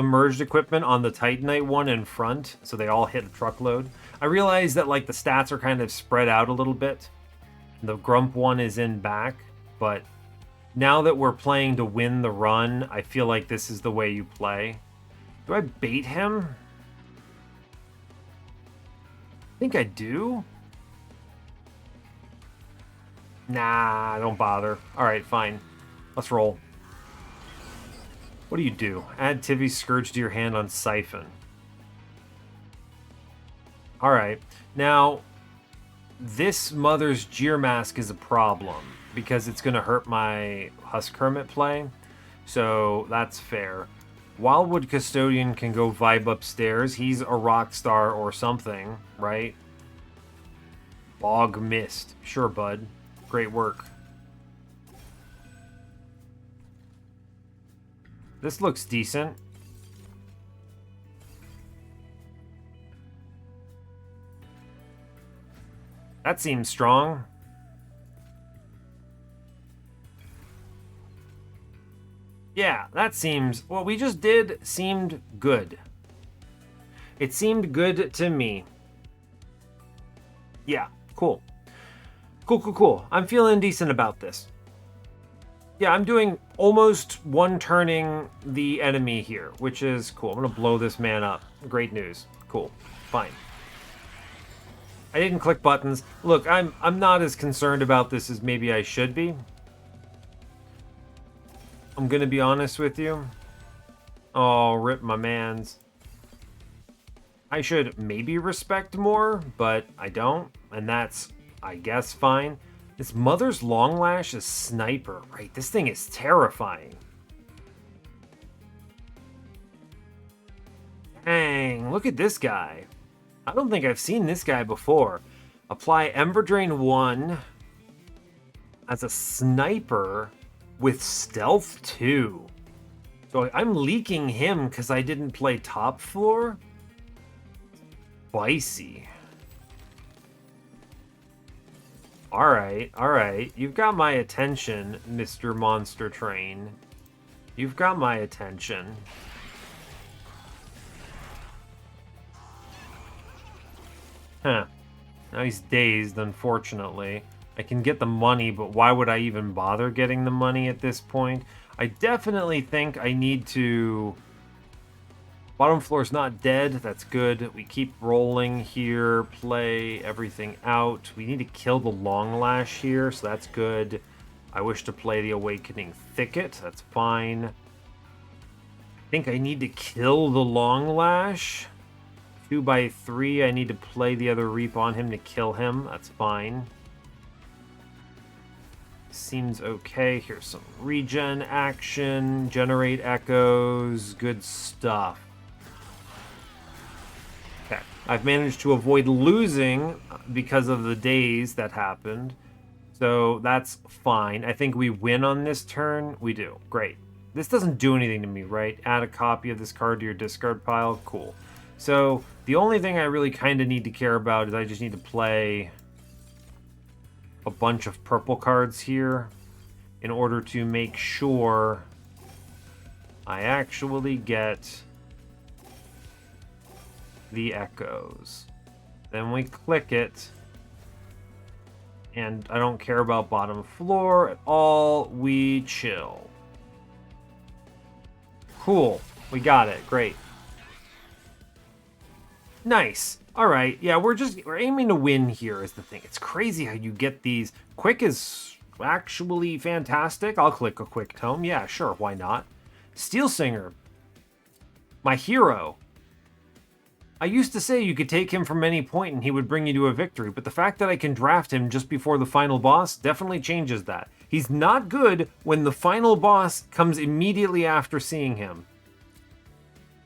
merged equipment on the Titanite one in front, so they all hit a truckload. I realized that like the stats are kind of spread out a little bit. The Grump one is in back, but now that we're playing to win the run, I feel like this is the way you play. Do I bait him? I think I do. Nah, don't bother. Alright, fine. Let's roll. What do you do? Add Tivy's Scourge to your hand on Siphon. Alright. Now, this Mother's Jeer Mask is a problem because it's going to hurt my Husk Hermit play. So, that's fair. Wildwood Custodian can go vibe upstairs. He's a rock star or something, right? Bog Mist. Sure, bud. Great work. This looks decent. That seems strong. Yeah, that seems... What we just did seemed good. It seemed good to me. Yeah, cool. Cool. I'm feeling decent about this. Yeah, I'm doing almost one-turning the enemy here, which is cool. I'm going to blow this man up. Great news. Cool. Fine. I didn't click buttons. Look, I'm not as concerned about this as maybe I should be. I'm going to be honest with you. Oh, rip my mans. I should maybe respect more, but I don't. And that's, I guess, fine. This Mother's Long Lash is Sniper, right? This thing is terrifying. Dang, look at this guy. I don't think I've seen this guy before. Apply Ember Drain 1 as a Sniper with Stealth 2. So I'm leaking him because I didn't play top floor? Spicy. All right. You've got my attention, Mr. Monster Train. You've got my attention. Huh. Now he's dazed, unfortunately. I can get the money, but why would I even bother getting the money at this point? I definitely think I need to... Bottom floor's not dead. That's good. We keep rolling here. Play everything out. We need to kill the Long Lash here, so that's good. I wish to play the Awakening Thicket. That's fine. I think I need to kill the Long Lash. 2 by 3. I need to play the other Reap on him to kill him. That's fine. Seems okay. Here's some regen action. Generate echoes. Good stuff. Okay. I've managed to avoid losing because of the daze that happened. So that's fine. I think we win on this turn. We do. Great. This doesn't do anything to me, right? Add a copy of this card to your discard pile. Cool. So the only thing I really kind of need to care about is I just need to play a bunch of purple cards here in order to make sure I actually get the echoes. Then we click it, and I don't care about bottom floor at all. We chill. Cool. We got it. Great. Nice. All right. Yeah, we're aiming to win here is the thing. It's crazy how you get these. Quick is actually fantastic. I'll click a quick tome. Yeah, sure. Why not? Steel Singer. My hero. I used to say you could take him from any point and he would bring you to a victory, but the fact that I can draft him just before the final boss definitely changes that. He's not good when the final boss comes immediately after seeing him.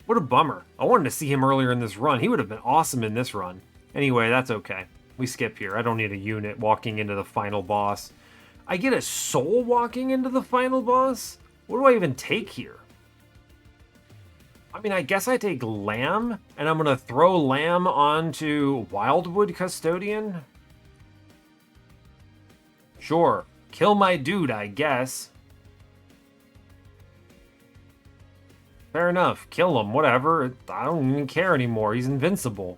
What a bummer. I wanted to see him earlier in this run. He would have been awesome in this run. Anyway, that's okay. We skip here. I don't need a unit walking into the final boss. I get a soul walking into the final boss? What do I even take here? I mean, I guess I take Lamb, and I'm going to throw Lamb onto Wildwood Custodian? Sure. Kill my dude, I guess. Fair enough. Kill him, whatever. I don't even care anymore. He's invincible.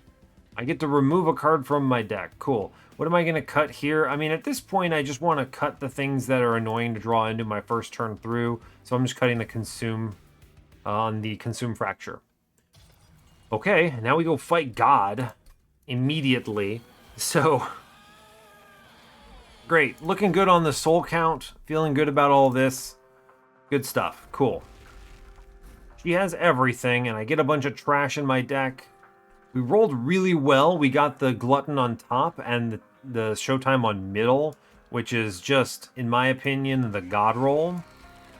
I get to remove a card from my deck. Cool. What am I going to cut here? I mean, at this point, I just want to cut the things that are annoying to draw into my first turn through. So I'm just cutting the Consume on the Consume Fracture. Okay, now we go fight God immediately. So, great. Looking good on the soul count. Feeling good about all this. Good stuff. Cool. She has everything, and I get a bunch of trash in my deck. We rolled really well. We got the Glutton on top and the Showtime on middle, which is just, in my opinion, the God roll.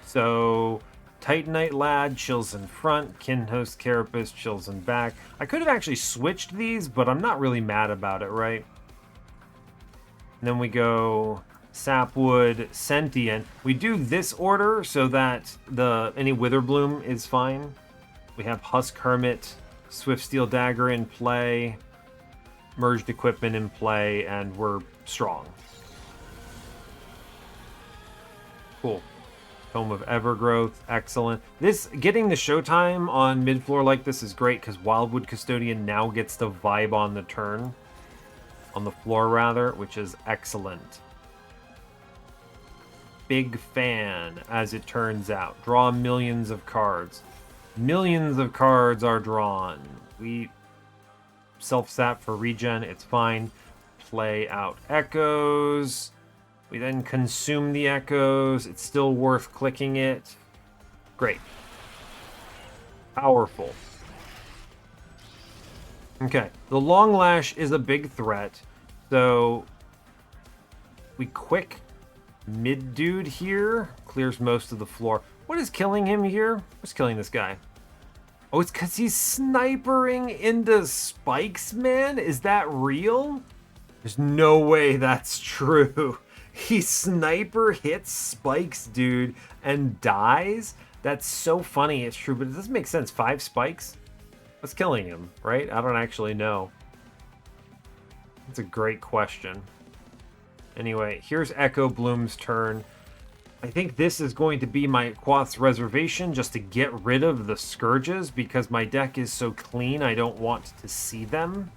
So, Titanite Lad chills in front. Kinhost Carapace chills in back. I could have actually switched these, but I'm not really mad about it, right? And then we go Sapwood, Sentient. We do this order so that any Witherbloom is fine. We have Husk Hermit, Swift Steel Dagger in play, Merged Equipment in play, and we're strong. Cool. Tome of Evergrowth, excellent. Getting the Showtime on mid-floor like this is great because Wildwood Custodian now gets to vibe on the turn. On the floor, rather, which is excellent. Big fan, as it turns out. Draw millions of cards. Millions of cards are drawn. We self-sap for regen, it's fine. Play out echoes. We then consume the echoes. It's still worth clicking it. Great. Powerful. Okay, the Long Lash is a big threat, so we quick mid-dude here. Clears most of the floor. What is killing him here? What's killing this guy? Oh, it's because he's snipering into spikes, man? Is that real? There's no way that's true. He sniper hits spikes, dude, and dies? That's so funny. It's true, but it doesn't make sense. 5 spikes? What's killing him, right? I don't actually know. That's a great question. Anyway, here's Echo Bloom's turn. I think this is going to be my Quoth's Reservation just to get rid of the Scourges because my deck is so clean I don't want to see them.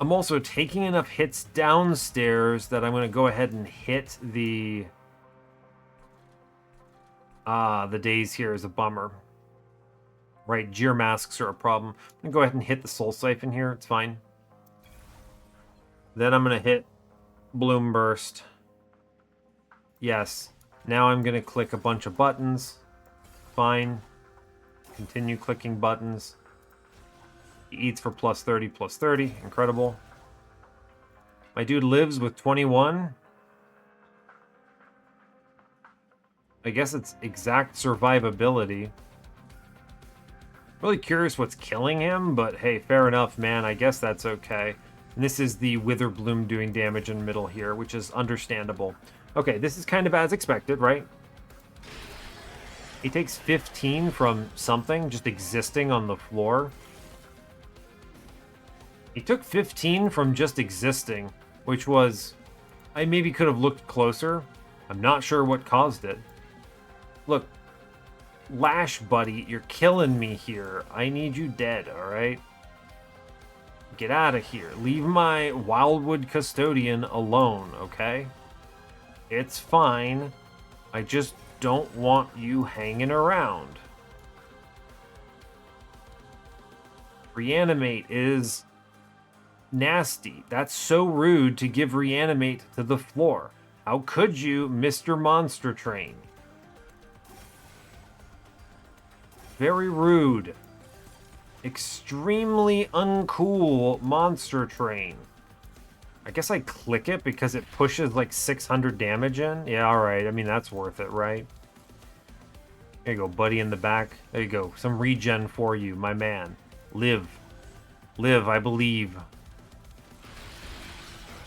I'm also taking enough hits downstairs that I'm going to go ahead and hit the... the days here is a bummer. Right, Jeer Masks are a problem. I'm going to go ahead and hit the Soul Siphon here. It's fine. Then I'm going to hit Bloom Burst. Yes. Now I'm going to click a bunch of buttons. Fine. Continue clicking buttons. He eats for plus 30, plus 30. Incredible. My dude lives with 21. I guess it's exact survivability. Really curious what's killing him, but hey, fair enough, man. I guess that's okay. And this is the Wither Bloom doing damage in the middle here, which is understandable. Okay, this is kind of as expected, right? He takes 15 from something just existing on the floor. He took 15 from just existing, which was... I maybe could have looked closer. I'm not sure what caused it. Look, Lash, buddy, you're killing me here. I need you dead, alright? Get out of here. Leave my Wildwood Custodian alone, okay? It's fine. I just don't want you hanging around. Reanimate is nasty. That's so rude to give Reanimate to the floor. How could you, Mr. Monster Train? Very rude. Extremely uncool Monster Train. I guess I click it because it pushes like 600 damage in. Yeah, alright. I mean, that's worth it, right? There you go, buddy in the back. There you go. Some regen for you, my man. Live. Live, I believe.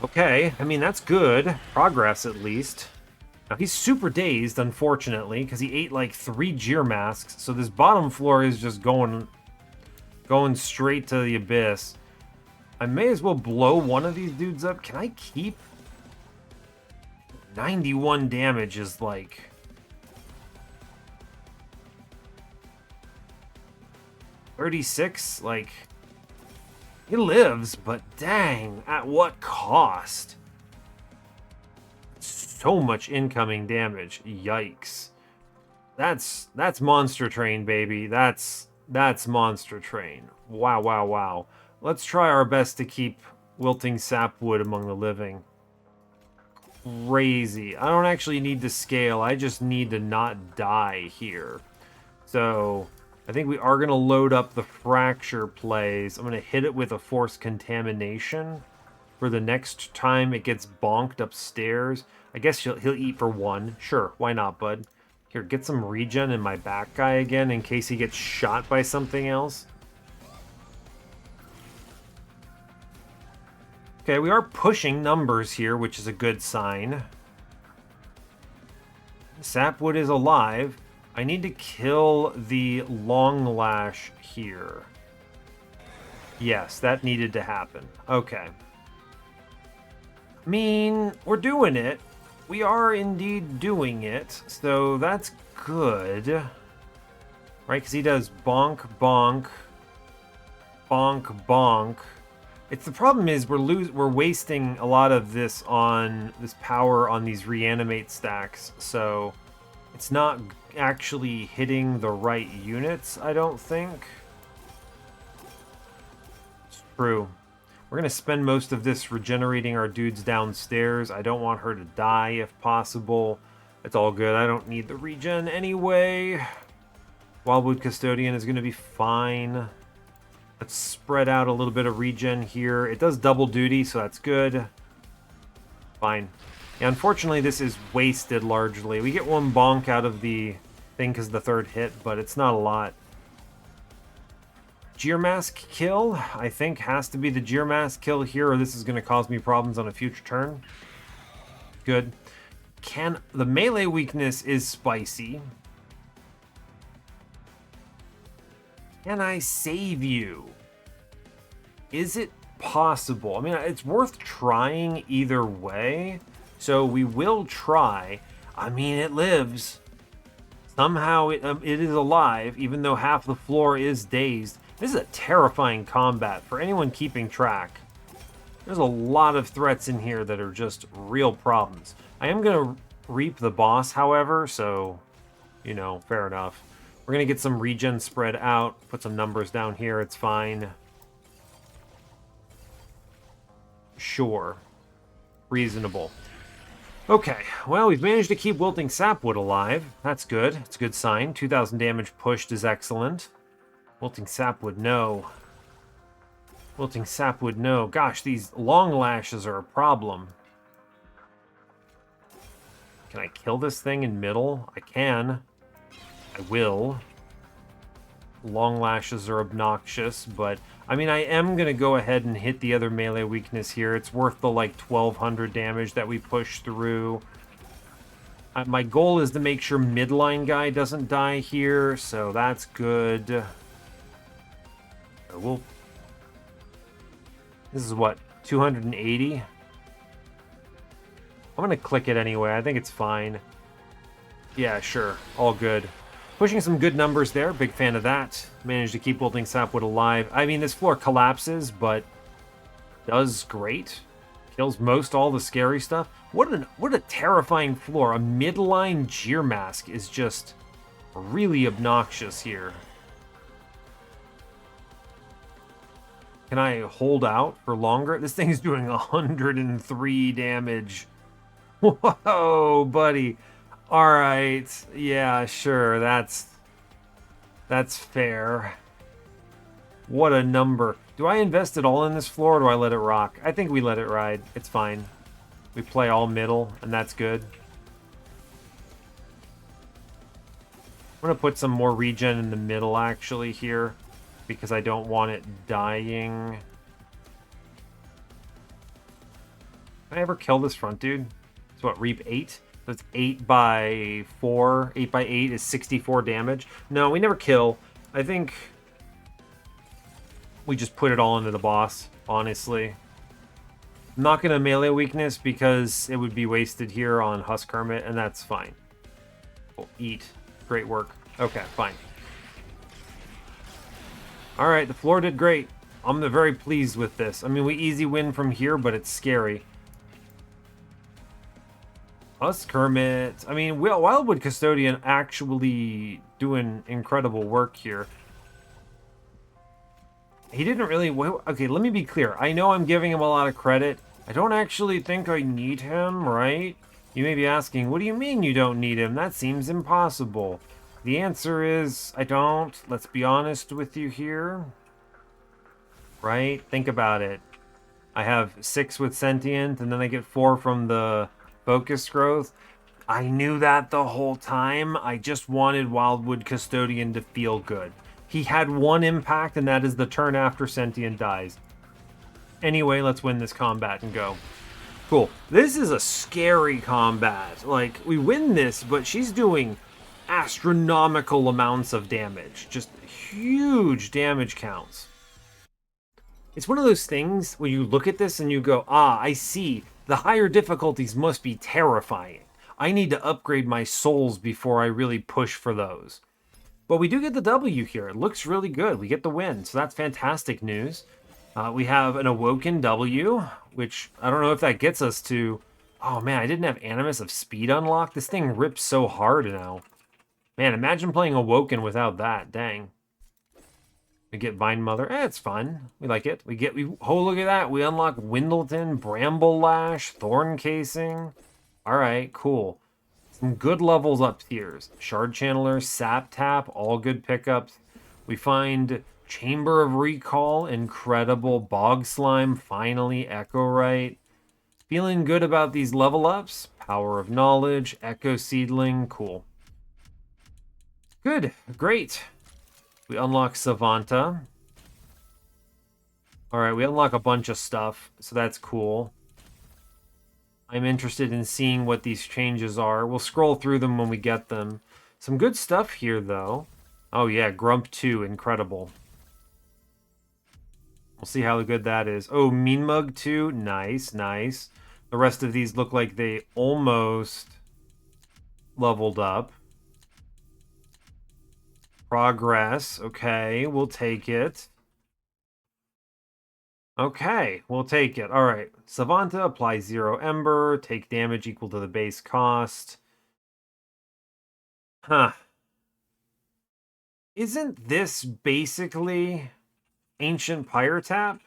Okay, I mean, that's good. Progress, at least. Now, he's super dazed, unfortunately, because he ate like 3 Jeer Masks, so this bottom floor is just going straight to the abyss. I may as well blow one of these dudes up. Can I keep? 91 damage is like... 36? Like... He lives, but dang, at what cost? So much incoming damage. Yikes. That's Monster Train, baby. That's Monster Train. Wow, wow, wow. Let's try our best to keep Wilting Sapwood among the living. Crazy. I don't actually need to scale. I just need to not die here. So, I think we are going to load up the Fracture plays. I'm going to hit it with a Force Contamination for the next time it gets bonked upstairs. I guess he'll eat for 1. Sure, why not, bud? Here, get some regen in my back guy again in case he gets shot by something else. Okay, we are pushing numbers here, which is a good sign. Sapwood is alive. I need to kill the Long Lash here. Yes, that needed to happen. Okay. I mean, we're doing it. We are indeed doing it, so that's good. Right, because he does bonk, bonk, bonk, bonk. It's the problem is we're wasting a lot of this on this power on these reanimate stacks, so it's not actually hitting the right units, I don't think. It's true. We're going to spend most of this regenerating our dudes downstairs. I don't want her to die if possible. It's all good. I don't need the regen anyway. Wildwood Custodian is going to be fine. Let's spread out a little bit of regen here. It does double duty, so that's good. Fine. Yeah, unfortunately, this is wasted largely. We get 1 bonk out of the thing because of the 3rd hit, but it's not a lot. Jeer Mask kill, I think, has to be the Jeer Mask kill here, or this is going to cause me problems on a future turn. Good. The melee weakness is spicy. Can I save you? Is it possible? I mean, it's worth trying either way. So we will try. I mean, it lives. Somehow it is alive, even though half the floor is dazed. This is a terrifying combat for anyone keeping track. There's a lot of threats in here that are just real problems. I am going to reap the boss, however, so, you know, fair enough. We're going to get some regen spread out, put some numbers down here, it's fine. Sure. Reasonable. Okay, well, we've managed to keep Wilting Sapwood alive. That's good. It's a good sign. 2,000 damage pushed is excellent. Wilting Sapwood, no. Wilting Sapwood, no. Gosh, these long lashes are a problem. Can I kill this thing in middle? I can. I will. Long lashes are obnoxious, but I mean, I am going to go ahead and hit the other melee weakness here. It's worth the like 1,200 damage that we push through. My goal is to make sure midline guy doesn't die here, so that's good. This is what, 280? I'm going to click it anyway. I think it's fine. Yeah, sure. All good. Pushing some good numbers there. Big fan of that. Managed to keep Wilting Sapwood alive. I mean, this floor collapses, but does great. Kills most all the scary stuff. What a terrifying floor. A midline Jeer Mask is just really obnoxious here. Can I hold out for longer? This thing is doing 103 damage. Whoa, buddy. All right. Yeah, sure. That's fair. What a number. Do I invest it all in this floor, or do I let it rock? I think we let it ride. It's fine. We play all middle, and that's good. I'm going to put some more regen in the middle, actually, here, because I don't want it dying. Can I ever kill this front dude? So what, reap 8? So it's 8 by 4. 8 by 8 is 64 damage. No, we never kill. I think we just put it all into the boss, honestly. I'm not going to melee weakness because it would be wasted here on Husk Hermit, and that's fine. Oh, eat. Great work. Okay, fine. Alright, the floor did great. I'm very pleased with this. I mean, we easy win from here, but it's scary. Husk Hermit. I mean, Wildwood Custodian actually doing incredible work here. He didn't really... Okay, let me be clear. I know I'm giving him a lot of credit. I don't actually think I need him, right? You may be asking, what do you mean you don't need him? That seems impossible. The answer is, I don't. Let's be honest with you here. Right? Think about it. I have 6 with Sentient, and then I get 4 from the focus growth. I knew that the whole time. I just wanted Wildwood Custodian to feel good. He had one impact, and that is the turn after Sentient dies. Anyway, let's win this combat and go. Cool. This is a scary combat. Like, we win this, but she's doing astronomical amounts of damage. Just huge damage counts. It's one of those things where you look at this and you go, ah, I see. The higher difficulties must be terrifying. I need to upgrade my souls before I really push for those. But we do get the W here. It looks really good. We get the win, so that's fantastic news. We have an Awoken W, which I don't know if that gets us to... Oh man, I didn't have Animus of Speed unlocked. This thing rips so hard now. Man, imagine playing Awoken without that. Dang. We get Vine-Mother. It's fun. We like it. Oh, look at that. We unlock Windleton, Bramble Lash, Thorn Casing. Alright, cool. Some good levels up here. Shard Channeler, Sap Tap, all good pickups. We find Chamber of Recall, incredible. Bog Slime, finally. Echorite. Feeling good about these level ups. Power of Knowledge, Echo Seedling, cool. Good, great. We unlock Savanta. Alright, we unlock a bunch of stuff, so that's cool. I'm interested in seeing what these changes are. We'll scroll through them when we get them. Some good stuff here, though. Oh yeah, Grump 2, incredible. We'll see how good that is. Oh, Mean Mug 2, nice, nice. The rest of these look like they almost leveled up. Progress. Okay, we'll take it. Okay, we'll take it. All right. Savanta, apply 0 Ember, take damage equal to the base cost. Huh. Isn't this basically Ancient Pyre Tap,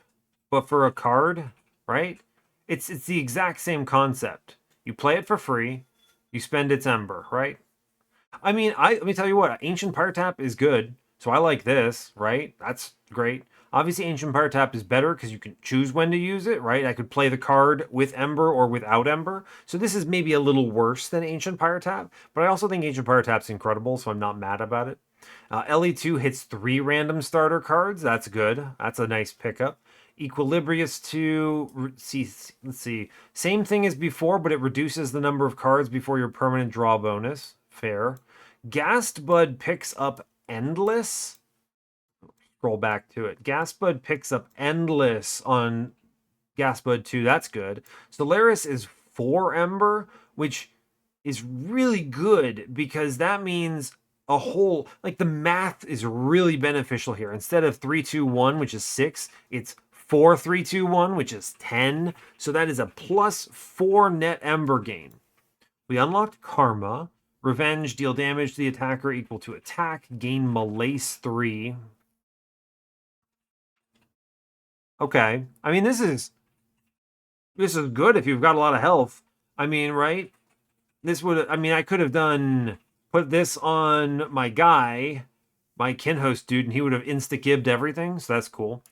but for a card, right? It's the exact same concept. You play it for free, you spend its Ember, right? I mean, let me tell you what, Ancient Pyre Tap is good, so I like this, right? That's great. Obviously, Ancient Pyre Tap is better because you can choose when to use it, right? I could play the card with Ember or without Ember. So this is maybe a little worse than Ancient Pyre Tap, but I also think Ancient Pyre Tap's incredible, so I'm not mad about it. LE2 hits 3 random starter cards. That's good. That's a nice pickup. Equilibrius 2, let's see. Same thing as before, but it reduces the number of cards before your permanent draw bonus. Fair. Ghast Bud picks up Endless. Scroll back to it. Ghast Bud picks up Endless on Ghast Bud 2. That's good. Solaris is 4 Ember, which is really good because that means a whole, like, the math is really beneficial here. Instead of 3-2-1, which is 6, it's 4-3-2-1, which is 10. So that is a +4 net Ember gain. We unlocked Karma. Revenge, deal damage to the attacker equal to attack. Gain Malaise 3. Okay. I mean, this is good if you've got a lot of health. I mean, right? This would, I mean, I could have put this on my guy, my kin host dude, and he would have insta-gibbed everything, so that's cool.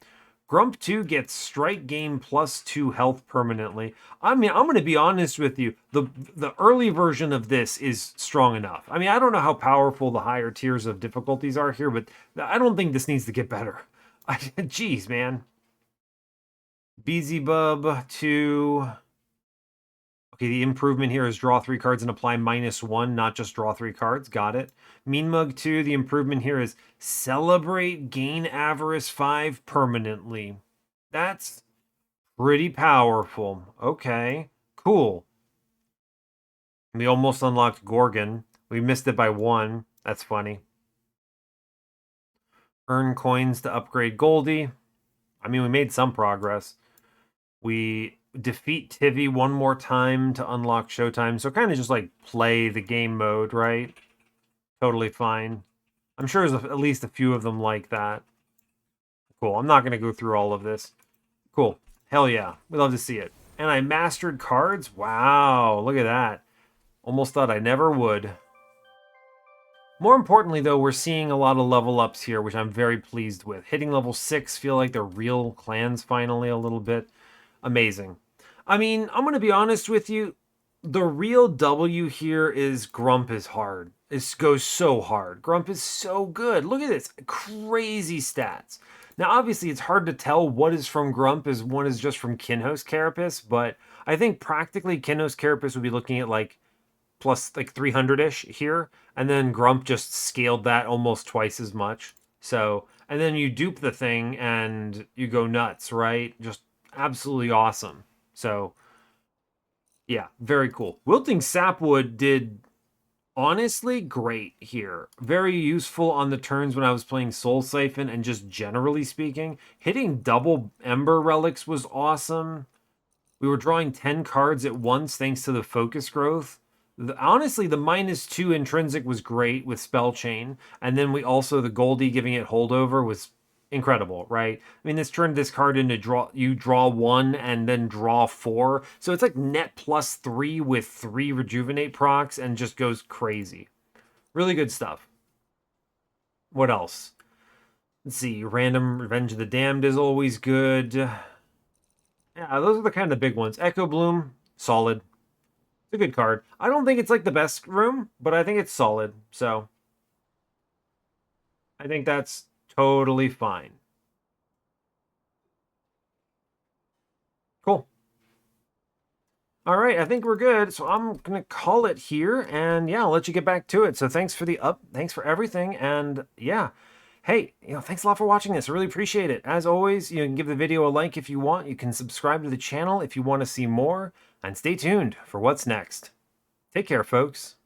Grump 2 gets strike gain +2 health permanently. I mean, I'm going to be honest with you. The early version of this is strong enough. I mean, I don't know how powerful the higher tiers of difficulties are here, but I don't think this needs to get better. Jeez, man. Beelzebub 2. Okay, the improvement here is draw 3 cards and apply -1, not just draw 3 cards. Got it. Mean Mug 2, the improvement here is celebrate gain Avarice 5 permanently. That's pretty powerful. Okay, cool. We almost unlocked Gorgon. We missed it by 1. That's funny. Earn coins to upgrade Goldie. I mean, we made some progress. We defeat Tivy one more time to unlock Showtime. So kind of just like play the game mode, right? Totally fine. I'm sure there's at least a few of them like that. Cool. I'm not going to go through all of this. Cool. Hell yeah. We'd love to see it. And I mastered cards? Wow. Look at that. Almost thought I never would. More importantly, though, we're seeing a lot of level ups here, which I'm very pleased with. Hitting level 6 feel like they're real clans finally a little bit. Amazing. I mean, I'm going to be honest with you. The real W here is Grump is hard. This goes so hard. Grump is so good. Look at this. Crazy stats. Now, obviously, it's hard to tell what is from Grump as one is just from Kinhost Carapace, but I think practically Kinhost Carapace would be looking at like plus like 300-ish here, and then Grump just scaled that almost twice as much. So, and then you dupe the thing and you go nuts, right? Just absolutely awesome. So, yeah, very cool. Wilting Sapwood did honestly great here. Very useful on the turns when I was playing Soul Siphon, and just generally speaking, hitting double Ember Relics was awesome. We were drawing 10 cards at once thanks to the focus growth. Honestly, the -2 intrinsic was great with Spell Chain, and then we also, the Goldie giving it holdover was incredible, right? I mean, this turned this card into you draw 1 and then draw 4. So it's like net +3 with 3 rejuvenate procs and just goes crazy. Really good stuff. What else? Let's see. Random Revenge of the Damned is always good. Yeah, those are the kind of big ones. Echo Bloom, solid. It's a good card. I don't think it's like the best room, but I think it's solid. So I think that's totally fine. Cool. All right, I think we're good. So I'm gonna call it here, and yeah, I'll let you get back to it. So thanks for everything, and yeah. Hey, thanks a lot for watching this. I really appreciate it. As always, you can give the video a like if you want. You can subscribe to the channel if you want to see more. and stay tuned for what's next. Take care, folks.